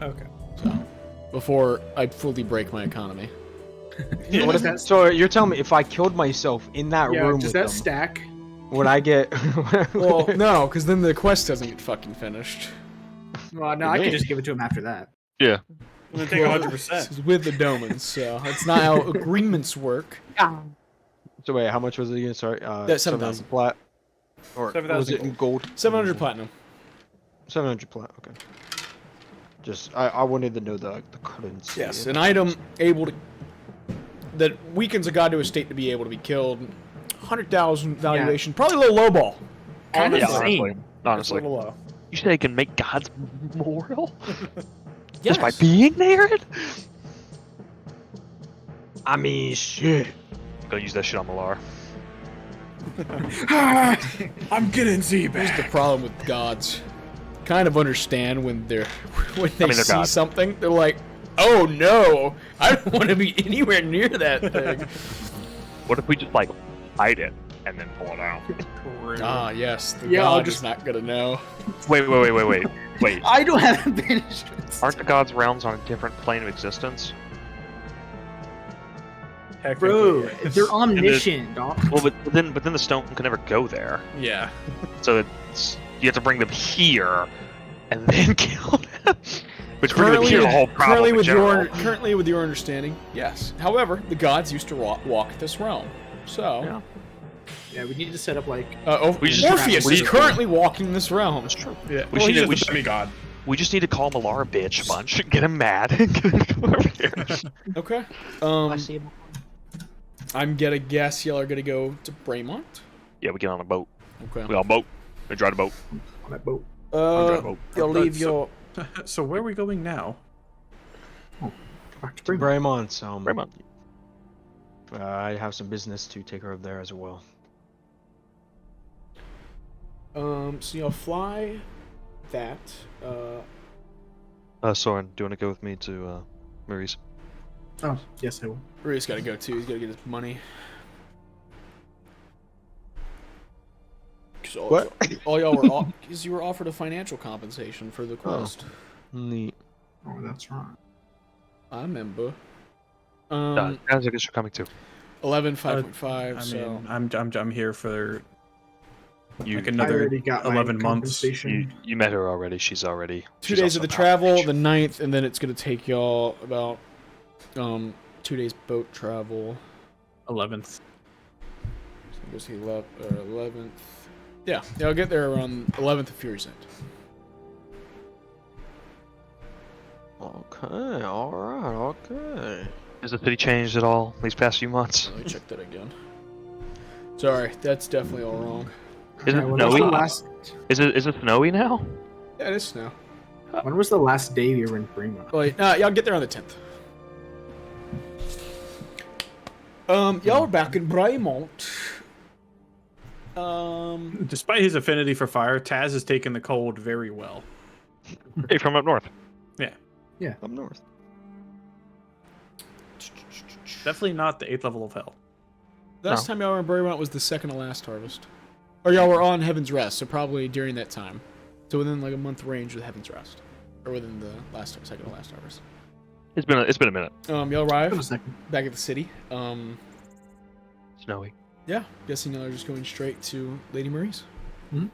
Okay. So before I fully break my economy. Yeah, What does if, that, so you're telling me if I killed myself in that yeah, room does with that them, stack? would I get? Well, no, because then the quest doesn't get fucking finished. Well, no, I could just give it to him after that. yeah. I'm gonna take 100%. This is with the Domans, so it's not how agreements work. So wait, how much was it again? Sorry, That's 7,000 plat. Or 7,000 was it in gold? 700 platinum. 700 plat. Okay. Just I wanted to know the currency. Yes, an item able to that weakens a god to a state to be able to be killed. 100,000 valuation, probably a little low ball. Kind of Yeah, insane. honestly. It's a Honestly. little low. You say it can make gods mortal? Yes. Just by being there? I mean, shit. Go use that shit on Malar. I'm getting Z Here's back. the problem with gods. Kind of understand when they they're see gods. something, they're like, "Oh no, I don't want to be anywhere near that thing." What if we just like hide it and then pull it out? Ah, yes, the Yeah, god I'll is just- not gonna know. Wait. I don't have banishments. Aren't the gods' realms on a different plane of existence? Bro, Technically, yes. they're omniscient, dog. Well, but then the stone can never go there. Yeah. So you have to bring them here and then kill them. Which bringing them here is a whole problem. currently in with general. currently with your understanding, yes. However, the gods used to walk this realm, so Yeah. Yeah, we need to set up like. We just- Orpheus we is just- currently walking this realm. That's true. Yeah. We Well, should- he's we just a should- demigod. We just need to call Malar a bitch a bunch, get him mad, and get him to come over here. Okay. I see him. I'm gonna guess y'all are gonna go to Braemont. Yeah, we get on a boat. Okay. We on a boat. We drive a boat. On that boat. drive a boat. You'll leave So- your. So where are we going now? Back to To Braemont. Braemont, Braemont. I have some business to take care of there as well. So y'all fly that. Soren, do you want to go with me to Marie's? Oh, yes, I will. Rudy's gotta go too. He's gotta get his money. What? All y'all were because you were offered a financial compensation for the quest. Neat. Oh, that's right. I remember. Guys, I guess you're coming too. 11, 5.5. I So mean, I'm here for You, like I another already got 11 my months. compensation. you met her already. She's already. 2 she's days also of the not travel, rich. the 9th, and then it's gonna take y'all about 2 days boat travel. 11th. It goes to the 11th. Yeah, I'll get there around 11th of Fury's End. Okay, alright, okay. Has the city changed at all these past few months? Let me check that again. Sorry, that's definitely all wrong. Is it when was the snowy? last? Is it snowy now? Yeah, it is snow. When was the last day you were in Fremont? Wait, yeah, I'll get there on the 10th. Y'all are back in Bremont. Despite his affinity for fire, Taz has taken the cold very well. Hey, from up north. Up north. Definitely not the 8th level of hell. Last time y'all were in Bremont was the second to last harvest. Or y'all were on Heaven's Rest, so probably during that time. So within like a month range of Heaven's Rest. Or within the second to last harvest. It's been a minute. Y'all arrive A second. back at the city. Snowy. Yeah, guessing y'all are just going straight to Lady Marie's. Mhm.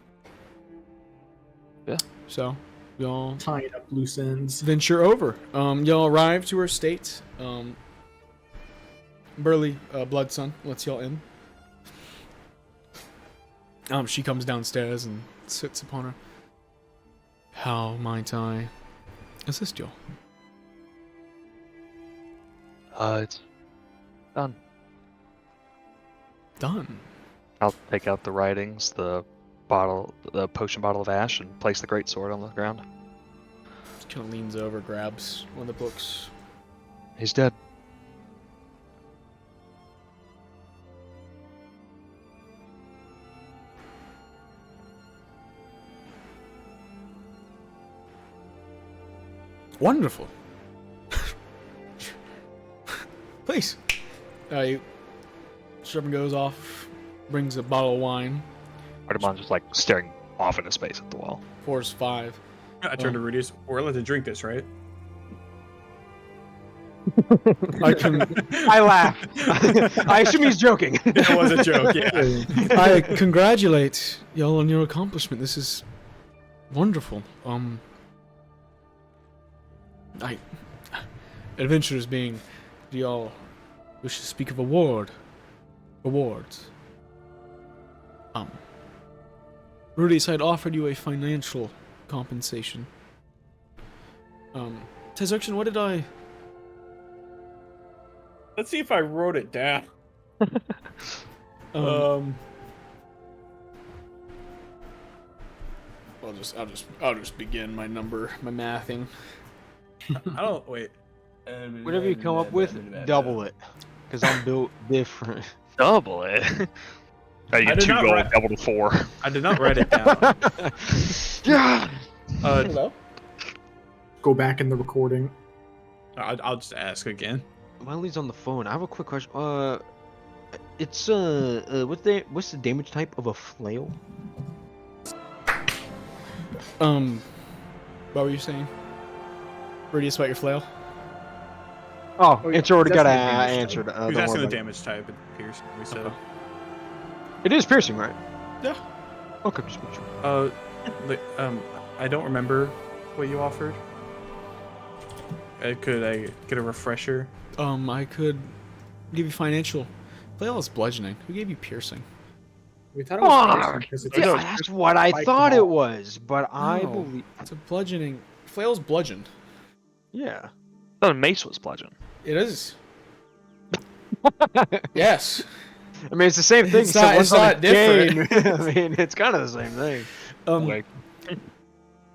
Yeah. So, y'all Tying up loose ends. venture over. Y'all arrive to her estate. Burly Bloodson lets y'all in. She comes downstairs and sits upon her. How might I assist y'all? It's done. Done. I'll take out the writings, the potion bottle of ash, and place the greatsword on the ground. Just kind of leans over, grabs one of the books. He's dead. Wonderful. Please. Sherman goes off, brings a bottle of wine, Artemon's just like staring off into space at the wall. pours 5. I turned to Rudius. We're allowed to drink this, right? I can I laugh. I assume he's joking. It was a joke, yeah. I congratulate y'all on your accomplishment. This is wonderful. Adventurers being, do y'all wish to speak of awards? Rudius, I'd offered you a financial compensation. Tezerxian, what did I... Let's see if I wrote it down. I'll just begin my mathing. I don't wait. Whatever you come up with, double it. Because I'm built different. Double it. You I get did 2 not gold, write- double to 4. I did not write it down. Yeah. Hello? Go back in the recording. I'll just ask again. While he's on the phone, I have a quick question. It's what's the damage type of a flail? What were you saying? Rudius, about your flail? Oh, Oh, yeah, it's already got that's the damage answered. He was Don't asking worry the about it. damage type. It appears. We said. Okay. It is piercing, right? Yeah. Okay, just make sure. I don't remember what you offered. Could I get a refresher? I could give you financial. Flail is bludgeoning. Who gave you piercing? We thought it was Fuck! piercing because it's Yeah, just that's what I spiked thought it ball. was, but I No. believe. It's a bludgeoning. Flail's bludgeoned. Yeah. I thought mace was bludgeon. It is. Yes. I mean, it's the same thing. It's except not- one's it's on not a different. chain. I mean, it's kind of the same thing. Like,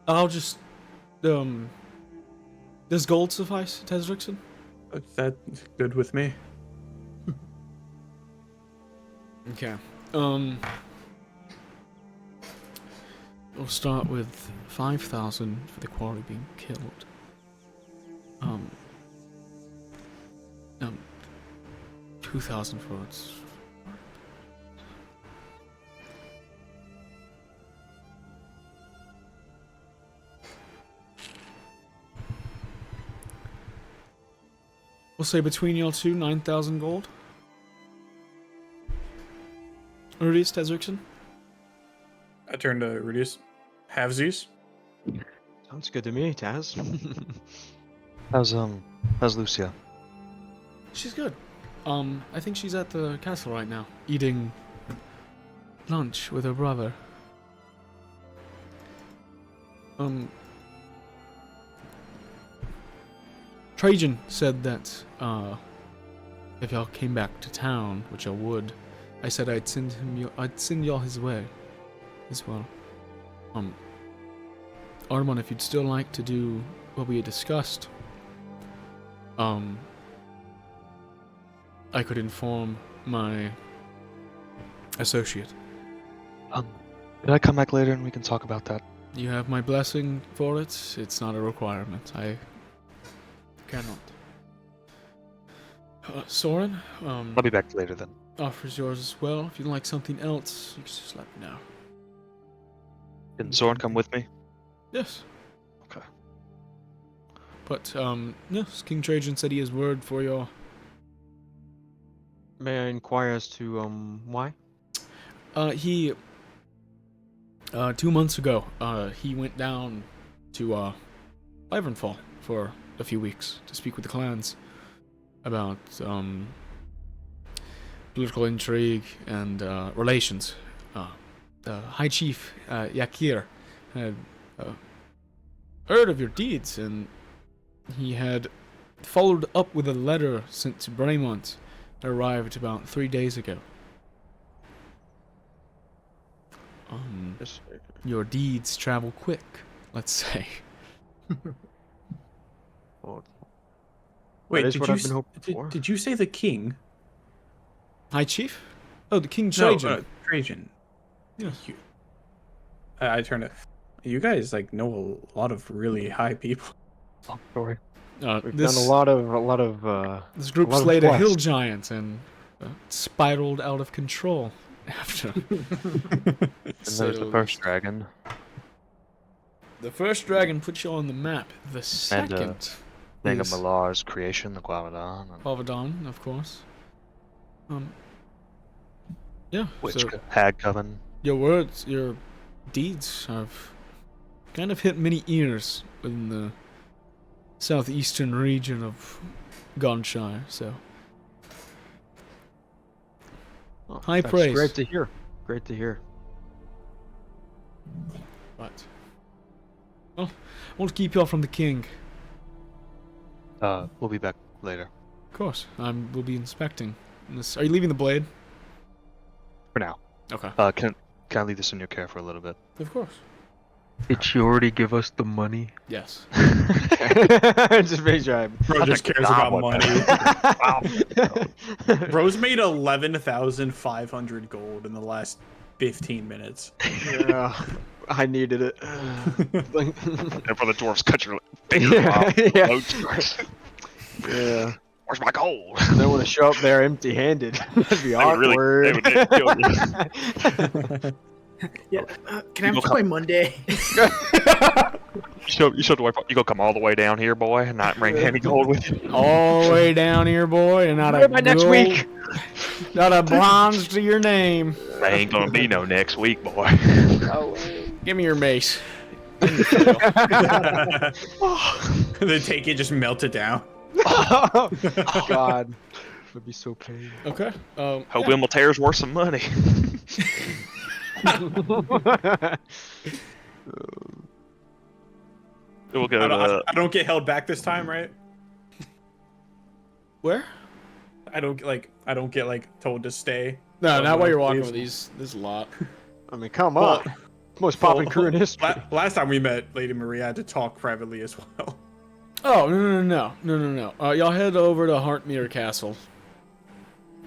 I'll just does gold suffice, Tezrixon? That's good with me. Okay. We'll start with 5,000 for the quarry being killed. 2,000 for its. We'll say between y'all two, 9,000 gold. Rudius, Tezrixon? I turned to Rudius. Halvesies. Sounds good to me, Taz. how's Lucia? She's good. I think she's at the castle right now, eating lunch with her brother. Trajan said that if y'all came back to town, which I would, I said I'd send y'all his way as well. Armon, if you'd still like to do what we had discussed, I could inform my associate. Can I come back later and we can talk about that? You have my blessing for it. It's not a requirement. I cannot. Soren, I'll be back later then. offers yours as well. If you'd like something else, you can just let me know. Can Soren come with me? Yes. Okay. But, yes, King Trajan said he has word for your... May I inquire as to why? He 2 months ago, he went down to Ivanfall for a few weeks to speak with the clans about political intrigue and relations. The High Chief Yakir had heard of your deeds, and he had followed up with a letter sent to Braemont that arrived about 3 days ago. Your deeds travel quick, let's say. Wait, That is did what you I've been hoping for. did you say the king? High Chief? Oh, the King Trajan. No, Trajan. Yeah. I turned to... You guys, like, know a lot of really high people. Long story. We've This, done a lot of this group lot of slayed a quests. hill giant and spiraled out of control after. And there's the first dragon. The first dragon put you on the map. The second Thing is of Malar's creation, the Guavadan. And Pavadon, of course. Yeah. Which So Hag Coven. your words, your deeds have kind of hit many ears in the southeastern region of Godshire. So high That's praise. Great to hear. Great to hear. But well, I won't keep y'all from the king. We'll be back later. Of course, we'll be inspecting this. Are you leaving the blade? For now. Okay. Can I leave this in your care for a little bit? Of course. Did she already give us the money? Yes. Just make sure Bro just cares about money. Bro's made 11,500 gold in the last 15 minutes. Yeah, I needed it. And for the dwarves, cut your finger Yeah, off. yeah. Yeah. Where's my gold? I don't want to show up there empty-handed. That'd be They would really- awkward. they would kill you. Yeah. Can I have by Monday? You show the wife. You go come all the way down here, boy, and not bring any gold with you. All the way down here, boy, and not Where a am I next gold- week? Not a bronze to your name. There ain't gonna be no next week, boy. Give me your mace. They take it, just melt it down. Oh, God. Would be so pain. Okay. Hope Yeah. Immeltear's worth some money. We'll go to. I don't get held back this time, right? Where? I don't get like told to stay. No, not while you're walking please. with these. This lot. I mean, come Well- on. Most popping crew in history. Last time we met, Lady Maria, I had to talk privately as well. Oh no! Y'all head over to Heartmere Castle.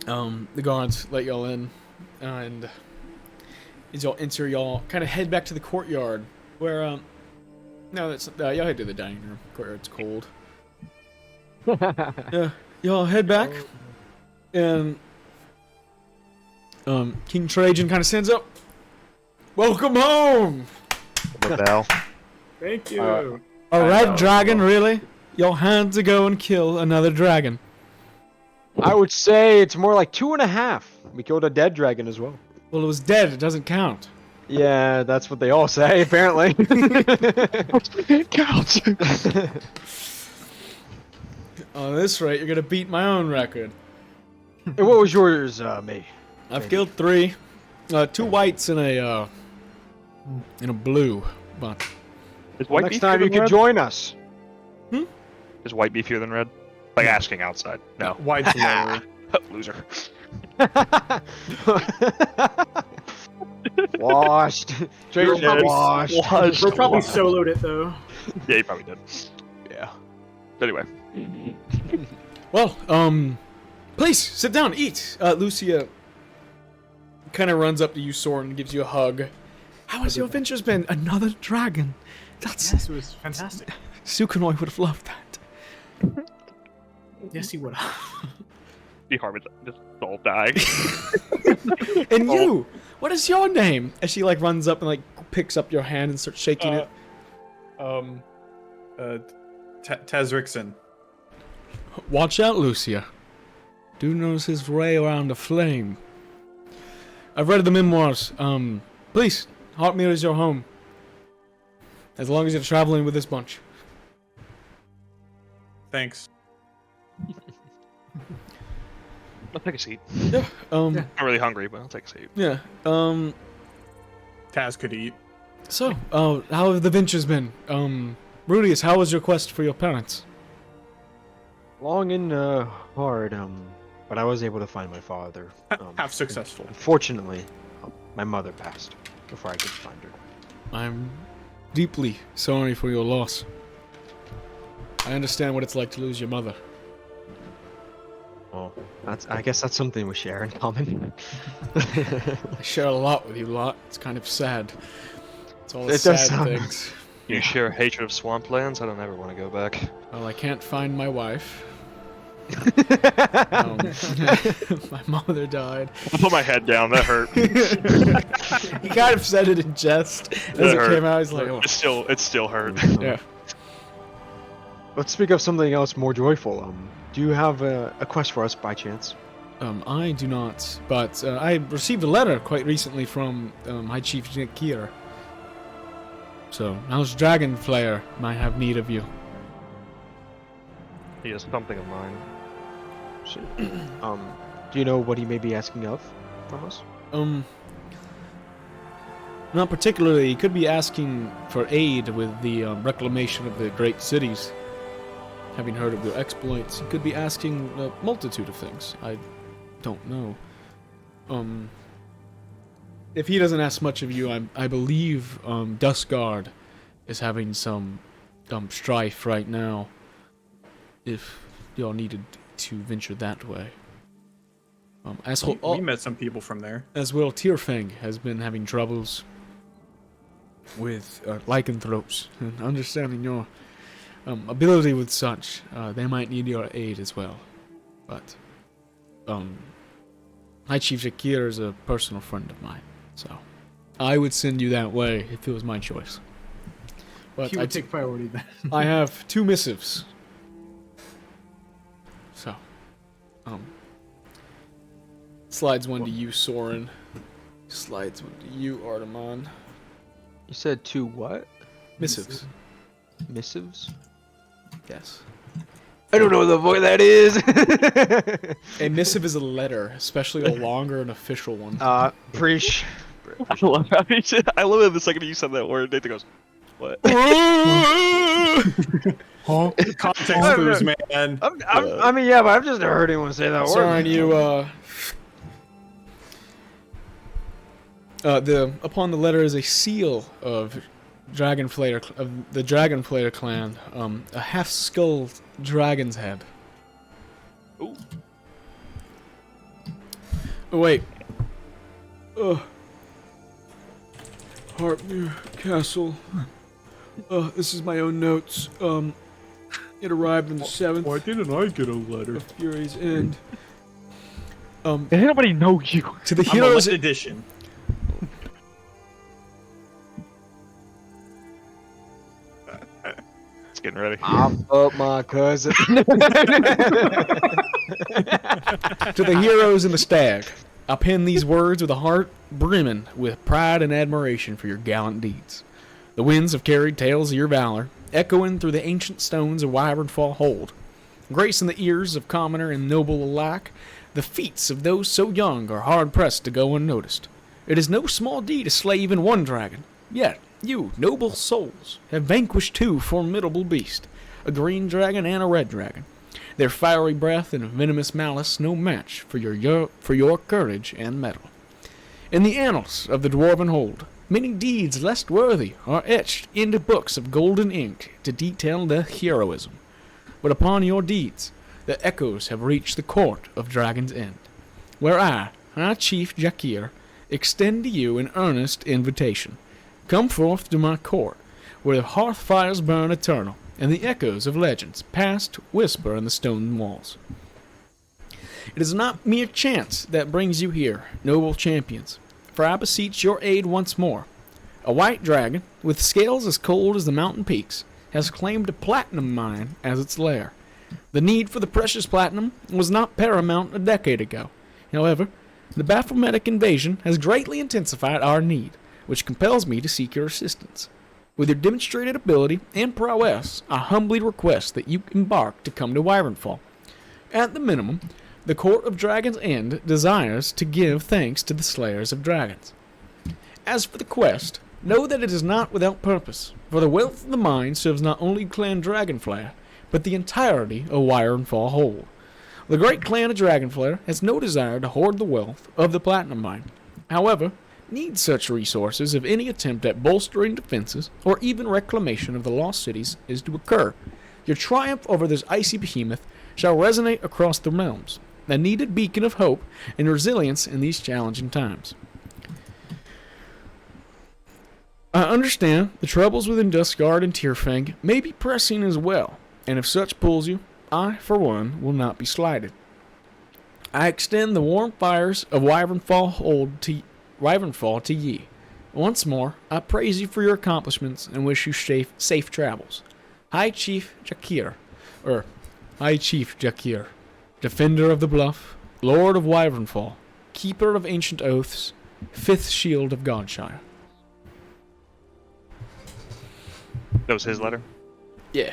The guards let y'all in, and as y'all enter, y'all kind of head back to the courtyard where no, that's y'all head to the dining room. Courtyard's cold. Yeah, y'all head back, and King Trajan kind of stands up. Welcome home. The bell. Thank you. A red dragon, really? Y'all had to go and kill another dragon. I would say it's more like 2.5. We killed a dead dragon as well. Well, it was dead. It doesn't count. Yeah, that's what they all say, apparently. It counts. On this rate, you're gonna beat my own record. And what was yours, me? I've killed 3. 2 whites and a blue. But Is white Next beefier time you than can red? join us. Is white beefier than red? Like asking outside. No. White's lower. Loser. Washed. Trader's Yeah, washed. washed. We'll probably soloed it though. Yeah, you probably did. Yeah. Anyway. well, please sit down, eat. Lucia kind of runs up to you, Soren, and gives you a hug. How has your adventures been? Another dragon. That's Yes, it was fantastic. Sukanoi would have loved that. Yes, he would have. The Harmon's just all dying. And you, what is your name? As she like runs up and like picks up your hand and starts shaking it. Tazrixon. Watch out, Lucia. Do notice his ray around the flame. I've read the memoirs. Please, Heartmere is your home. As long as you're traveling with this bunch. Thanks. I'll take a seat. Yeah. I'm really hungry, but I'll take a seat. Yeah. Taz could eat. So, how have the ventures been? Rudius, how was your quest for your parents? Long and hard, but I was able to find my father. Half successful. Unfortunately, my mother passed before I could find her. I'm deeply sorry for your loss. I understand what it's like to lose your mother. Oh, I guess that's something we share in common. I share a lot with you, lot. It's kind of sad. It's all the It does sad sound- things. You share hatred of swamplands? I don't ever want to go back. Well, I can't find my wife. My mother died. I put my head down. That hurt. He kind of said it in jest. As That it hurt. came out, he's like, oh. It still hurt. Yeah. Let's speak of something else more joyful. Do you have a quest for us by chance? I do not, but I received a letter quite recently from High Chief Kier. So, House Dragonflayer might have need of you. He has something of mine. Do you know what he may be asking of from us? Not particularly. He could be asking for aid with the reclamation of the great cities. Having heard of your exploits, he could be asking a multitude of things. I don't know. If he doesn't ask much of you, I believe Duskguard is having some strife right now. If y'all needed to venture that way. We met some people from there. As well, Tierfang has been having troubles with lycanthropes, and understanding your ability with such, they might need your aid as well. But High Chief Shakir is a personal friend of mine, so I would send you that way if it was my choice. But He would take priority then. I have 2 missives. So, slides one to you, Soren. Slides one to you, Artemon. You said 2 what? Missives. Missives? Yes. I don't know what the fuck that is. A missive is a letter, especially a longer and official one. Preach. I love how I love it the second you said that word, Nathan goes, what? Huh? Context clues, man. I mean, yeah, but I've just never heard anyone say that word. Soren, you, upon the letter is a seal of the Dragonflayer clan, a half-skull dragon's head. Ooh. Oh, wait. Heartmere Castle. This is my own notes. It arrived on the 7th. Why didn't I get a letter? of Fury's End. Did anybody know you? To the I'm a heroes. late edition. It's getting ready. I fucked my cousin. To the heroes in the stag, I pen these words with a heart brimming with pride and admiration for your gallant deeds. The winds have carried tales of your valor, echoing through the ancient stones of Wyvernfall hold. Gracing the ears of commoner and noble alike, the feats of those so young are hard-pressed to go unnoticed. It is no small deed to slay even one dragon. Yet, you, noble souls, have vanquished two formidable beasts, a green dragon and a red dragon. Their fiery breath and venomous malice no match for your courage and mettle. In the annals of the Dwarven Hold, many deeds less worthy are etched into books of golden ink to detail their heroism. But upon your deeds, the echoes have reached the court of Dragon's End, where I, High Chief Jakir, extend to you an earnest invitation. Come forth to my court, where the hearth fires burn eternal, and the echoes of legends past whisper in the stone walls. It is not mere chance that brings you here, noble champions, for I beseech your aid once more. A white dragon, with scales as cold as the mountain peaks, has claimed a platinum mine as its lair. The need for the precious platinum was not paramount a decade ago. However, the Baphometic invasion has greatly intensified our need, which compels me to seek your assistance. With your demonstrated ability and prowess, I humbly request that you embark to come to Wyvernfall. At the minimum, the Court of Dragon's End desires to give thanks to the Slayers of Dragons. As for the quest, know that it is not without purpose, for the wealth of the mine serves not only Clan Dragonflare, but the entirety of Wyvernfall Hold. The great clan of Dragonflare has no desire to hoard the wealth of the platinum mine. However, needs such resources if any attempt at bolstering defenses or even reclamation of the lost cities is to occur. Your triumph over this icy behemoth shall resonate across the realms, a needed beacon of hope and resilience in these challenging times. I understand the troubles within Duskguard and Tearfang may be pressing as well, and if such pulls you, I, for one, will not be slighted. I extend the warm fires of Wyvernfall to ye. Once more, I praise you for your accomplishments and wish you safe travels. High Chief Jakir, Defender of the Bluff, Lord of Wyvernfall, Keeper of Ancient Oaths, Fifth Shield of Godshire. That was his letter? Yeah,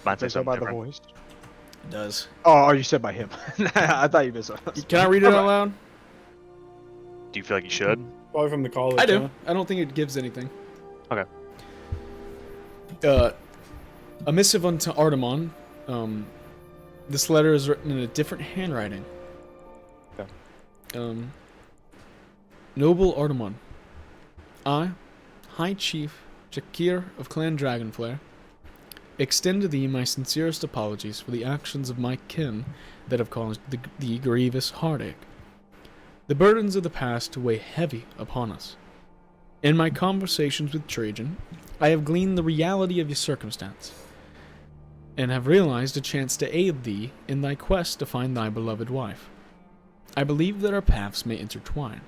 Mine Say says so something by the different. voice. it does. Oh, you said by him. I thought you missed it. Can I read it out loud? Do you feel like you should? Probably from the college. I do. Huh? I don't think it gives anything. Okay. A missive unto Artemon. This letter is written in a different handwriting. Okay. Noble Artemon, I, High Chief Jakir of Clan Dragonflare, extend to thee my sincerest apologies for the actions of my kin that have caused the grievous heartache. The burdens of the past weigh heavy upon us. In my conversations with Trajan, I have gleaned the reality of your circumstance, and have realized a chance to aid thee in thy quest to find thy beloved wife. I believe that our paths may intertwine.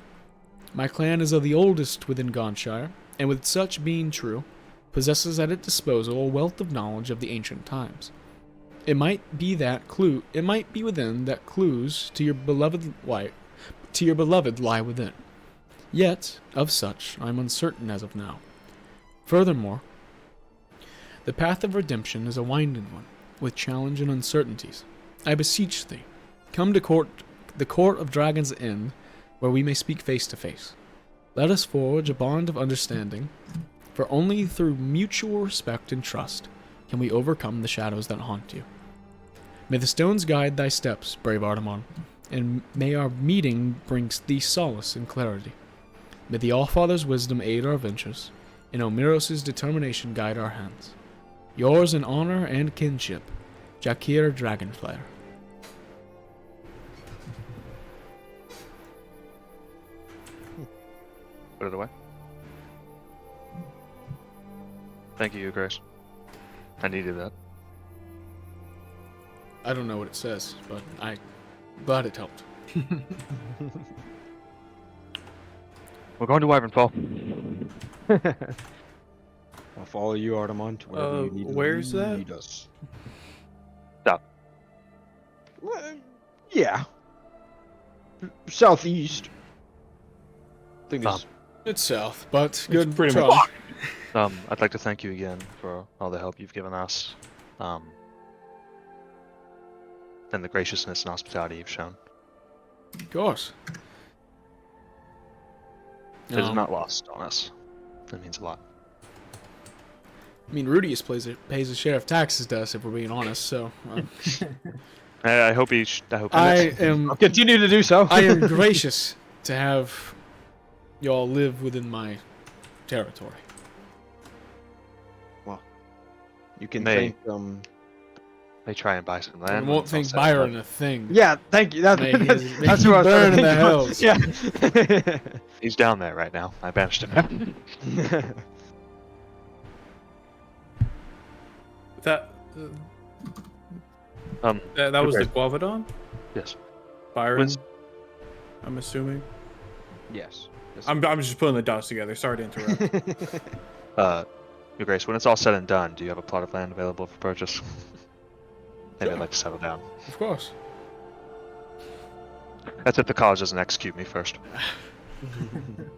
My clan is of the oldest within Godshire, and with such being true, possesses at its disposal a wealth of knowledge of the ancient times. It might be within that clues to your beloved lie within. Yet, of such, I am uncertain as of now. Furthermore, the path of redemption is a winding one, with challenge and uncertainties. I beseech thee, come to the court of Dragon's End, where we may speak face to face. Let us forge a bond of understanding, for only through mutual respect and trust can we overcome the shadows that haunt you. May the stones guide thy steps, brave Artemon, and may our meeting bring thee solace and clarity. May the Allfather's wisdom aid our ventures, and Omiros' determination guide our hands. Yours in honor and kinship, Jakir Dragonflare. Put it away. Thank you, Grace. I needed that. I don't know what it says, but I'm glad it helped. We're going to Wyvernfall. I'll follow you, Artemon, to wherever you need to where's that? lead us. Stop. Well, yeah. Southeast. I think this. It's south, but good pretty try. much- I'd like to thank you again for all the help you've given us. And the graciousness and hospitality you've shown. Of course. It is not lost on us. That means a lot. I mean, Rudius pays a share of taxes to us, if we're being honest. So I hope he. I I'll continue to do so. I am gracious to have y'all live within my territory. You can May. thank They try and buy some I land. won't think Byron a thing. Yeah, thank you. May his- may That's he what I was burn in trying the to think hells. about. Yeah. He's down there right now. I banished him. That Um, that was the okay. Guavidon? Yes. Byron? When's- I'm assuming. Yes. I'm just putting the dots together. Sorry to interrupt. Your Grace, when it's all said and done, do you have a plot of land available for purchase? Maybe I'd like to settle down. Of course. That's if the college doesn't execute me first.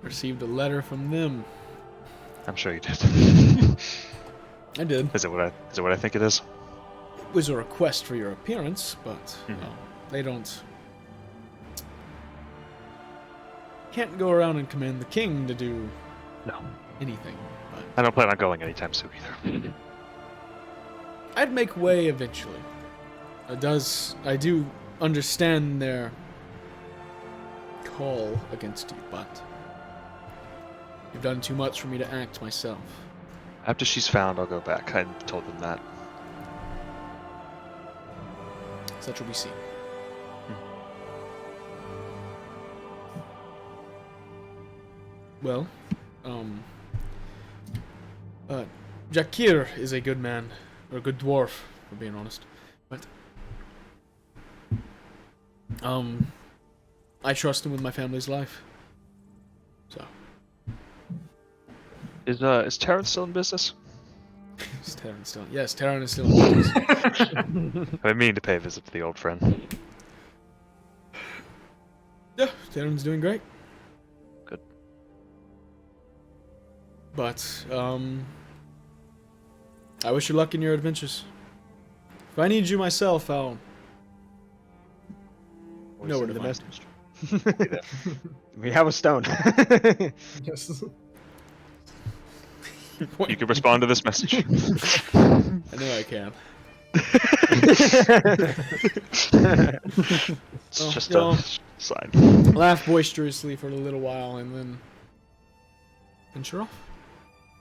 Received a letter from them. I'm sure you did. I did. Is it what I think it is? It was a request for your appearance, but Mhm. they don't. Can't go around and command the king to do No. anything. But I don't plan on going anytime soon either. I'd make way eventually. I do understand their call against you, but you've done too much for me to act myself. After she's found, I'll go back. I told them that. Such will be seen. Well, Jakir is a good man, or a good dwarf, for being honest. But, I trust him with my family's life. So, Is Terrence still in business? is Terran still? Yes, Terran is still in business. I mean to pay a visit to the old friend. Yeah, Terran's doing great. Good. But, I wish you luck in your adventures. If I need you myself, I'll know where to find you. We have a stone. Yes. You can respond to this message. I know I can. It's Oh, just no. a sign. Laugh boisterously for a little while and then venture off.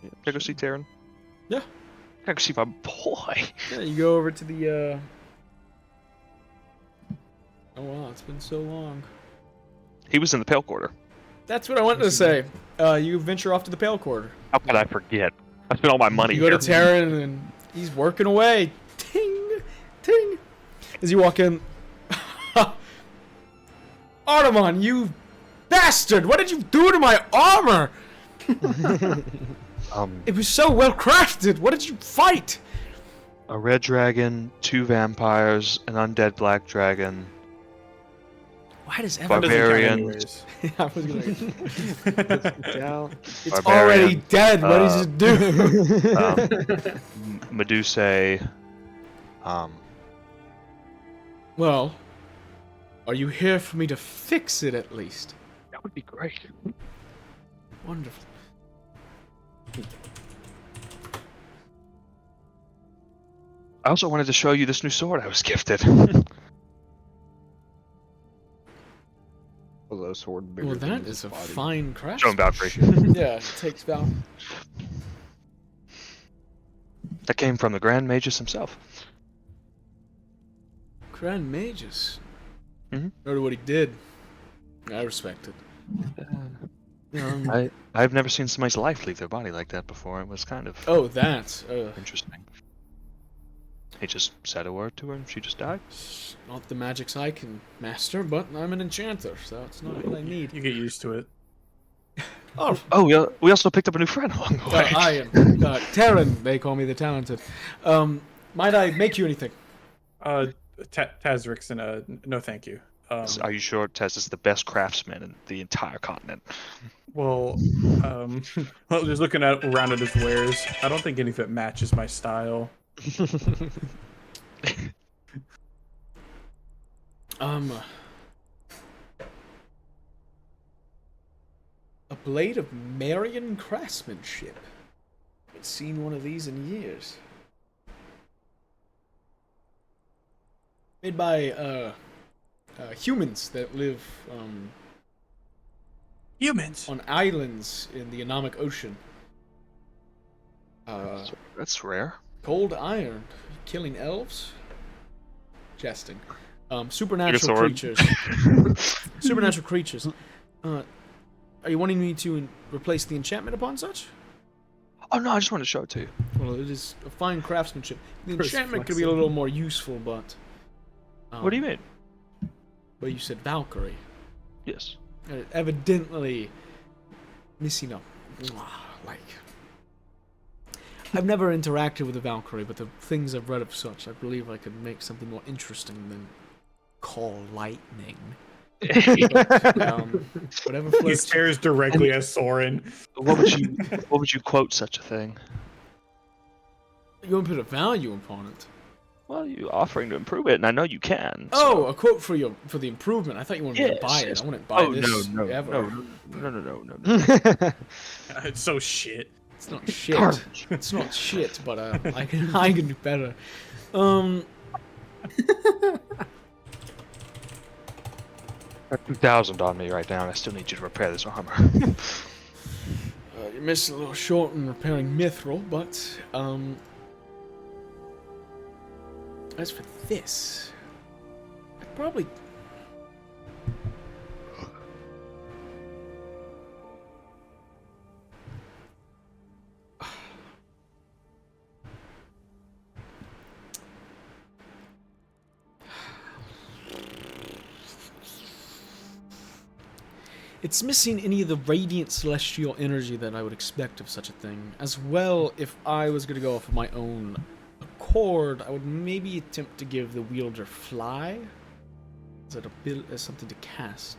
Can I go see Terran? Yeah. Can I go see my boy? Yeah, you go over to the, Oh wow, it's been so long. He was in the Pale Quarter. That's what I wanted to say. You venture off to the Pale Quarter. How could I forget? I spent all my money You go here. to Terran and he's working away. Ting! Ting! As you walk in... Artemon, you bastard! What did you do to my armor? It was so well crafted. What did you fight? A red dragon, 2 vampires, an undead black dragon. Why does everyone... Barbarians. I was gonna... It's Barbarian, already dead. What does it do? Medusae. Well, are you here for me to fix it at least? That would be great. Wonderful. I also wanted to show you this new sword I was gifted. Was a sword bigger Well, than that his is a body. fine craft. Show him Valkyrie. Yeah, it takes Val. That came from the Grand Magus himself. Grand Magus. Mhm. Know what he did. I respect it. I've never seen somebody's life leave their body like that before. It was kind of Oh, that. interesting. He just said a word to her and she just died. Not the magics I can master, but I'm an enchanter, so it's not what I need. You get used to it. Oh, We also picked up a new friend along the way. I am. Terran, they call me the Talented. Might I make you anything? Tazrix, no thank you. Are you sure Tez is the best craftsman in the entire continent? Well, well, just looking around at his wares, I don't think any of it matches my style. A blade of Marian craftsmanship. I've seen one of these in years. Made by humans that live Humans. on islands in the Anomic Ocean. That's rare. Cold iron, killing elves. Jesting. Supernatural sword. creatures. Supernatural creatures. Are you wanting me to replace the enchantment upon such? Oh no, I just wanted to show it to you. Well, it is a fine craftsmanship. The First enchantment could be a flexing. little more useful, but... What do you mean? Well, you said Valkyrie. Yes. Evidently missing up. Like... I've never interacted with a Valkyrie, but the things I've read of such, I believe I could make something more interesting than call lightning. But, whatever He floats. stares directly at Soren. What would you quote such a thing? You want to put a value upon it. Well, you offering to improve it, and I know you can. Oh, a quote for the improvement. I thought you wanted me to buy Yes. it. I wouldn't buy Oh this no, ever. no. It's so shit. It's not shit. Garbage. It's not shit, but I can do better. 2,000 on me right now, and I still need you to repair this armor. You're missing a little short in repairing Mithril, but as for this, I'd probably. It's missing any of the radiant celestial energy that I would expect of such a thing. As well, if I was going to go off of my own accord, I would maybe attempt to give the wielder fly. Is that as something to cast?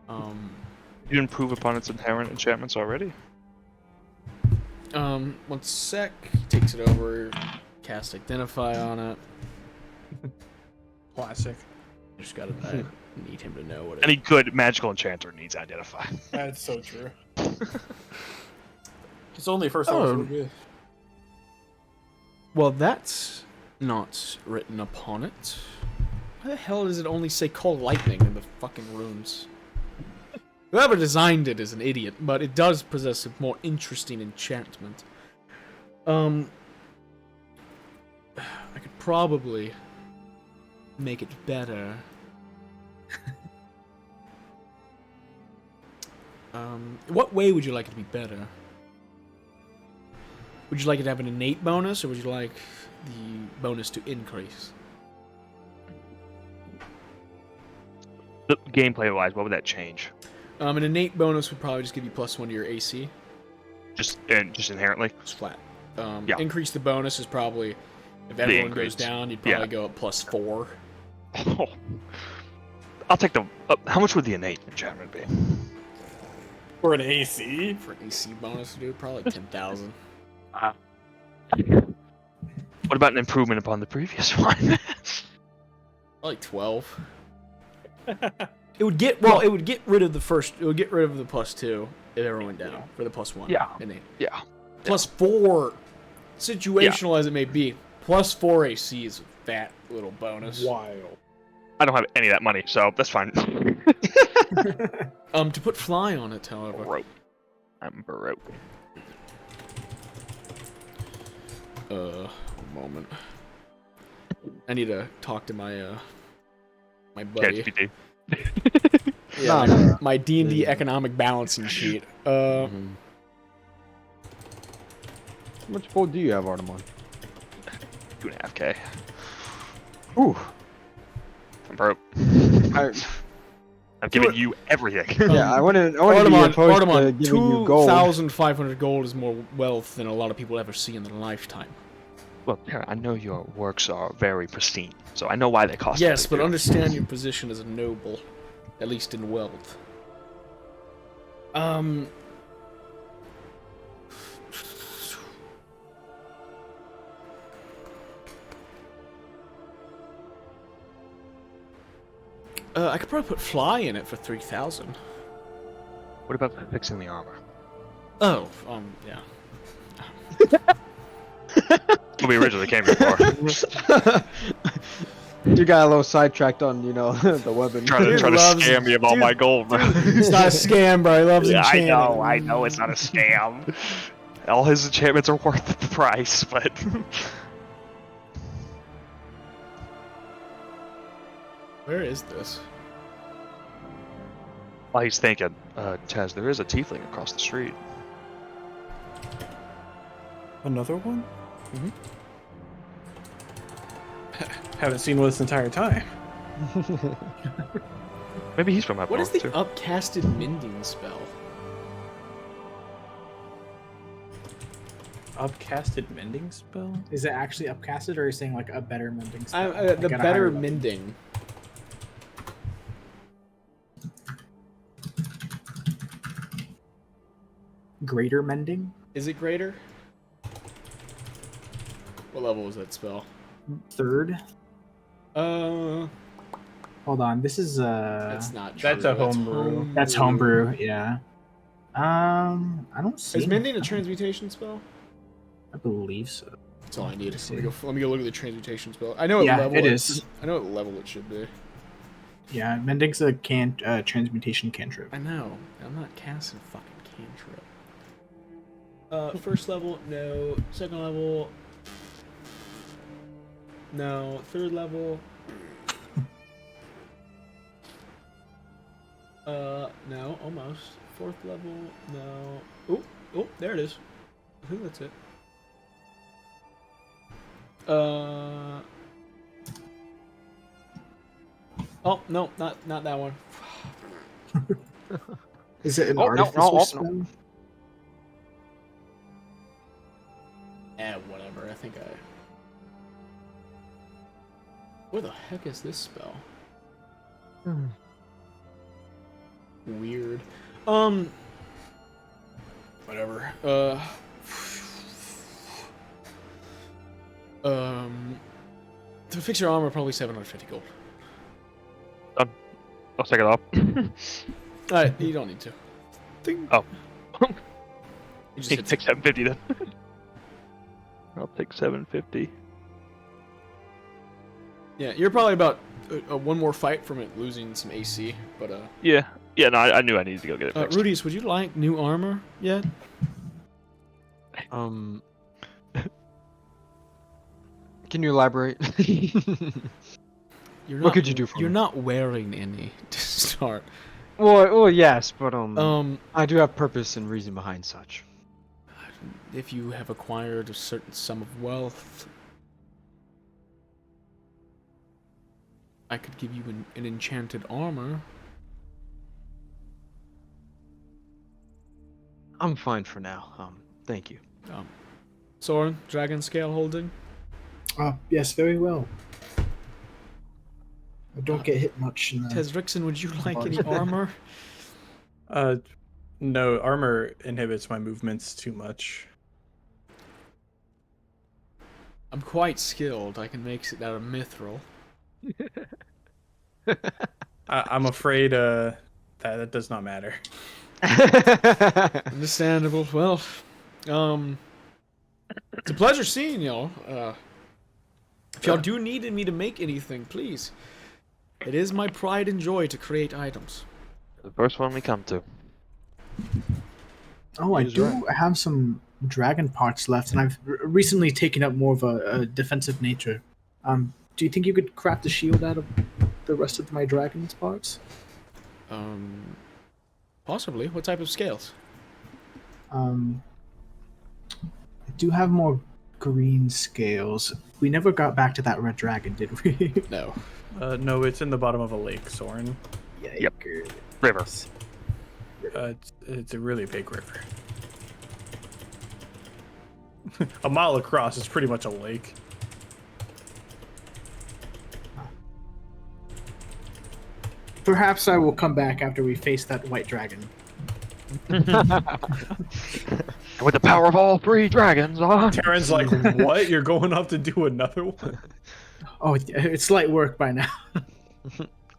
You improve upon its inherent enchantments already? One sec. Takes it over. Cast Identify on it. Classic. Just gotta. I need him to know what it Any good magical enchanter needs identify. That's so true. It's only first Oh. level. Well, that's not written upon it. Why the hell does it only say call lightning in the fucking runes? Whoever designed it is an idiot, but it does possess a more interesting enchantment. I could probably make it better. What way would you like it to be better? Would you like it to have an innate bonus, or would you like the bonus to increase? Gameplay-wise, what would that change? An innate bonus would probably just give you +1 to your AC. Just inherently? It's flat. Yeah. Increase the bonus is probably, if everyone increase. goes down, you'd probably Yeah. go up +4. Oh. I'll take the... how much would the innate enchantment be? For an AC? For an AC bonus, dude, probably 10,000. What about an improvement upon the previous one? Probably 12. It would get rid of the first. It would get rid of the +2 if everyone went down for the +1. Yeah. Innate. Yeah. +4, situational as it may be, +4 AC is a fat little bonus. Wild. I don't have any of that money, so that's fine. To put fly on it, however. Broke. I'm broke. One moment. I need to talk to my my buddy. ChatGPT. Yeah, No. my D&D economic balancing sheet. How much gold do you have, Artemon? 2.5K. Ooh. I'm broke. I, I'm giving you everything. yeah, I wouldn't be opposed to Artemon, giving you gold. 2,500 gold is more wealth than a lot of people ever see in their lifetime. Well, Tara, I know your works are very pristine, so I know why they cost. Yes, what but they do. understand your position as a noble, at least in wealth. I could probably put fly in it for 3,000. What about fixing the armor? Oh, yeah. What we originally came here for. You got a little sidetracked on, you know, the weapon. Trying to scam me of all my gold. It's not a scam, bro. He loves Yeah, enchanting. I know, it's not a scam. All his enchantments are worth the price, but... Where is this? While he's thinking, Taz, there is a tiefling across the street. Another one? Mm-hmm. Haven't seen one this entire time. Maybe he's from up What is north, the too. upcasted mending spell? Upcasted mending spell? Is it actually upcasted, or are you saying like a better mending spell? The Like at a better higher level? mending. Greater mending? Is it greater? What level is that spell? 3rd? Uh, Hold on, this is that's not true. That's a homebrew. that's homebrew, yeah. I don't see. Is mending a anything. transmutation spell? I believe so. That's all I need. Let's Let me go look at the transmutation spell. I know what Yeah, level it is. I know what level it should be. Yeah, mending's a transmutation cantrip. I know. I'm not casting fucking cantrip. First level, no. Second level, no. Third level, no. Almost. Fourth level, no. Oh, there it is. I think that's it. Oh no, not that one. Is it an Oh, no, artificer no. spell? Whatever. I think I. Where the heck is this spell? Weird. Whatever. To fix your armor, probably 750 gold. I'll take it off. Alright, you don't need to. Ding. Oh. You just He hit take 750 then. I'll take 750. Yeah, you're probably about one more fight from it losing some AC, but Yeah. Yeah, no, I knew I needed to go get it fixed. Rudius, would you like new armor yet? Can you elaborate? What could you do for You're me? not wearing any to start. well, yes, but I do have purpose and reason behind such. If you have acquired a certain sum of wealth, I could give you an enchanted armor. I'm fine for now. Thank you. Soren, dragon scale holding. Yes, very well. I don't get hit much in the... Tezrixon, would you like any armor? No, armor inhibits my movements too much. I'm quite skilled. I can make it out of mithril. I'm afraid that does not matter. Understandable. Well, it's a pleasure seeing y'all. If y'all do need me to make anything, please. It is my pride and joy to create items. The first one we come to. Oh, I do have some dragon parts left, and I've recently taken up more of a defensive nature. Do you think you could craft a shield out of the rest of my dragon's parts? Possibly. What type of scales? I do have more green scales. We never got back to that red dragon, did we? No. No, it's in the bottom of a lake, Soren. Yep. River. It's a really big river. A mile across is pretty much a lake. Perhaps I will come back after we face that white dragon. And with the power of all three dragons, Terran's like, what? You're going up to do another one? Oh, it's light work by now.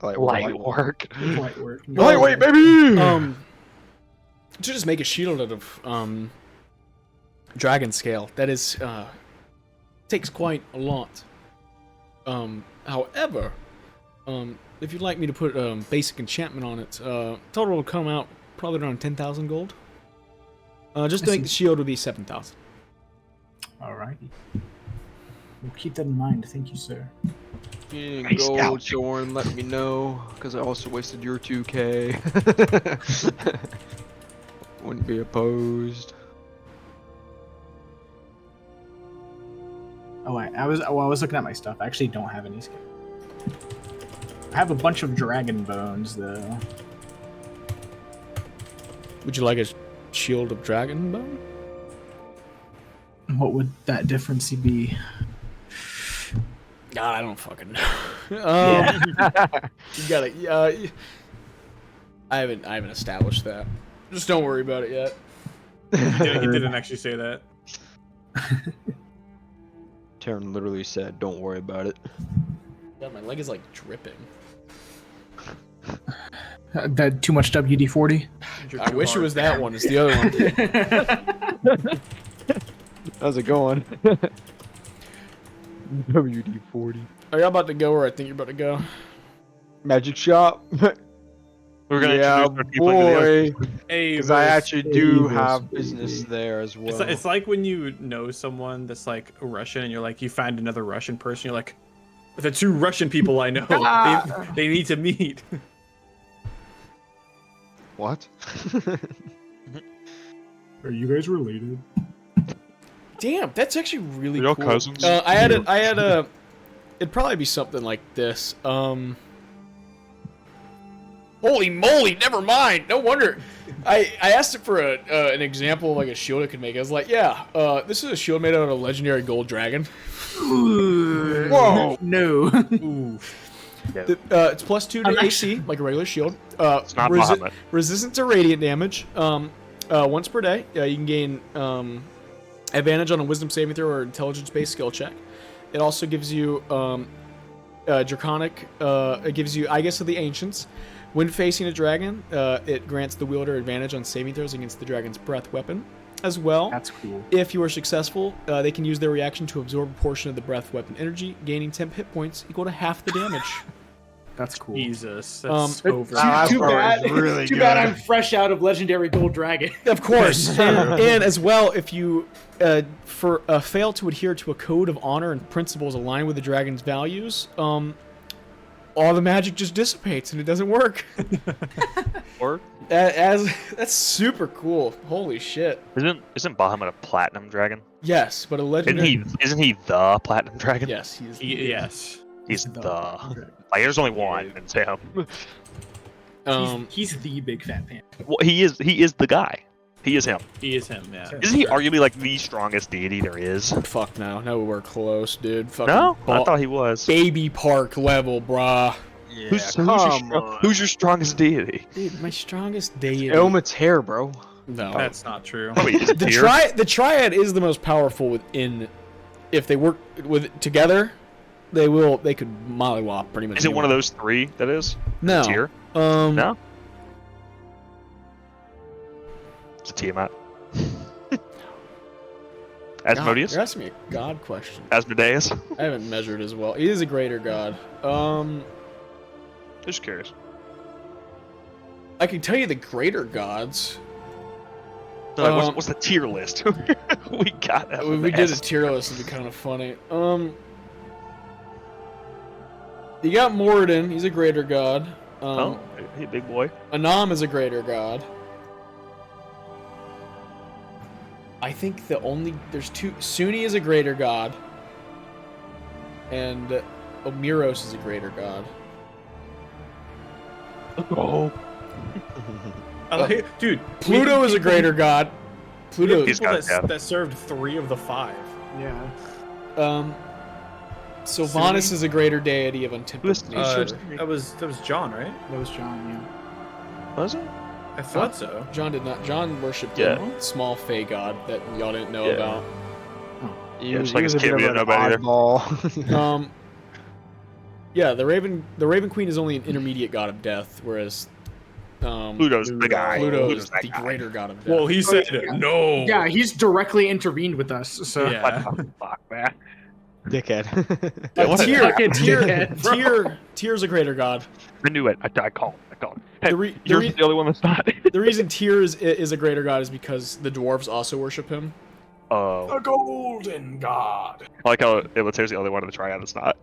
light work. Light work. Lightweight, baby! to just make a shield out of dragon scale. That is takes quite a lot. However, if you'd like me to put basic enchantment on it, total will come out probably around 10,000 gold. Just to make the shield would be 7,000. Alrighty. We'll keep that in mind. Thank you, sir. Nice gold, Jorn, let me know, because I also wasted your 2k. Wouldn't be opposed. Oh, I was looking at my stuff. I actually don't have any skin. I have a bunch of dragon bones, though. Would you like a shield of dragon bone? What would that difference be? God, I don't fucking know. You gotta. I haven't established that. Just don't worry about it yet. He didn't actually say that. Taryn literally said, "Don't worry about it." Yeah, my leg is like dripping. That too much WD-40? I wish it was that one. It's the other one. How's it going? WD-40. Are y'all about to go where I think you're about to go? Magic shop. We're gonna Yeah, introduce our people into the other. boy. Hey, Because I actually do Hey, have Bruce. business there as well. it's like when you know someone that's like Russian and you're like, you find another Russian person, you're like, the two Russian people I know, they need to meet. What? Are you guys related? Damn, that's actually really Are y'all cool. cousins? I had a. It'd probably be something like this. Holy moly! Never mind. No wonder. I asked it for an example of like a shield it could make. I was like, yeah, this is a shield made out of a legendary gold dragon. Whoa! No. Ooh. It's plus 2 to AC, like a regular shield. It's not Bahamut. Resistant to radiant damage. Once per day, you can gain advantage on a Wisdom saving throw or Intelligence-based skill check. It also gives you Draconic. It gives you Eye Guess of the Ancients. When facing a dragon, it grants the wielder advantage on saving throws against the dragon's breath weapon. As well, That's cool. if you are successful, they can use their reaction to absorb a portion of the breath weapon energy, gaining 10 hit points equal to half the damage. That's cool. Jesus, that's so Too, very too bad. really too good. bad I'm fresh out of legendary gold dragon. Of course, and as well, if you fail to adhere to a code of honor and principles aligned with the dragon's values, all the magic just dissipates and it doesn't work. Or That's super cool. Holy shit. isn't Bahamut a platinum dragon? Yes, but a legendary. Isn't he the platinum dragon? Yes, he is. yes. He's the. Like, there's only one, and it's him. He's the big fat pant. Well, he is the guy. He is him. He is him, yeah. Isn't he arguably like the strongest deity there is? Fuck no, we're close, dude. Fucking No, I thought he was. baby park level, brah. Yeah, Who's your strongest deity? Dude, my strongest deity. Elmet's hair, bro. No. That's not true. Probably his The tier. the triad is the most powerful within. If they work with together, they could mollywop pretty much. Is it one of those three that is? No. Tier? No? It's a Tiamat. Asmodeus? You're asking me a god question. Asmodeus? I haven't measured as well. He is a greater god. Just curious. I can tell you the greater gods. No, like, what's the tier list? We got that. We did a tier list. It'd be kind of funny. You got Moradin. He's a greater god. Oh, hey, big boy. Anam is a greater god. I think there's two. Sunni is a greater god, and Omiros is a greater god. Oh. Dude, Pluto is a greater god. Pluto. He's people got death. that served 3 of the 5. Yeah. Sylvanas is a greater deity of untempered nature. That was John, right? That was John, yeah. Was it? I thought so. John did not. John worshipped Yeah. a small fey god that y'all didn't know Yeah. about. Yeah, just like his kid, we didn't know about either. oddball. Yeah, the Raven Queen is only an intermediate god of death, whereas Pluto's the guy. Pluto's that the guy. greater god of death. Well, he said yeah. no. Yeah, he's directly intervened with us. So Yeah. What the fuck, man? Dickhead. Tyr's a greater god. I knew it. I called. Hey, The you're the only one that's not. The reason Tyr is a greater god is because the dwarves also worship him. Oh. The golden god. I like how Ilmater's the only one in the triad that's not.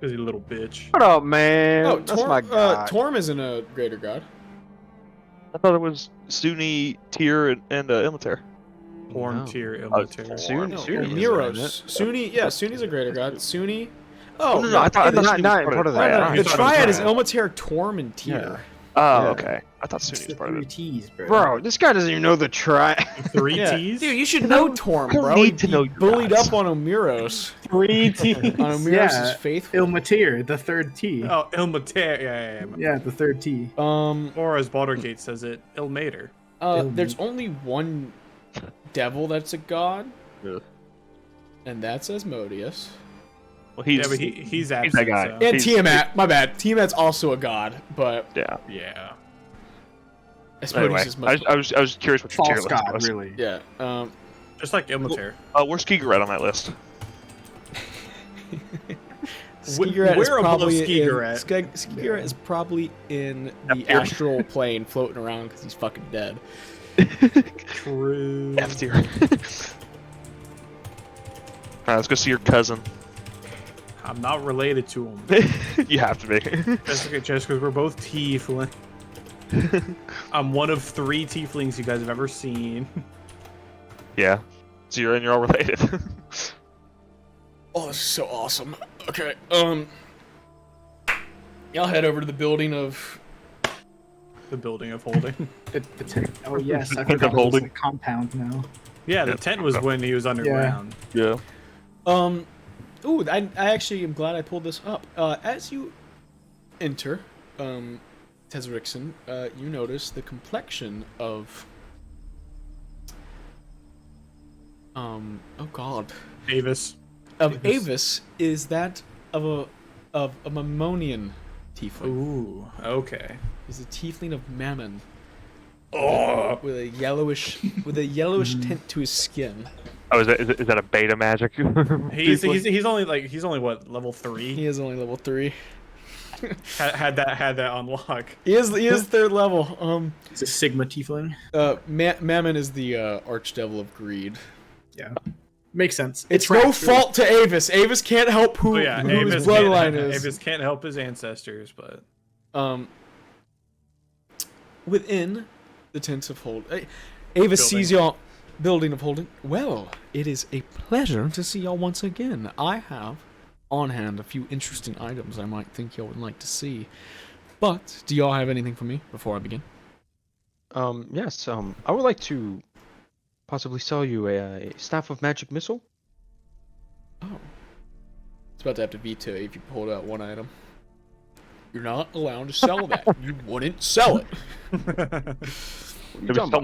He's a little bitch. Shut up, man. Oh, That's my guy. Torm isn't a greater god. I thought it was Sunni, Tyr, and Ilmater. Horn No. tier, Oh, Ilmater. Torm. No, Sunni is Miros. Sunni, yeah, Sunni's a greater god. Sunni. Oh, no, I thought not part of No, that. no, I the thought it was triad is triad. Ilmater, Torm, and Tyr. Oh, Yeah. okay. I thought it's Sunni the was part of 3 it. T's, bro. Bro, this guy doesn't even know the try. 3 Yeah. T's? Dude, you should know Torm, I don't bro. need to He know your bullied gods. up on Omiros. 3 T's. On Omiros' Yeah. faithful. Ilmatir, the third T. Oh, Ilmater. Yeah. Yeah, the third T. Or as Baldergate says it, Ilmater. There's only one devil that's a god, Yeah. and that's Asmodeus. Well, he's Yeah, but he's absent. that guy. So. And He's- Tiamat, my bad. Tiamat's also a god, but yeah. Yeah. Asmodeus Anyway, is much. I was curious what your tier False list god, was. really. Yeah. Just like Ilmater. Where's Skigaret on that list? Skigaret is Where above probably Skigaret? Skigaret is probably in the F tier. astral plane, floating around because he's fucking dead. True. F tier. Alright, let's go see your cousin. I'm not related to him. You have to be. Just because we're both tiefling. I'm one of 3 tieflings you guys have ever seen. Yeah. So you're all related. Oh, this is so awesome. Okay. Y'all head over to the building of. The building of holding. The tent. Oh yes, I Tent of forgot it was holding. a compound now. Yeah, the Yep. tent was when he was underground. Yeah. Ooh, I actually am glad I pulled this up. As you enter, Tezrixon, you notice the complexion of. Oh God. Avis. Of Avis is that of a Mammonian tiefling. Ooh, okay. He's a tiefling of Mammon. Oh, With a yellowish tint to his skin. Oh, is that a beta magic? he's only what, level 3? He is only level 3. had that unlock. He is third level. It's a Sigma tiefling. Mammon is the archdevil of greed. Yeah, makes sense. It's It tracks, no fault to Avis. Avis can't help who, Oh, yeah, who his Avis bloodline is. Avis can't help his ancestors, but Within the tents of hold, Avis sees y'all building of holding. Well, it is a pleasure to see y'all once again. I have on hand a few interesting items I might think y'all would like to see. But do y'all have anything for me before I begin? Yes. I would like to possibly sell you a staff of magic missile. Oh, it's about to have to veto if you pulled out one item. You're not allowed to sell that. You wouldn't sell it. Let me sell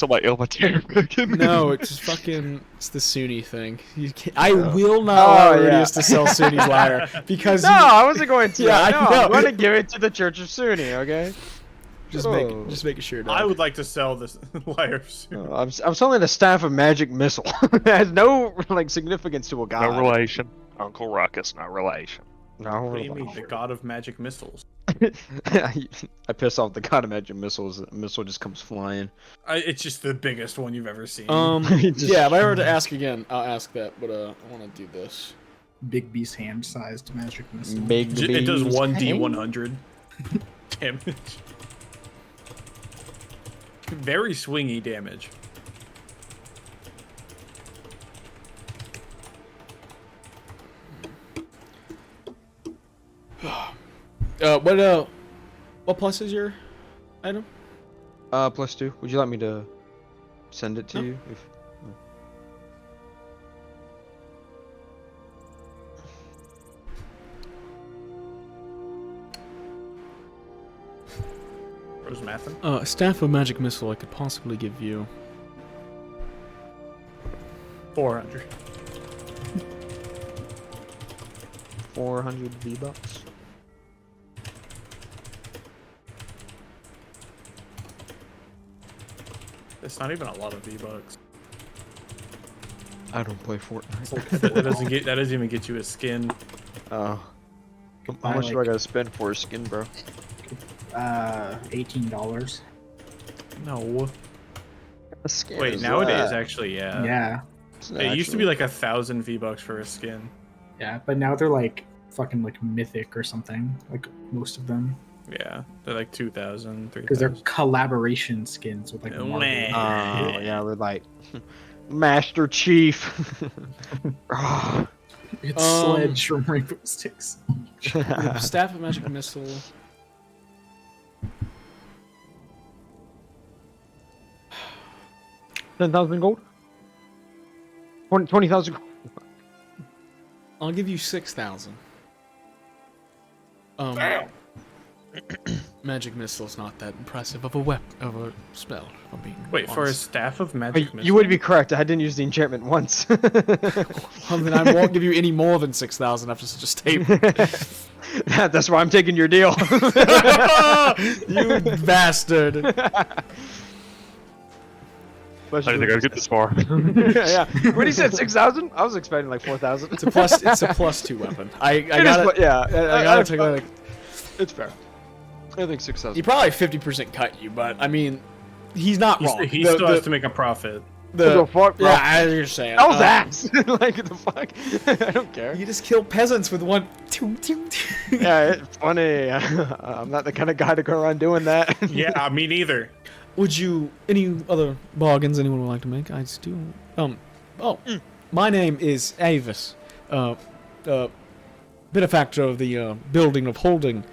my Ilmater. No, it's just fucking. It's the Sunni thing. You can't, I will not allow Rudius to sell Sunni's lyre because No, I wasn't going to. Yeah, I no, know. I'm going to give it to the Church of Sunni. Okay. just making sure. Dog. I would like to sell this lyre soon. No, I'm selling a staff of magic missile. It has no significance to a god. No relation. Uncle Ruckus, no relation. No What do you mean, relation. the god of magic missiles? I piss off the god of magic missiles. The missile just comes flying. It's just the biggest one you've ever seen. Yeah, if I were to ask again, I'll ask that. But I want to do this. Big beast hand-sized magic missile. Big It does bees. 1d100 damage. Very swingy damage. What plus is your item? +2. Would you like me to send it to No. you? If... Rose Mathin? A staff of magic missile I could possibly give you. 400. 400 V-bucks. It's not even a lot of V-Bucks. I don't play Fortnite. That doesn't even get you a skin. Oh. How much do I gotta spend for a skin, bro? $18. No. A skin Wait, is nowadays that? actually, yeah. Yeah, It used to be like 1,000 V-Bucks for a skin. yeah, but now they're like fucking like mythic or something. Like most of them, Yeah, they're like 2,000, because they're 3,000. collaboration skins with like Oh, Marvel. man. Oh, yeah, we're like Master Chief. Ah. It's Sledge from Rainbow Six. Staff of Magic Missile. 10,000 gold? 20,000 gold. I'll give you 6,000. Damn. Magic Missile's not that impressive of a spell. If I'm being Wait, for a honest. staff of magic missile? You would be correct. I didn't use the enchantment once. Well, then I won't give you any more than 6,000 after such a statement. That's why I'm taking your deal. You bastard! I didn't think I'd get this far. Yeah. When he said 6,000, I was expecting like 4,000. It's a +2 weapon. I It is gotta, pl- yeah. I gotta take like. It's fair. I think 6,000. He probably 50% cut you, but I mean, he's not wrong. He still has to make a profit. What the fuck, bro? Yeah, I understand. That was ass. Like the fuck? I don't care. You just kill peasants with one. Yeah, it's funny. I'm not the kind of guy to go around doing that. Yeah, me neither. Would you any other bargains anyone would like to make? I do. My name is Avis. Benefactor of the building of holding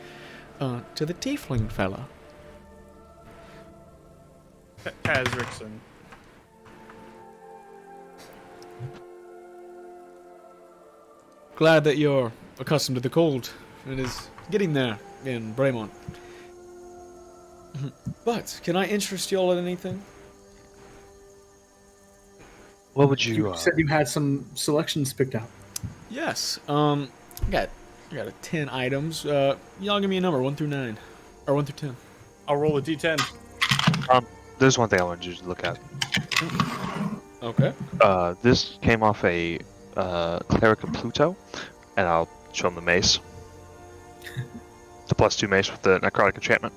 to the tiefling fella. Hazrickson. Glad that you're accustomed to the cold. It is getting there in Braemont. But can I interest y'all in anything? What would you? You said you had some selections picked out. Yes. I got 10 items. Y'all give me a number, 1 through 9, or 1 through 10. I'll roll a d10. There's one thing I wanted you to look at. Okay. This came off a cleric of Pluto, and I'll show him the mace. The +2 mace with the necrotic enchantment.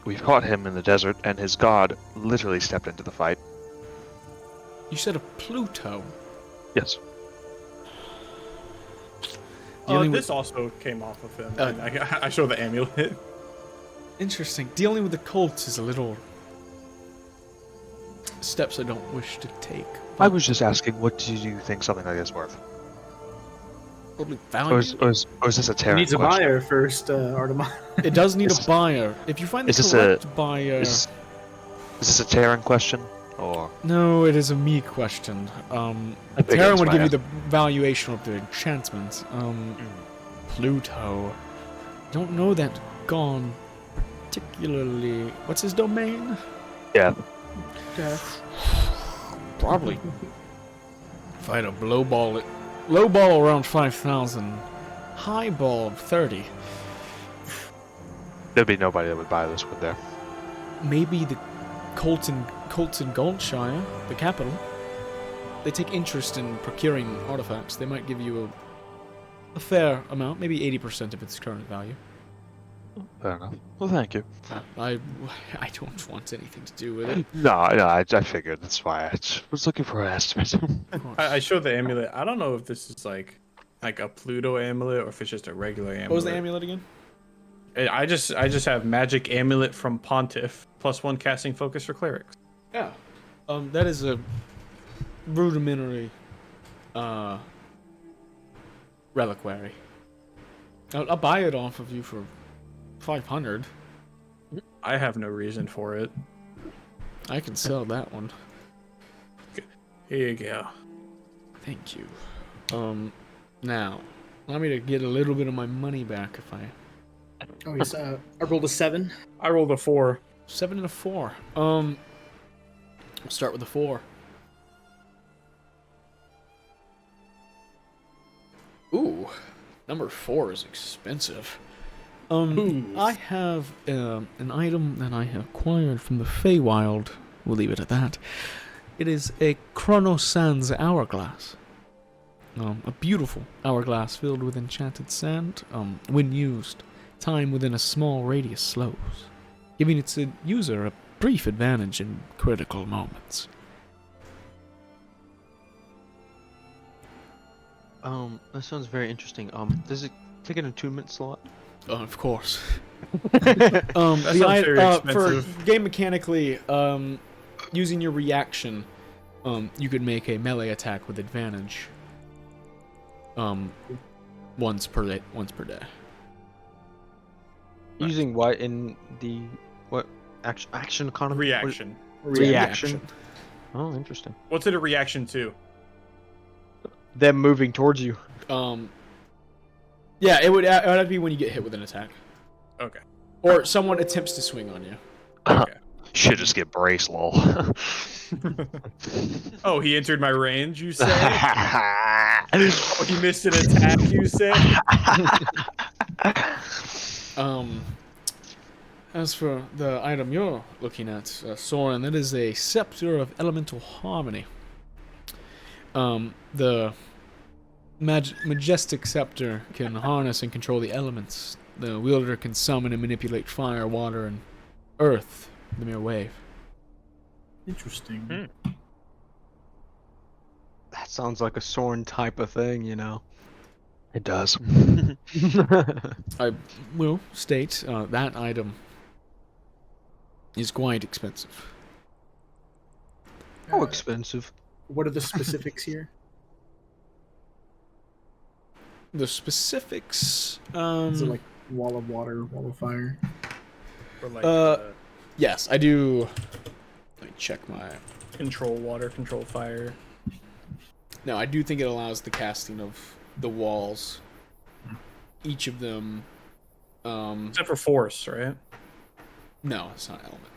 We've caught him in the desert, and his god literally stepped into the fight. You said a Pluto. Yes. Dealing This also came off of him. And I show the amulet. Interesting. Dealing with the cults is a little steps I don't wish to take. I was just asking, what do you think something like this is worth? Probably Or value. is this a It Terran needs a question? buyer first, Artemis. It does need Is- a buyer. If you find the is this correct buyer. Is this a Terran question? Or No, it is a me question. I think Terran that's would why give I you the valuation of the enchantments. Pluto. Don't know that gone particularly. What's his domain? yeah. Okay. Probably. If I had a low ball around 5,000, high ball 30. There'd be nobody that would buy this, would there? Maybe the Colts in Godshire, the capital. They take interest in procuring artifacts. They might give you a fair amount, maybe 80% of its current value. Fair enough. Well, thank you. I don't want anything to do with it. No, I figured. That's why I was looking for an estimate. Of course. I show the amulet. I don't know if this is like a Pluto amulet or if it's just a regular amulet. What was the amulet again? I just have magic amulet from Pontiff +1 casting focus for clerics. Yeah. That is a rudimentary reliquary. I'll buy it off of you for 500. I have no reason for it. I can sell that one. Here you go. Thank you. Now, allow me to get a little bit of my money back if I... Oh, yes. I rolled a 7. I rolled a 4. 7 and a 4. We'll start with a 4. Ooh, number 4 is expensive. I have an item that I acquired from the Feywild. We'll leave it at that. It is a Chronosands hourglass. A beautiful hourglass filled with enchanted sand. When used, time within a small radius slows, giving its user a brief advantage in critical moments. That sounds very interesting. Does it take an attunement slot? Of course. That sounds very For expensive. game mechanically, using your reaction, you could make a melee attack with advantage. Once per day. Using what in the action economy? Reaction. Reaction. Oh, interesting. What's it a reaction to? Them moving towards you. Yeah, it would have to be when you get hit with an attack, Okay. or someone attempts to swing on you. Okay. Should just get brace, lol. Oh, he entered my range, you say? Oh, he missed an attack, you say? As for the item you're looking at, Soren, that is a Scepter of Elemental Harmony. The majestic scepter can harness and control the elements. The wielder can summon and manipulate fire, water, and earth with the mere wave. Interesting. That sounds like a Soren type of thing, you know. It does. I will state that item is quite expensive. How expensive? What are the specifics here? The specifics, Is it like wall of water, wall of fire? Or like yes, I do. Let me check my. control water, control fire. No, I do think it allows the casting of the walls. Each of them. Except for force, right? No, it's not element.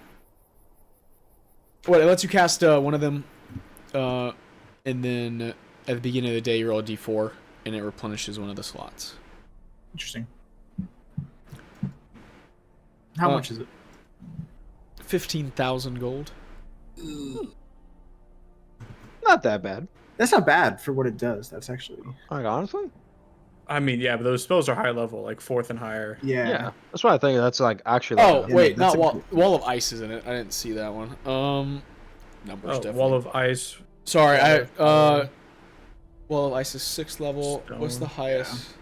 What, it lets you cast one of them, and then at the beginning of the day you roll a d4, and it replenishes one of the slots. Interesting. How much is it? 15,000 gold. Not that bad. That's not bad for what it does. That's actually. Like, honestly? I mean, yeah, but those spells are high level, like 4th and higher. Yeah. That's why I think that's like actually. Oh, Like Yeah, wait, that's not a wall of ice is in it. I didn't see that one. Numbers Oh, definitely. wall of ice. Sorry, Wall Wall of ice is 6th level. What's the Stone. highest?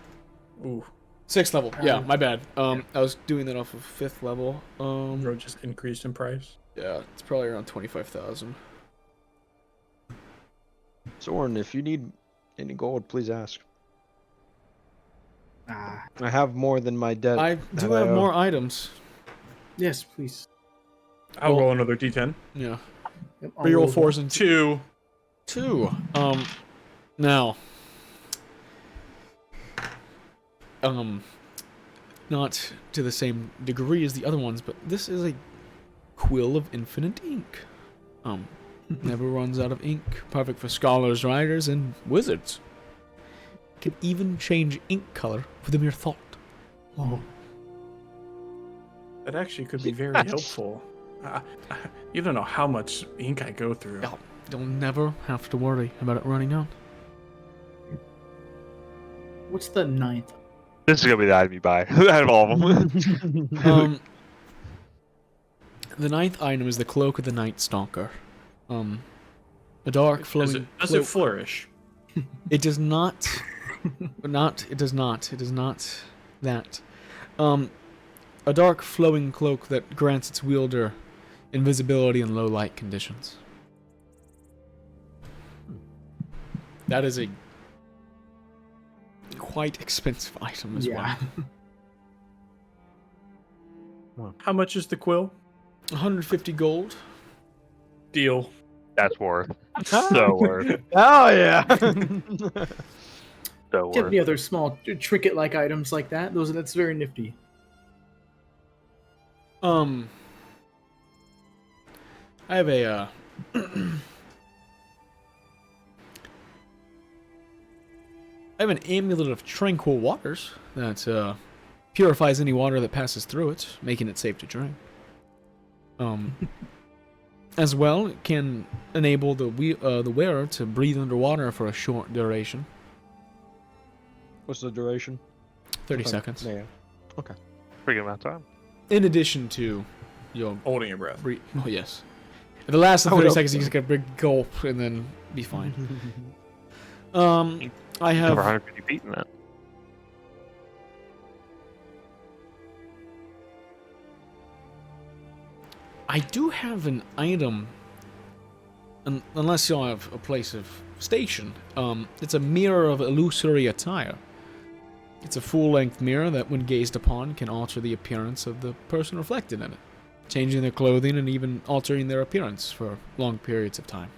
Ooh, 6th level. Yeah, my bad. I was doing that off of 5th level. road just increased in price. Yeah, it's probably around 25,000. Soren, if you need any gold, please ask. Ah. I have more than my debt. I that do have owe. more items. Yes, please. I'll Well- roll another d10. Yeah. Yep, I'll Reroll roll 4s and 2. 2. Now. Not to the same degree as the other ones, but this is a quill of infinite ink. Never runs out of ink. Perfect for scholars, writers, and wizards. Can even change ink color with a mere thought. Oh. That actually could be very helpful. You don't know how much ink I go through. Yeah. You'll never have to worry about it running out. What's the 9th? This is gonna be the item you buy out of all of them. The 9th item is the Cloak of the Night Stalker. A dark flowing Does it cloak. flourish? It does not. It does not. It is not that. A dark flowing cloak that grants its wielder invisibility in low light conditions. That is a quite expensive item as Yeah. well. How much is the quill? 150 gold. Deal. That's worth. So worth. Oh yeah. So Do you have worth. any other small trinket-like items like that? That's very nifty. I have a I have an amulet of tranquil waters that purifies any water that passes through it, making it safe to drink. As well, it can enable the wearer to breathe underwater for a short duration. What's the duration? 30 seconds. Yeah. Pretty good amount of time. In addition to your Holding your breath. oh yes. At the last of I would 30 hope seconds, so. you just get a big gulp and then be fine. I Cover have 150 feet in that. I do have an item, unless y'all have a place of station. It's a mirror of illusory attire. It's a full-length mirror that, when gazed upon, can alter the appearance of the person reflected in it, changing their clothing and even altering their appearance for long periods of time.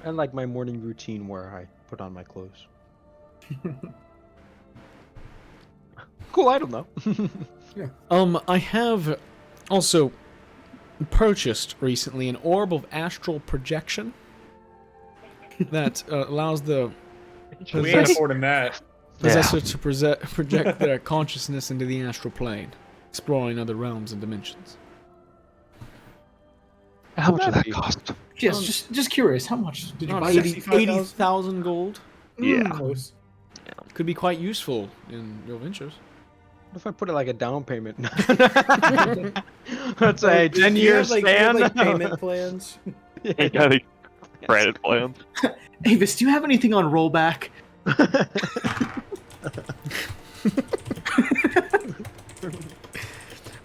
And like my morning routine where I put on my clothes. Cool item though. I have also purchased recently an orb of astral projection that allows the We ain't affording that. possessor to project their consciousness into the astral plane, exploring other realms and dimensions. How much did that cost? Yes, just curious. How much did you Around buy? 80,000 gold. Yeah. Close. Could be quite useful in your ventures. What if I put it like a down payment? Let's say 10 Do you years have, like, you have, span. like, payment plans? You got the credit plans. Avis, do you have anything on rollback?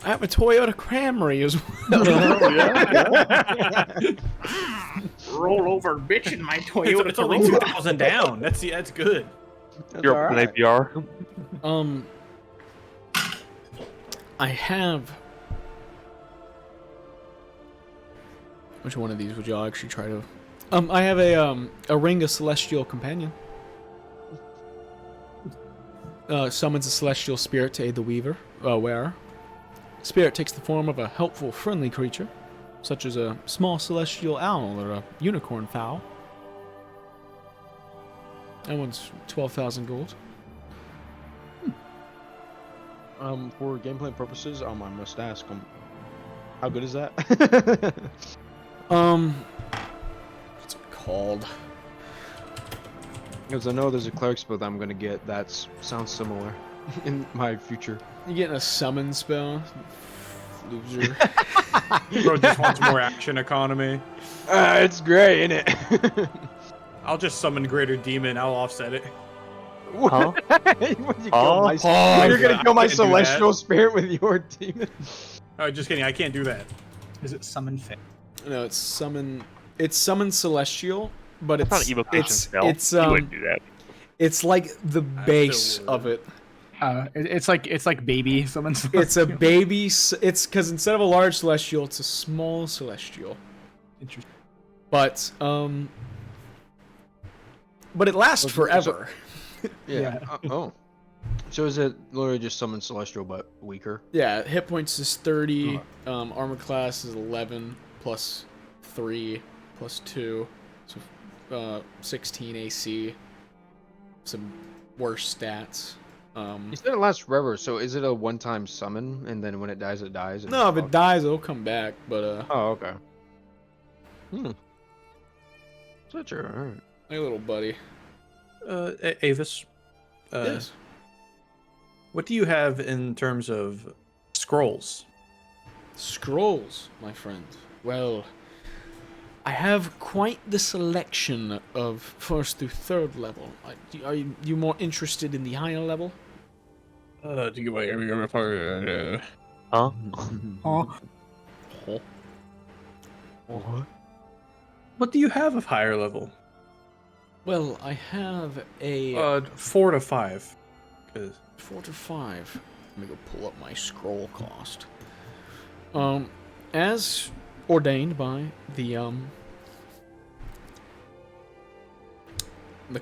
I have a Toyota Camry as well. Roll over, bitch, in my It's, Toyota it's only Corolla. 2,000 down. That's good. That's You're all up right. with an APR. I have. Which one of these would y'all actually try to? I have a ring of celestial companion. Summons a celestial spirit to aid the wearer. Spirit takes the form of a helpful, friendly creature, such as a small celestial owl or a unicorn fowl. That one's 12,000 gold. For gameplay purposes, I must ask, how good is that? What's it called? Because I know there's a cleric spell that I'm gonna get that sounds similar in my future. You getting a summon spell? Loser. Bro just wants more action economy. It's great, isn't it? I'll just summon Greater Demon. I'll offset it. Huh? You're gonna kill my can't do celestial spirit with your demon. Oh, just kidding. I can't do that. Is it summon fit? No, it's summon. It's summon celestial, but It's not an evocation spell. You wouldn't do that. it's like the base would. of it. It's like baby summon. It's a baby. It's because instead of a large celestial, it's a small celestial. Interesting. But it lasts forever. Yeah. Oh. So is it literally just summon celestial but weaker? Yeah, hit points is 30. Armor class is 11 plus 3 plus 2, so 16 AC. Some worse stats. You said it lasts forever, so is it a one-time summon and then when it dies, it dies? and No, if it's it dies, it'll come back. But Oh, okay. Such a alright. hey, little buddy. Avis. Yes. What do you have in terms of scrolls? Scrolls, my friend. Well, I have quite the selection of 1st through 3rd level. Are you more interested in the higher level? To give away. Huh? What do you have of higher level? Well, I have a 4 to 5. 'Cause 4 to 5. Let me go pull up my scroll cost. As ordained by the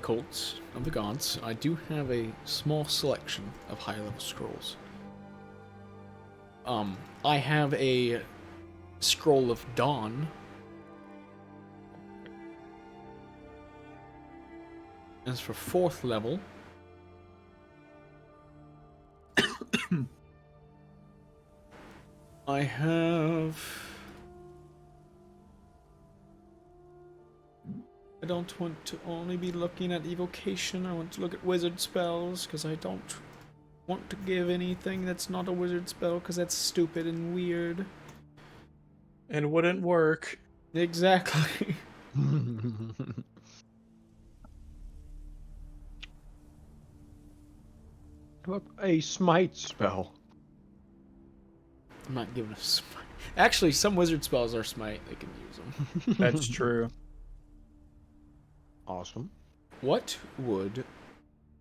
cults of the gods, I do have a small selection of high level scrolls. I have a scroll of dawn. As for 4th level, I have. I don't want to only be looking at evocation. I want to look at wizard spells because I don't want to give anything that's not a wizard spell because that's stupid and weird. And wouldn't work. Exactly. Look, a smite spell. I'm not giving a smite. Actually, some wizard spells are smite. They can use them. That's true. Awesome. What would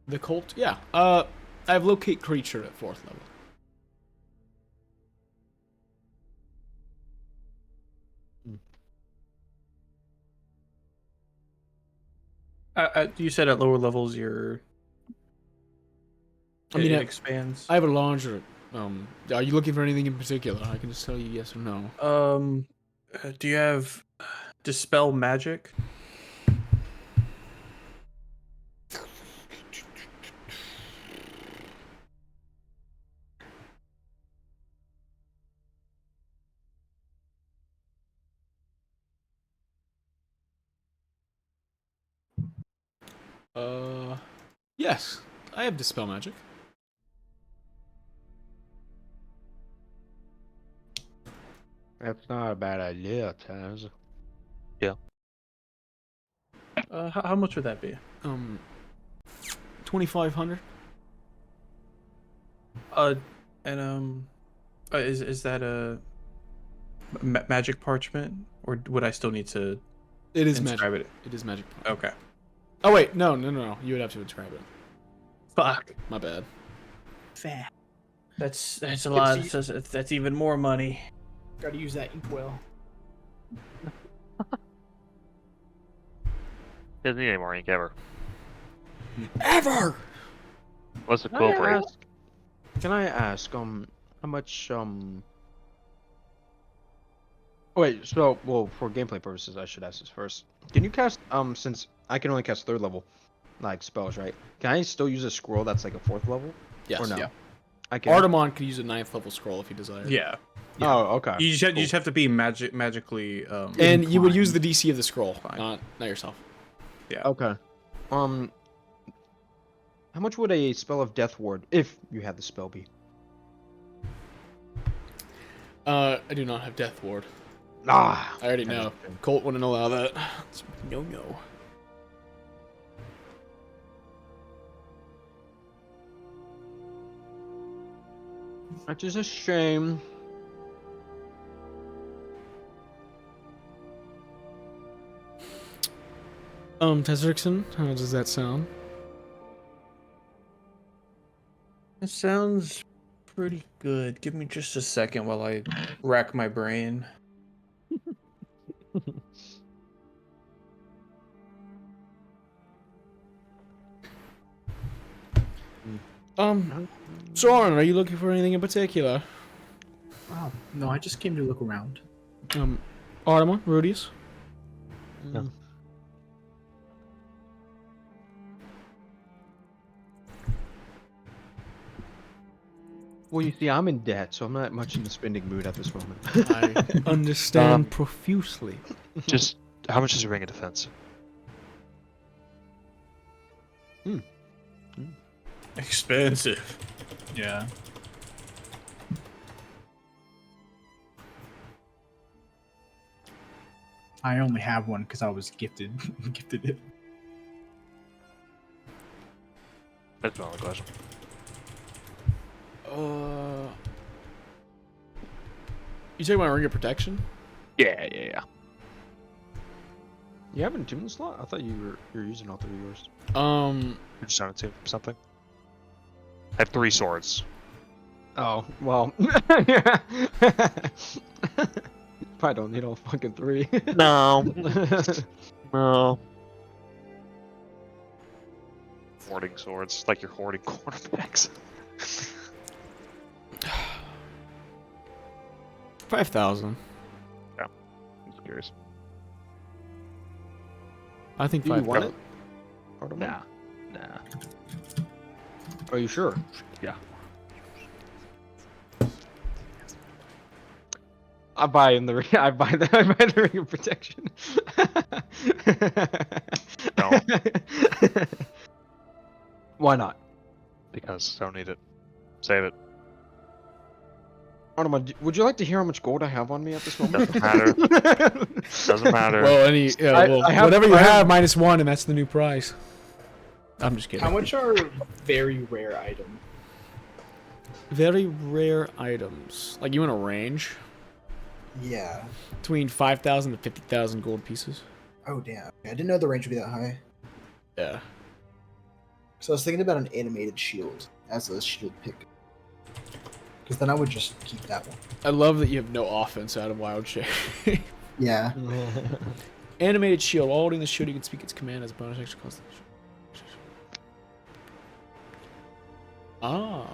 the cult? Yeah. I have locate creature at 4th level. You said at lower levels it expands. I have a larger. Are you looking for anything in particular? I can just tell you yes or no. Do you have dispel magic? Yes, I have dispel magic. That's not a bad idea, Taz. How much would that be? 2,500. Is that a magic parchment, or would I still need to? It is inscribe magic. it? It is magic. Okay. Oh wait, no. You would have to inscribe it. Fuck. My bad. Fair. That's a lot. That's even more money. Gotta use that inkwell. Doesn't need any more ink ever. Ever. What's the quill break? Can I ask, how much, Wait, so, well, for gameplay purposes, I should ask this first. Can you cast, since I can only cast 3rd level, like, spells, right? Can I still use a scroll that's, like, a 4th level? Yes. Or no? Yeah. I can. Artemon could use a 9th level scroll if he desired. Yeah. Oh, okay. You just have to be magically. And you would use the DC of the scroll, not yourself. Yeah. Okay. How much would a spell of Death Ward, if you had the spell, be? I do not have Death Ward. Ah, I already know. Colt wouldn't allow that. It's no. Which is a shame. Tezrixon, how does that sound? It sounds pretty good. Give me just a second while I rack my brain. Soren, are you looking for anything in particular? Oh, no, I just came to look around. Artemon, Rudius? No. Well, you see, I'm in debt, so I'm not much in the spending mood at this moment. I understand profusely. Just how much is a ring of defense? Expensive. Yeah. I only have one because I was gifted it. That's my only question. You talking about Ring of Protection? Yeah. You have an attunement slot? I thought you were using all 3 of yours. I just wanted to something. I have 3 swords. Oh, well. Probably don't need all fucking 3. No. No. Hoarding swords, like you're hoarding quarterbacks. 5,000. I'm just curious. I think Do you 5,000. want it? Artemon? Nah. Are you sure? Yeah. I buy in the I buy the ring of protection. Don't. Why not? Because don't need it. Save it. Artemis, would you like to hear how much gold I have on me at this moment? Doesn't matter. Doesn't matter. Well, I have- whatever you I have- have -1, and that's the new price. I'm just kidding. How much are very rare items? Very rare items. Like you in a range Yeah. between 5,000 to 50,000 gold pieces. Oh damn. I didn't know the range would be that high. Yeah. So I was thinking about an animated shield as a shield pick. Because then I would just keep that one. I love that you have no offense out of Wild Shape. Yeah. Animated shield. While holding the shield, you can speak its command as a bonus extra cost. Ah.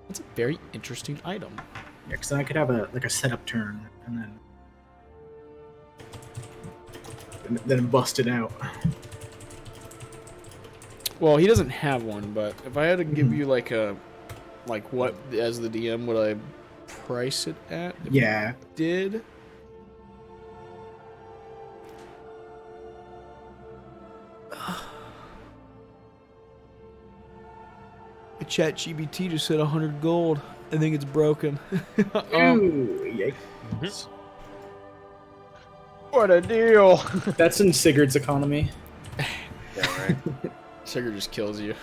That's a very interesting item. Yeah, because then I could have a setup turn and then bust it out. Well, he doesn't have one, but if I had to give you like what as the DM would I price it at? If Yeah. I did. The chat GBT just said 100 gold. I think it's broken. Ooh, yikes. What a deal! That's in Sigurd's economy. Yeah, right. Sugar just kills you.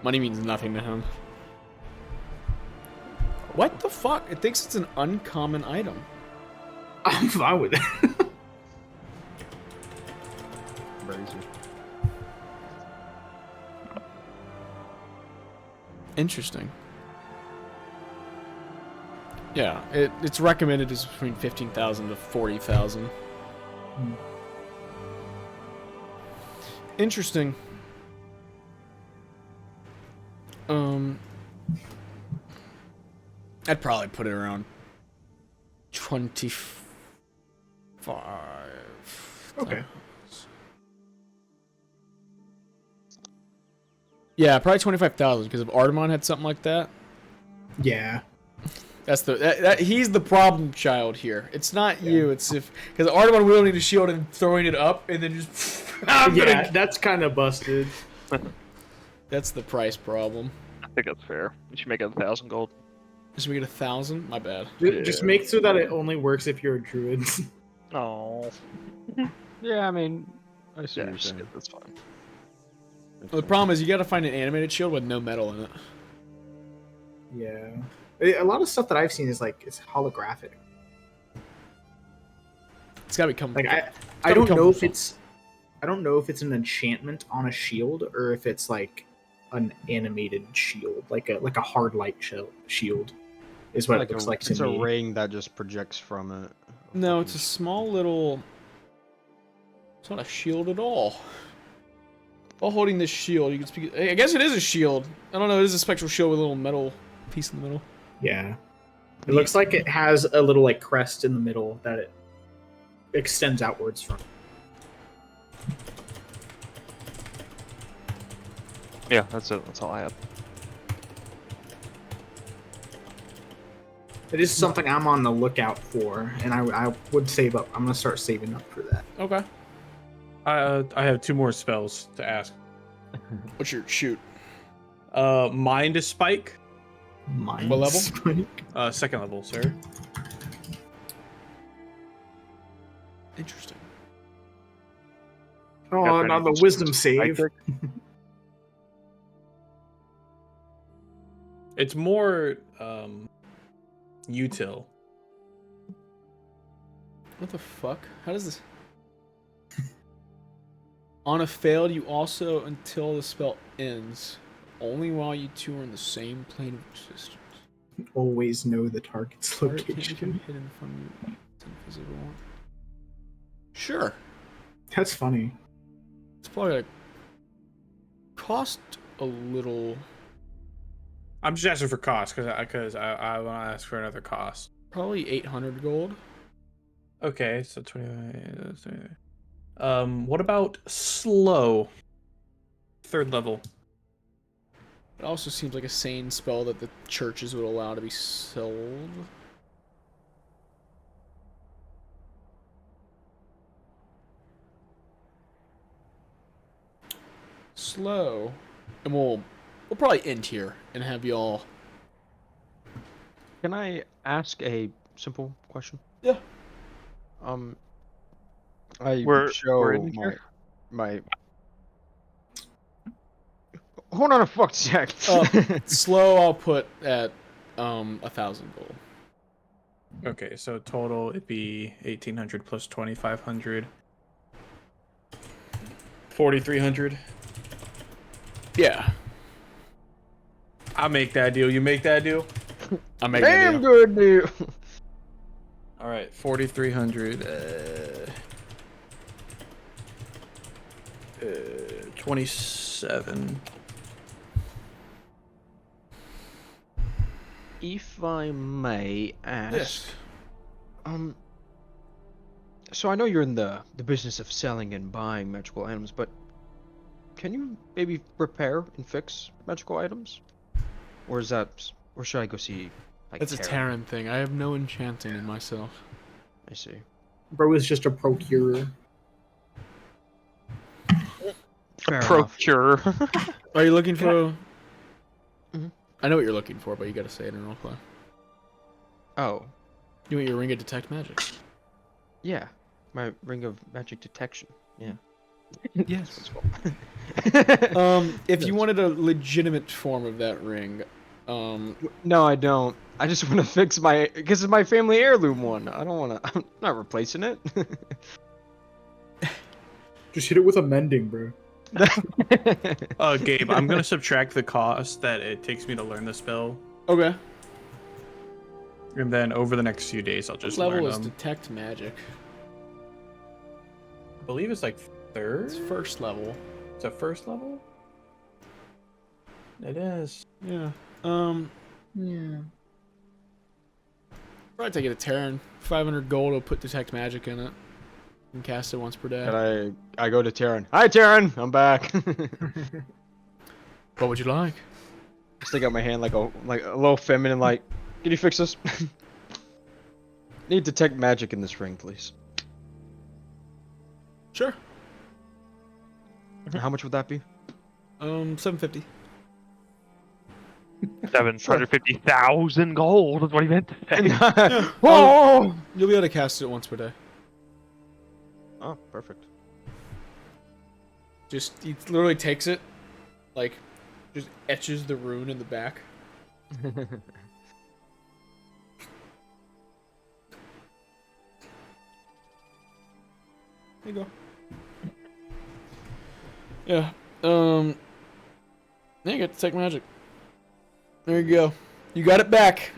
Money means nothing to him. What the fuck? It thinks it's an uncommon item. I'm fine with that. Interesting. Yeah, it's recommended is between 15,000 to 40,000. Interesting. I'd probably put it around 25. Okay. Yeah, probably 25,000 because if Artemon had something like that, Yeah. that's he's the problem child here. It's not you. It's if because Artemon wielding the shield and throwing it up and then just Yeah, that's kind of busted. That's the price problem. I think that's fair. We should make it 1,000 gold. Should we get 1,000? My bad. Just make so that it only works if you're a druid. Oh. Yeah, I mean, I see Yeah, what you're just saying. get, that's fine. Well, the problem is you got to find an animated shield with no metal in it. Yeah. A lot of stuff that I've seen is like it's holographic. It's got to become Like I gotta don't become know if fun. I don't know if it's an enchantment on a shield or if it's like an animated shield, like a hard light shield, is what it looks like to it's me. a ring that just projects from it. No, it's a small little. It's not a shield at all. While holding this shield, you can speak. I guess it is a shield. I don't know. It is a spectral shield with a little metal piece in the middle. Yeah. It looks like it has a little like crest in the middle that it extends outwards from. Yeah, that's it. That's all I have. It is something I'm on the lookout for, and I would save up. I'm gonna start saving up for that. Okay. I have 2 more spells to ask. What's your shoot? Mind Spike, Mind What level? Spike. 2nd level, sir. Interesting. Oh, now the wisdom save. It's more util. What the fuck? How does this? On a failed, you also until the spell ends. Only while you two are in the same plane of existence. Always know the target's Target can't location. become hidden from you. It's invisible. Sure. That's funny. It's probably gonna cost a little. I'm just asking for cost because I want to ask for another cost. Probably 800 gold. Okay, so 20. What about slow? 3rd level. It also seems like a sane spell that the churches would allow to be sold. Slow. And we'll probably end here and have y'all. Can I ask a simple question? Yeah. I We're show in here? my. Hold on a fuck sec. Slow I'll put at 1,000 gold. Okay, so total it'd be 1,800 plus 2,500. 4,300. Yeah. I'll make that deal. You make that deal? I'm making Damn a deal. good deal. All right, 4,300. 27. If I may ask, Yes. So I know you're in the business of selling and buying magical items, but can you maybe repair and fix magical items? Or should I go see like That's a Terran thing. I have no enchanting in myself. I see. Bro is just a procurer. Fair enough. Procure. Are you looking for? Mhm. I know what you're looking for, but you gotta say it in roleplay. Oh, You want your ring of detect magic? yeah. My ring of magic detection. Yeah. Yes. That's If you wanted a legitimate form of that ring, No, I don't. I just want to fix because it's my family heirloom one. I don't want to. I'm not replacing it. Just hit it with a mending, bro. Gabe, I'm gonna subtract the cost that it takes me to learn the spell, okay. and then over the next few days, I'll What just level learn is them. detect magic? I believe it's like third. It's first level. It's a first level. It is. Yeah. Yeah. Probably take it a Terran. 500 gold will put detect magic in it. And cast it once per day. And I go to Taryn. Hi, Taryn. I'm back. What would you like? Stick out my hand like a little feminine, like, can you fix this? Need detect magic in this ring, please. Sure. How much would that be? 750. 750,000 gold is what he meant to say. Whoa! You'll be able to cast it once per day. Oh, perfect. Just, he literally takes it, like, just etches the rune in the back. There you go. Yeah. There you go. Detect magic. There you go. You got it back.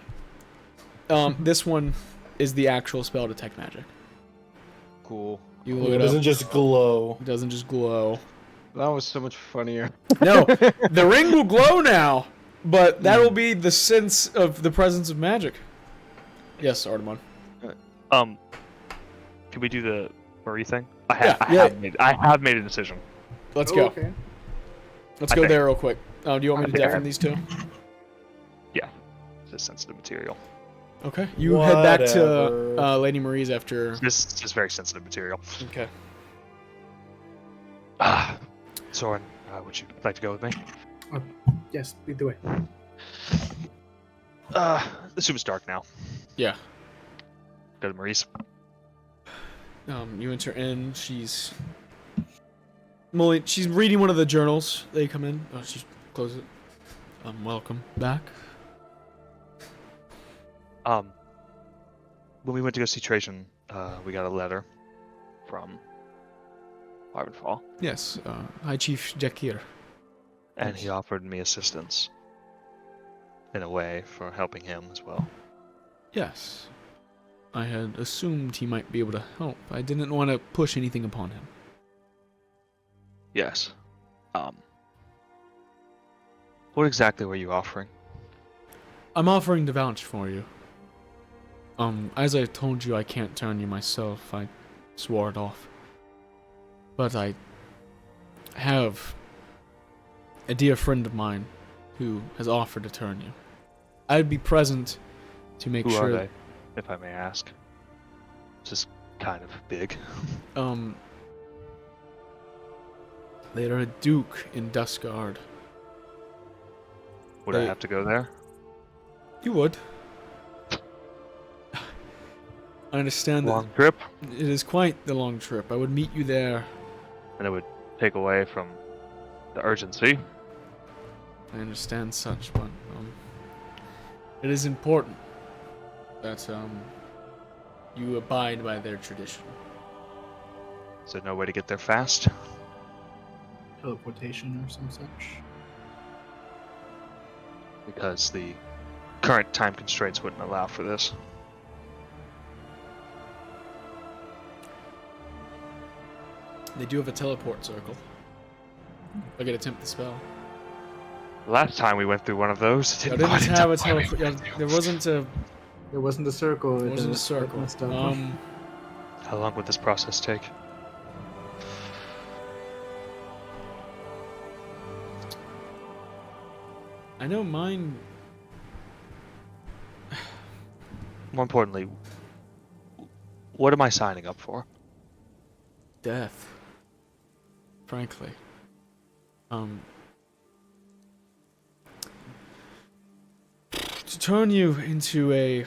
This one is the actual spell detect magic. Cool. You look It it doesn't up. just glow. It doesn't just glow. That was so much funnier. No, the ring will glow now, but that will be the sense of the presence of magic. Yes, Artemon. Can we do the Marie thing? I Yeah. have made a decision. Let's go. Okay. Let's I go think- there real quick. Do you want me to Yeah. deafen these two? Yeah, it's just sensitive material. Okay. You head back to Whatever. Lady Marie's after. This is very sensitive material. Okay. Soren, would you like to go with me? Yes, lead the way. Assume it's dark now. Yeah. Go to Marie's. You enter in. She's reading one of the journals. They come in. Oh, she closes it. Welcome back. When we went to go see Trajan, we got a letter from Ivanfall, Yes. High Chief Jakir. and he offered me assistance. In a way, for helping him as well. Yes. I had assumed he might be able to help. I didn't want to push anything upon him. Yes. What exactly were you offering? I'm offering to vouch for you. As I told you, I can't turn you myself. I swore it off. But I have a dear friend of mine who has offered to turn you. I'd be present to make Who sure. are they, if I may ask? This is kind of big. They are a duke in Dustguard. Would I have to go there? You would. I understand that Long trip? it is quite the long trip. I would meet you there. And it would take away from the urgency. I understand such, but it is important that you abide by their tradition. Is there no way to get there fast? Teleportation or some such. Because the current time constraints wouldn't allow for this. They do have a teleport circle. I could attempt the spell. Last time we went through one of those, it I didn't didn't quite have a end up where we teleport. Yeah, there wasn't a. There wasn't a circle. There wasn't a circle. How long would this process take? I know mine. More importantly, what am I signing up for? Death. Frankly. To turn you into a.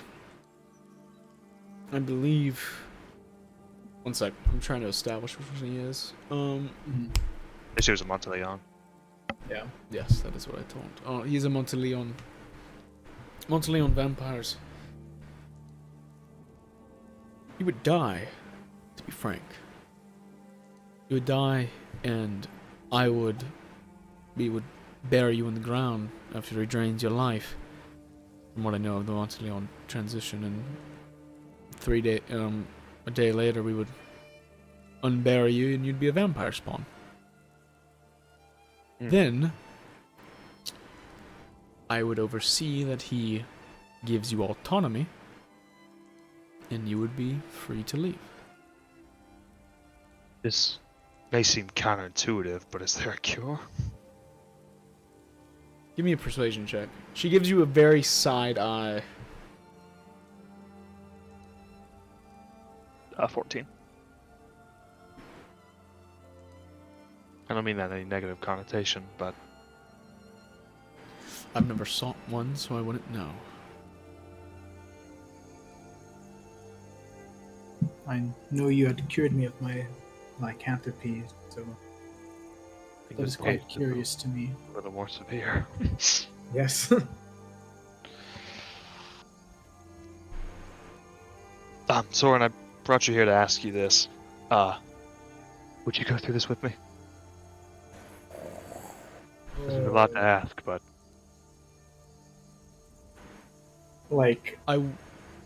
I believe. One sec. I'm trying to establish which one he is. This was a Monteleon. Yeah. Yes, that is what I told. Oh, he's a Monteleon. Monteleon vampires. You would die, to be frank. You would die, and we would bury you in the ground after he drains your life. From what I know of the Monteleon transition, and a day later we would unbury you, and you'd be a vampire spawn. Then, I would oversee that he gives you autonomy, and you would be free to leave. This may seem counterintuitive, but is there a cure? Give me a persuasion check. She gives you a very side eye. 14. I don't mean that in any negative connotation, but I've never sought one, so I wouldn't know. I know you had cured me of my lycanthropy, so I think that is this quite case is curious to me. a little more severe. Yes. Soren, I brought you here to ask you this. Would you go through this with me? There's a lot to ask, but Like, I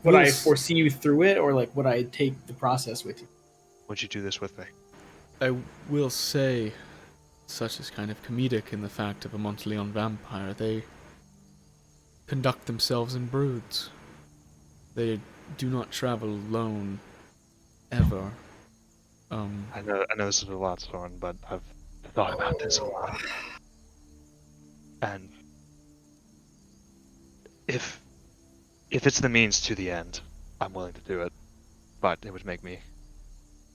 would I foresee you through it, or like would I take the process with you? would you do this with me? I will say, such is kind of comedic in the fact of a Monteleon vampire. They conduct themselves in broods. They do not travel alone, ever. I know this is a lot, Soren, but I've thought about this a lot. And if it's the means to the end, I'm willing to do it. But it would make me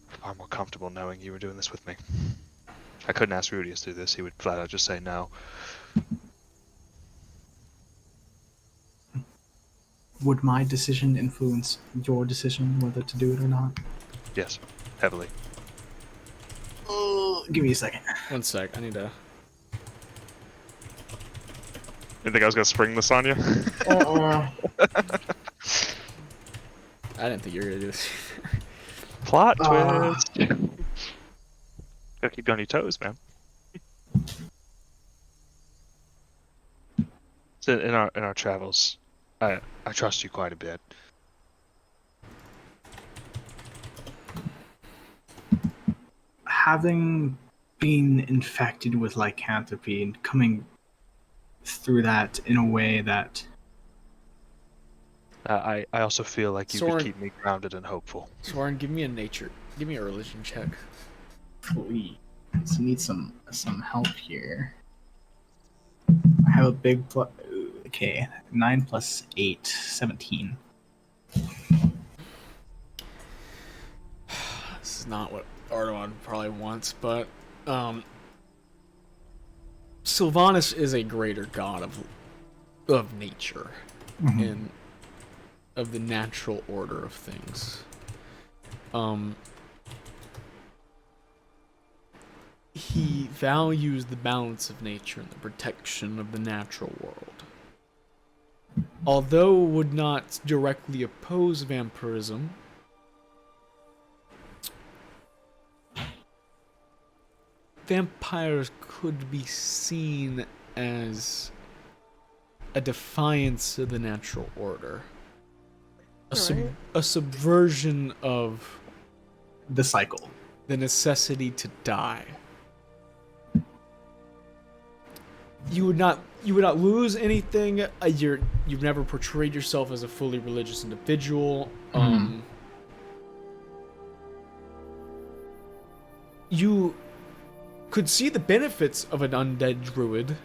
far more comfortable knowing you were doing this with me. I couldn't ask Rudius to do this. He would flat out just say no. Would my decision influence your decision whether to do it or not? Yes, heavily. Give me a second. One sec, I need to. You think I was gonna spring this on you? I didn't think you were gonna do this. Plot twist. Gotta keep you on your toes, man. So in our travels, I trust you quite a bit. Having been infected with lycanthropy and coming through that in a way that I also feel like you Soren, could keep me grounded and hopeful. Soren, give me a religion check. please need some help here. I have a big plus. Okay, 9 plus 8, 17. This is not what Artemon probably wants, but Sylvanas is a greater god of nature and of the natural order of things. He values the balance of nature and the protection of the natural world. Although would not directly oppose vampirism, vampires could be seen as a defiance of the natural order. A subversion of The cycle. the necessity to die. You would not lose anything. You've never portrayed yourself as a fully religious individual. You could see the benefits of an undead druid.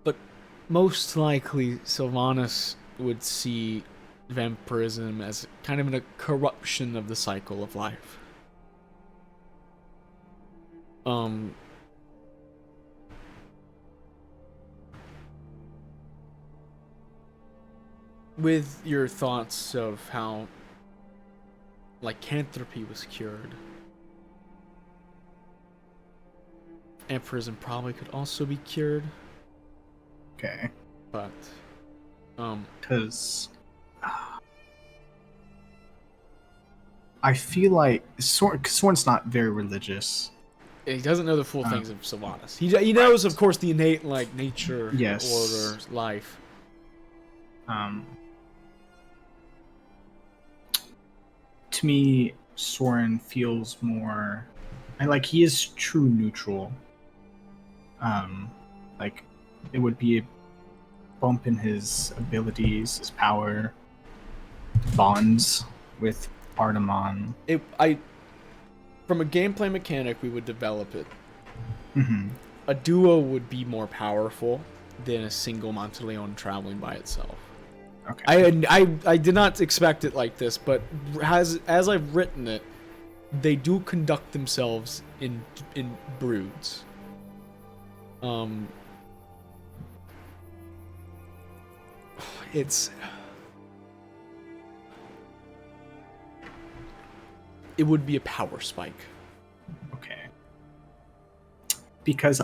But most likely Sylvanas would see vampirism as kind of a corruption of the cycle of life. With your thoughts of how lycanthropy was cured, vampirism probably could also be cured. Okay. But Because I feel like Soren's not very religious. he doesn't know the full things of Sylvanas. He knows, of course, the innate nature, Yes. order, life. To me, Soren feels more, he is true neutral. It would be a bump in his abilities, his power, bonds with Artemon. From a gameplay mechanic, we would develop it. Mm-hmm. A duo would be more powerful than a single Monteleone traveling by itself. Okay. I did not expect it like this, but as I've written it, they do conduct themselves in broods. It would be a power spike. Okay. Because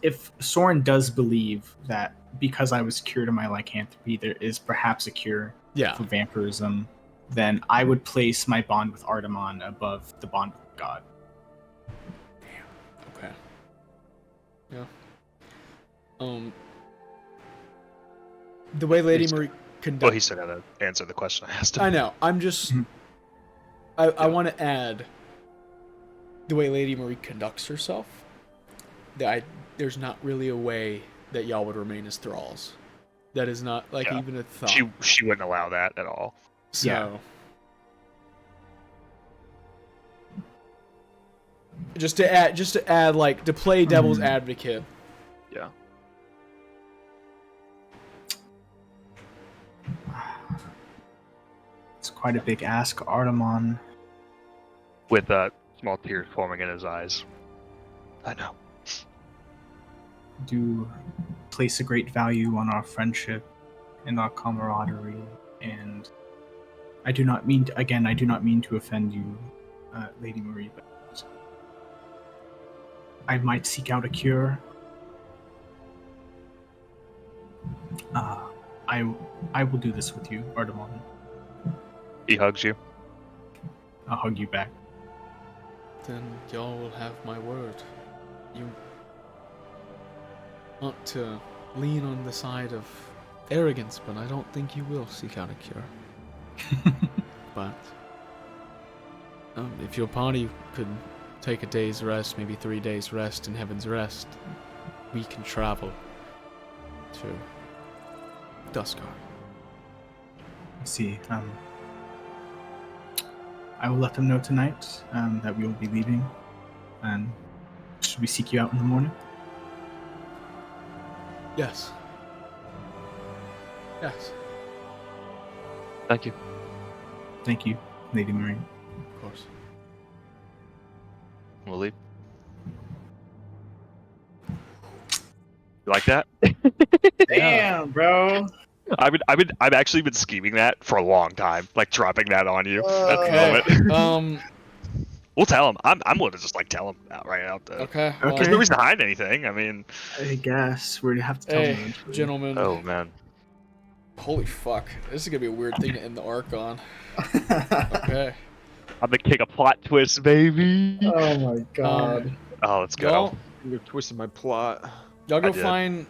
if Soren does believe that because I was cured of my lycanthropy, there is perhaps a cure for vampirism, then I would place my bond with Artemon above the bond with God. Damn. Okay. Yeah. The way Lady Marie conducts. Well, he said how to answer the question I asked him. I know. I'm just. I want to add the way Lady Marie conducts herself. There's not really a way that y'all would remain as thralls. That is not even a thought. She wouldn't allow that at all. So, Yeah. just to add, to play devil's advocate. Yeah. It's quite a big ask, Artemon. With small tears forming in his eyes. I know. Do place a great value on our friendship and our camaraderie, and I do not mean to offend you, Lady Marie, but I might seek out a cure. I will do this with you, Artemon. He hugs you. I'll hug you back. Then y'all will have my word. You want to lean on the side of arrogance, but I don't think you will seek out a cure. But if your party could take a day's rest, maybe 3 days rest in Heaven's Rest, we can travel to Duskar. let's see. I will let them know tonight that we will be leaving. And should we seek you out in the morning? Yes. Yes. Thank you. Thank you, Lady Marine. Of course. We'll leave. You like that? Damn, bro. I've actually been scheming that for a long time, like dropping that on you. Okay. We'll tell him. I'm willing to just like tell him right out there. Okay. Well, There's no reason to hide anything. I mean, I guess we're gonna have to tell them. Eventually. Gentlemen. oh man. Holy fuck. This is gonna be a weird thing to end the arc on. Okay. I'm the king of plot twists, baby. Oh my god. Oh, let's go. Y'all, You're twisting my plot. y'all go I did. find.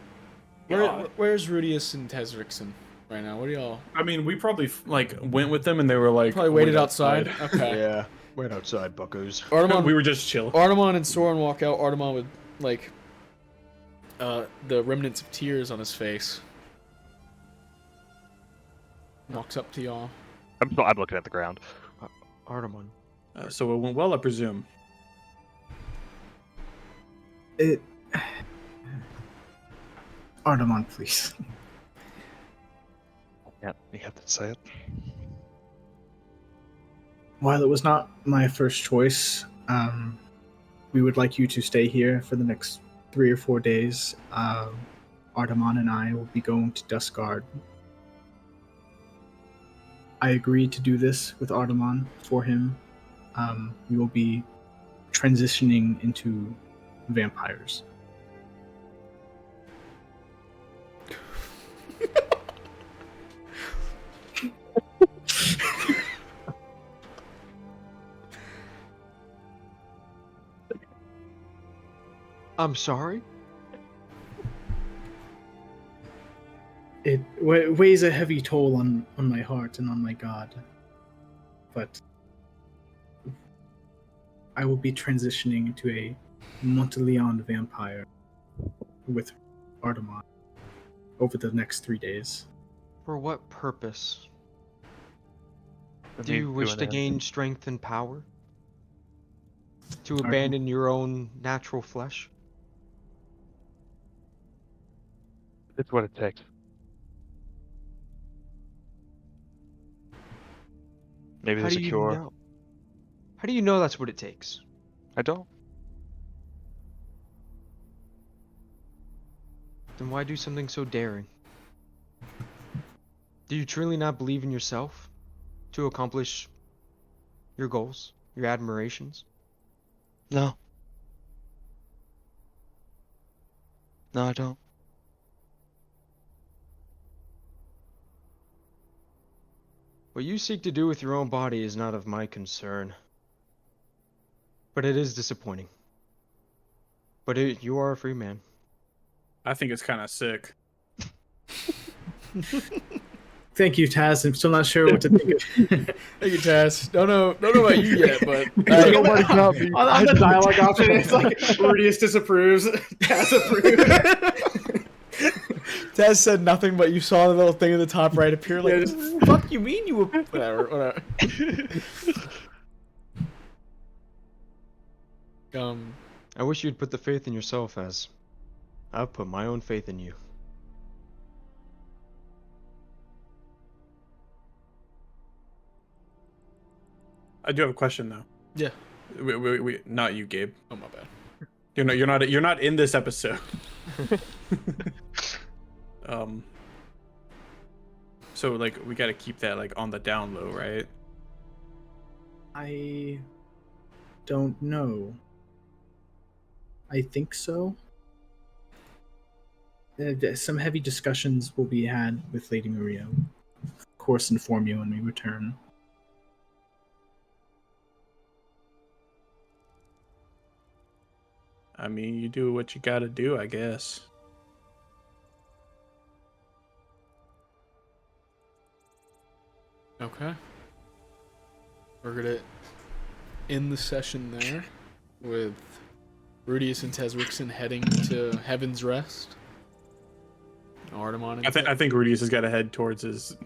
Where's Rudius and Tezrixon right now? What do y'all? I mean, we probably like went with them, and they were like Probably waited outside. Okay. Yeah. Wait outside, buckos. Artemon, We were just chill. Artemon and Soren walk out. Artemon with like the remnants of tears on his face. Walks up to y'all. I'm looking at the ground. Artemon. So it went well, I presume. Artemon, please. Yeah, you have to say it. While it was not my first choice, we would like you to stay here for the next 3 or 4 days. Artemon and I will be going to Duskguard. I agreed to do this with Artemon for him. We will be transitioning into vampires. I'm sorry? It weighs a heavy toll on my heart and on my god. But I will be transitioning into a Monteleon vampire with Artemon over the next 3 days. For what purpose? What Do are you wish to doing there? gain strength and power? To abandon your own natural flesh? It's what it takes. Maybe How there's do a you cure. know? How do you know that's what it takes? I don't. Then why do something so daring? Do you truly not believe in yourself to accomplish your goals, your admirations? No. No, I don't. What you seek to do with your own body is not of my concern. But it is disappointing. But you are a free man. I think it's kind of sick. Thank you, Taz. I'm still not sure what to think of. Thank you, Taz. Don't know about you yet, but Nobody's not me. On the dialogue option, it's like Rudius disapproves, Taz approves. Taz said nothing, but you saw the little thing at the top right appear. Like, Yeah, what the fuck you mean you were whatever. I wish you'd put the faith in yourself as I've put my own faith in you. I do have a question though. Yeah. We not you, Gabe. Oh my bad. You're not in this episode. So like we got to keep that like on the down low, right? I don't know. I think so. Some heavy discussions will be had with Lady Maria. Of course, inform you when we return. I mean, you do what you got to do, I guess. Okay. We're gonna end the session there with Rudius and Tezrixon heading to Heaven's Rest. Artemon and I think Rudius has got to head towards his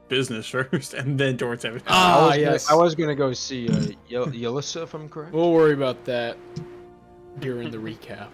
business first, and then towards everything. Yes. I was gonna go see Yelissa, if I'm correct. We'll worry about that during the recap.